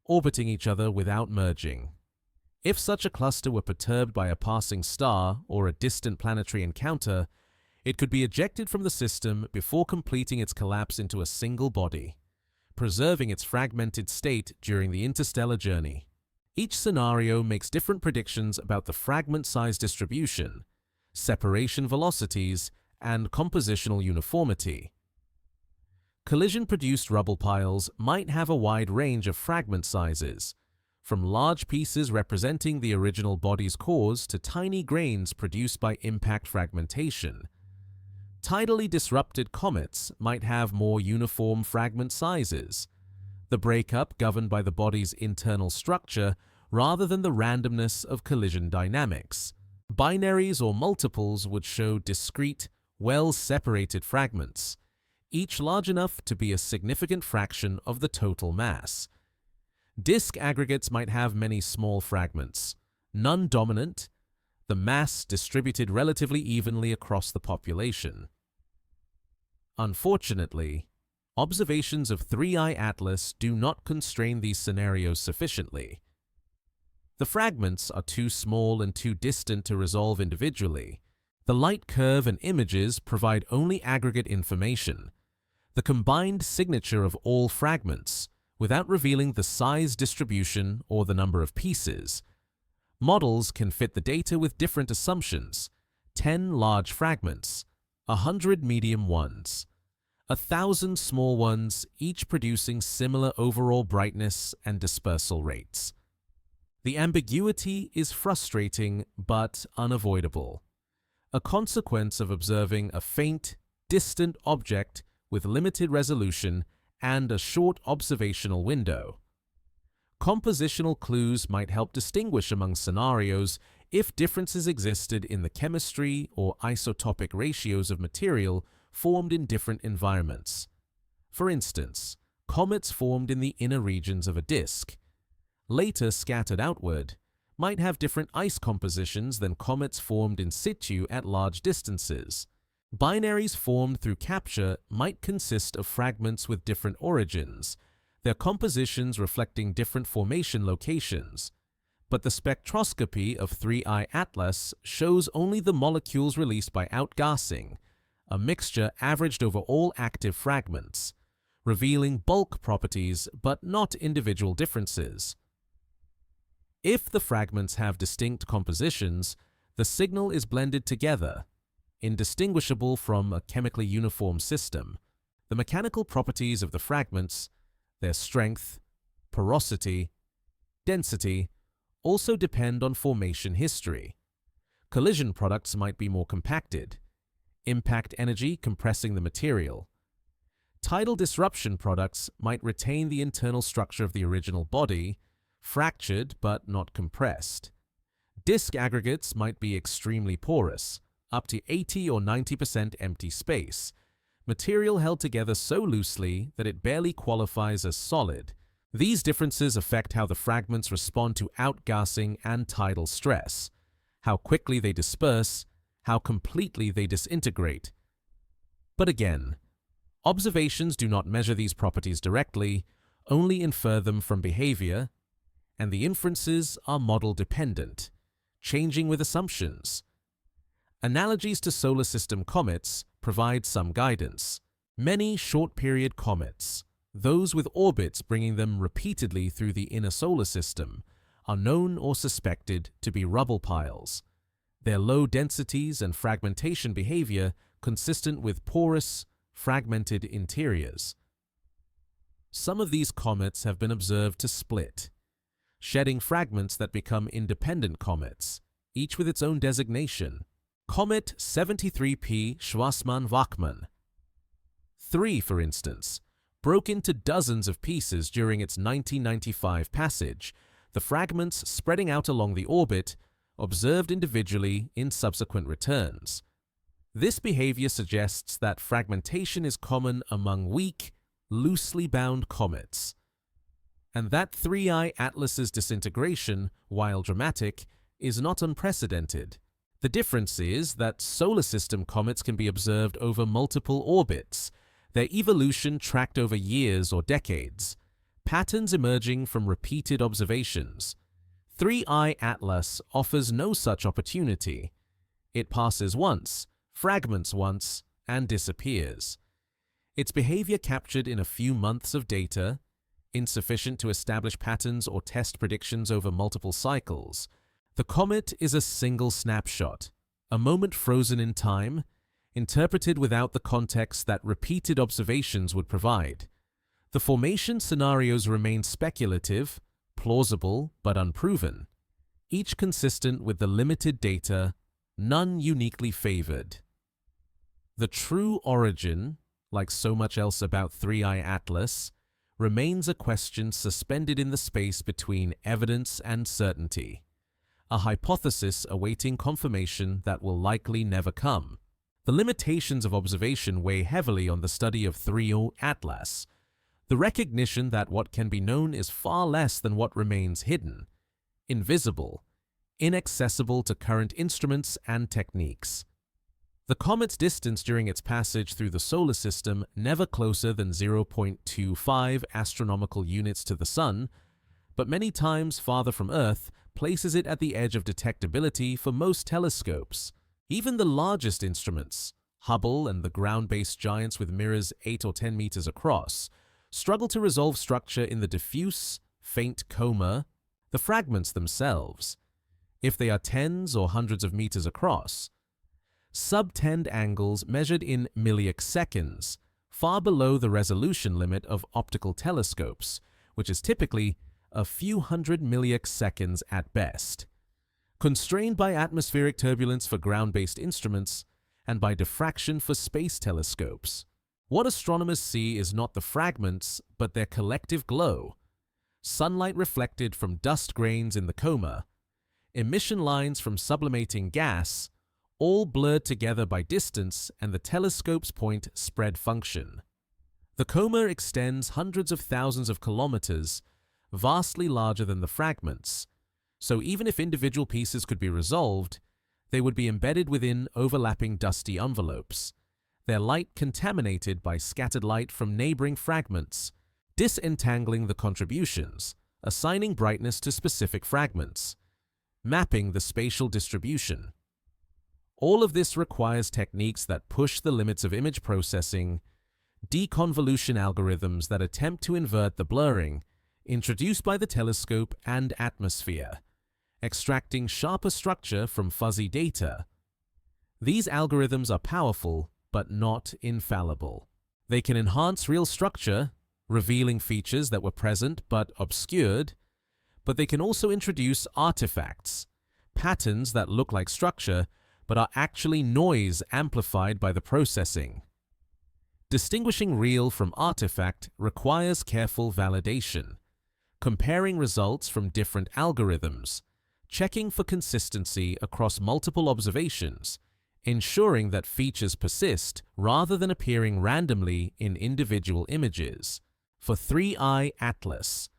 [SPEAKER 1] orbiting each other without merging. If such a cluster were perturbed by a passing star or a distant planetary encounter, it could be ejected from the system before completing its collapse into a single body, preserving its fragmented state during the interstellar journey. Each scenario makes different predictions about the fragment size distribution, separation velocities, and compositional uniformity. Collision-produced rubble piles might have a wide range of fragment sizes, from large pieces representing the original body's cores to tiny grains produced by impact fragmentation. Tidally disrupted comets might have more uniform fragment sizes, the breakup governed by the body's internal structure rather than the randomness of collision dynamics. Binaries or multiples would show discrete, well-separated fragments, each large enough to be a significant fraction of the total mass. Disk aggregates might have many small fragments, none dominant, the mass distributed relatively evenly across the population. Unfortunately, observations of 3I Atlas do not constrain these scenarios sufficiently. The fragments are too small and too distant to resolve individually. The light curve and images provide only aggregate information, the combined signature of all fragments, without revealing the size distribution or the number of pieces. Models can fit the data with different assumptions: 10 large fragments, 100 medium ones, 1,000 small ones, each producing similar overall brightness and dispersal rates. The ambiguity is frustrating but unavoidable, a consequence of observing a faint, distant object with limited resolution and a short observational window. Compositional clues might help distinguish among scenarios if differences existed in the chemistry or isotopic ratios of material formed in different environments. For instance, comets formed in the inner regions of a disk, later scattered outward, might have different ice compositions than comets formed in situ at large distances. Binaries formed through capture might consist of fragments with different origins, their compositions reflecting different formation locations. But the spectroscopy of 3I Atlas shows only the molecules released by outgassing, a mixture averaged over all active fragments, revealing bulk properties but not individual differences. If the fragments have distinct compositions, the signal is blended together, indistinguishable from a chemically uniform system. The mechanical properties of the fragments, their strength, porosity, density, also depend on formation history. Collision products might be more compacted, impact energy compressing the material. Tidal disruption products might retain the internal structure of the original body, fractured but not compressed. Disk aggregates might be extremely porous, up to 80 or 90% empty space, material held together so loosely that it barely qualifies as solid. These differences affect how the fragments respond to outgassing and tidal stress, how quickly they disperse, how completely they disintegrate. But again, observations do not measure these properties directly, only infer them from behavior, and the inferences are model-dependent, changing with assumptions. Analogies to solar system comets provide some guidance. Many short-period comets, those with orbits bringing them repeatedly through the inner solar system, are known or suspected to be rubble piles, their low densities and fragmentation behavior consistent with porous, fragmented interiors. Some of these comets have been observed to split, shedding fragments that become independent comets, each with its own designation. Comet 73P Schwarzmann-Wachmann 3, for instance, broke into dozens of pieces during its 1995 passage, the fragments spreading out along the orbit, observed individually in subsequent returns. This behavior suggests that fragmentation is common among weak, loosely bound comets, and that 3I Atlas's disintegration, while dramatic, is not unprecedented. The difference is that solar system comets can be observed over multiple orbits, their evolution tracked over years or decades, patterns emerging from repeated observations. 3I Atlas offers no such opportunity. It passes once, fragments once, and disappears. Its behavior captured in a few months of data, insufficient to establish patterns or test predictions over multiple cycles. The comet is a single snapshot, a moment frozen in time, interpreted without the context that repeated observations would provide. The formation scenarios remain speculative, plausible but unproven, each consistent with the limited data, none uniquely favored. The true origin, like so much else about 3I Atlas, remains a question suspended in the space between evidence and certainty, a hypothesis awaiting confirmation that will likely never come. The limitations of observation weigh heavily on the study of 3I Atlas, the recognition that what can be known is far less than what remains hidden, invisible, inaccessible to current instruments and techniques. The comet's distance during its passage through the solar system, never closer than 0.25 astronomical units to the Sun, but many times farther from Earth, places it at the edge of detectability for most telescopes. Even the largest instruments, Hubble and the ground-based giants with mirrors 8 or 10 meters across, struggle to resolve structure in the diffuse, faint coma, the fragments themselves, if they are tens or hundreds of meters across. Sub-10 angles measured in milliac seconds, far below the resolution limit of optical telescopes, which is typically a few hundred milliseconds at best. Constrained by atmospheric turbulence for ground-based instruments and by diffraction for space telescopes, what astronomers see is not the fragments, but their collective glow. Sunlight reflected from dust grains in the coma, emission lines from sublimating gas, all blurred together by distance and the telescope's point spread function. The coma extends hundreds of thousands of kilometers, vastly larger than the fragments, so even if individual pieces could be resolved, they would be embedded within overlapping dusty envelopes, their light contaminated by scattered light from neighboring fragments, disentangling the contributions, assigning brightness to specific fragments, mapping the spatial distribution. All of this requires techniques that push the limits of image processing, deconvolution algorithms that attempt to invert the blurring introduced by the telescope and atmosphere, extracting sharper structure from fuzzy data. These algorithms are powerful, but not infallible. They can enhance real structure, revealing features that were present but obscured, but they can also introduce artifacts, patterns that look like structure but are actually noise amplified by the processing. Distinguishing real from artifact requires careful validation, comparing results from different algorithms, checking for consistency across multiple observations, ensuring that features persist rather than appearing randomly in individual images. For 3i Atlas,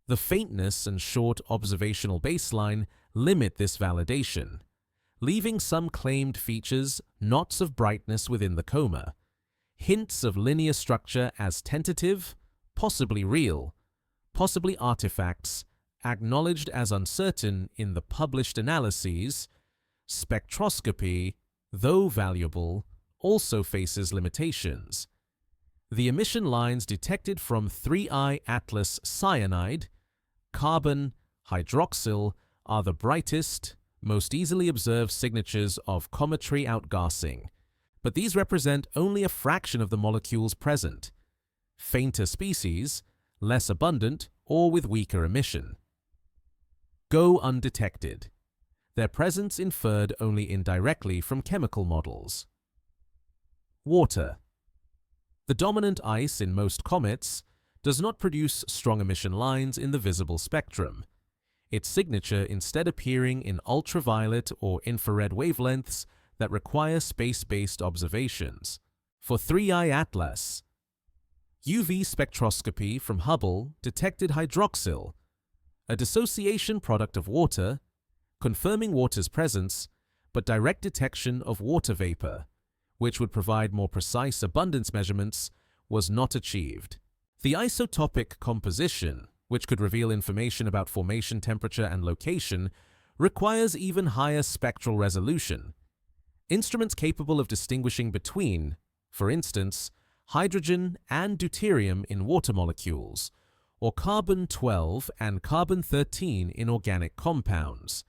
[SPEAKER 1] the faintness and short observational baseline limit this validation, leaving some claimed features knots of brightness within the coma, hints of linear structure as tentative, possibly real, possibly artifacts, acknowledged as uncertain in the published analyses. Spectroscopy, though valuable, also faces limitations. The emission lines detected from 3i Atlas cyanide, carbon, hydroxyl are the brightest, most easily observed signatures of cometary outgassing, but these represent only a fraction of the molecules present. Fainter species, less abundant or with weaker emission, go undetected, their presence inferred only indirectly from chemical models. Water. The dominant ice in most comets does not produce strong emission lines in the visible spectrum, its signature instead appearing in ultraviolet or infrared wavelengths that require space-based observations. For 3i Atlas, UV spectroscopy from Hubble detected hydroxyl, a dissociation product of water, confirming water's presence, but direct detection of water vapor, which would provide more precise abundance measurements, was not achieved. The isotopic composition, which could reveal information about formation temperature and location, requires even higher spectral resolution. Instruments capable of distinguishing between, for instance, hydrogen and deuterium in water molecules, or carbon-12 and carbon-13 in organic compounds.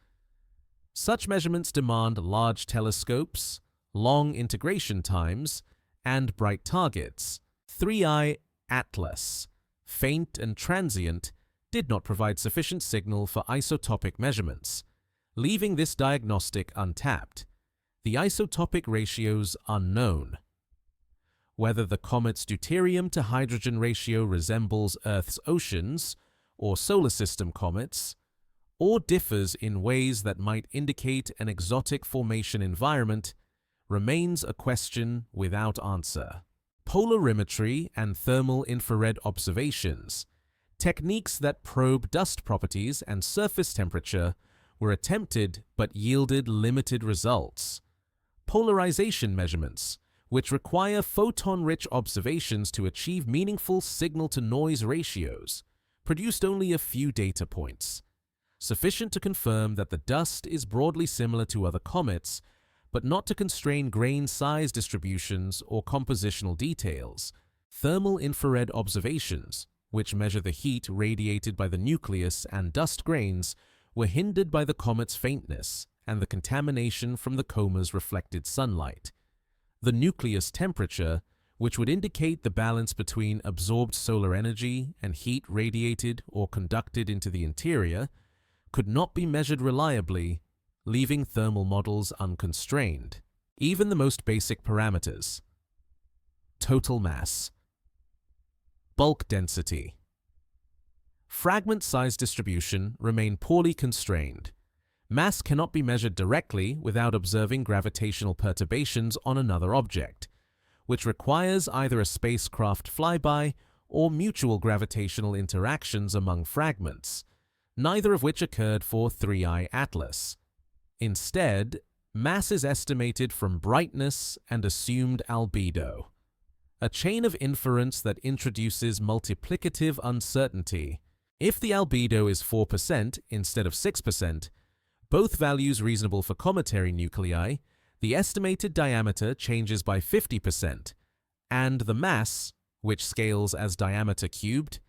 [SPEAKER 1] Such measurements demand large telescopes, long integration times, and bright targets. 3i Atlas, faint and transient, did not provide sufficient signal for isotopic measurements, leaving this diagnostic untapped. The isotopic ratios unknown. Whether the comet's deuterium to hydrogen ratio resembles Earth's oceans or solar system comets, or differs in ways that might indicate an exotic formation environment, remains a question without answer. Polarimetry and thermal infrared observations, techniques that probe dust properties and surface temperature, were attempted but yielded limited results. Polarization measurements, which require photon-rich observations to achieve meaningful signal-to-noise ratios, produced only a few data points, sufficient to confirm that the dust is broadly similar to other comets, but not to constrain grain size distributions or compositional details. Thermal infrared observations, which measure the heat radiated by the nucleus and dust grains, were hindered by the comet's faintness and the contamination from the coma's reflected sunlight. The nucleus temperature, which would indicate the balance between absorbed solar energy and heat radiated or conducted into the interior, could not be measured reliably, leaving thermal models unconstrained. Even the most basic parameters: total mass, bulk density, fragment size distribution remain poorly constrained. Mass cannot be measured directly without observing gravitational perturbations on another object, which requires either a spacecraft flyby or mutual gravitational interactions among fragments, neither of which occurred for 3I Atlas. Instead, mass is estimated from brightness and assumed albedo, a chain of inference that introduces multiplicative uncertainty. If the albedo is 4% instead of 6%, both values reasonable for cometary nuclei, the estimated diameter changes by 50%, and the mass, which scales as diameter cubed,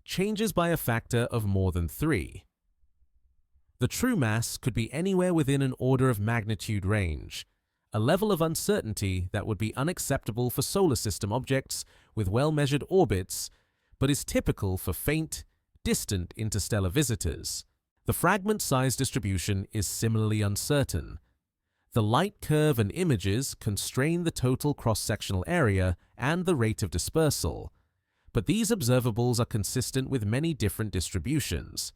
[SPEAKER 1] changes by a factor of more than 3. The true mass could be anywhere within an order of magnitude range, a level of uncertainty that would be unacceptable for solar system objects with well-measured orbits, but is typical for faint, distant interstellar visitors. The fragment size distribution is similarly uncertain. The light curve and images constrain the total cross-sectional area and the rate of dispersal, but these observables are consistent with many different distributions.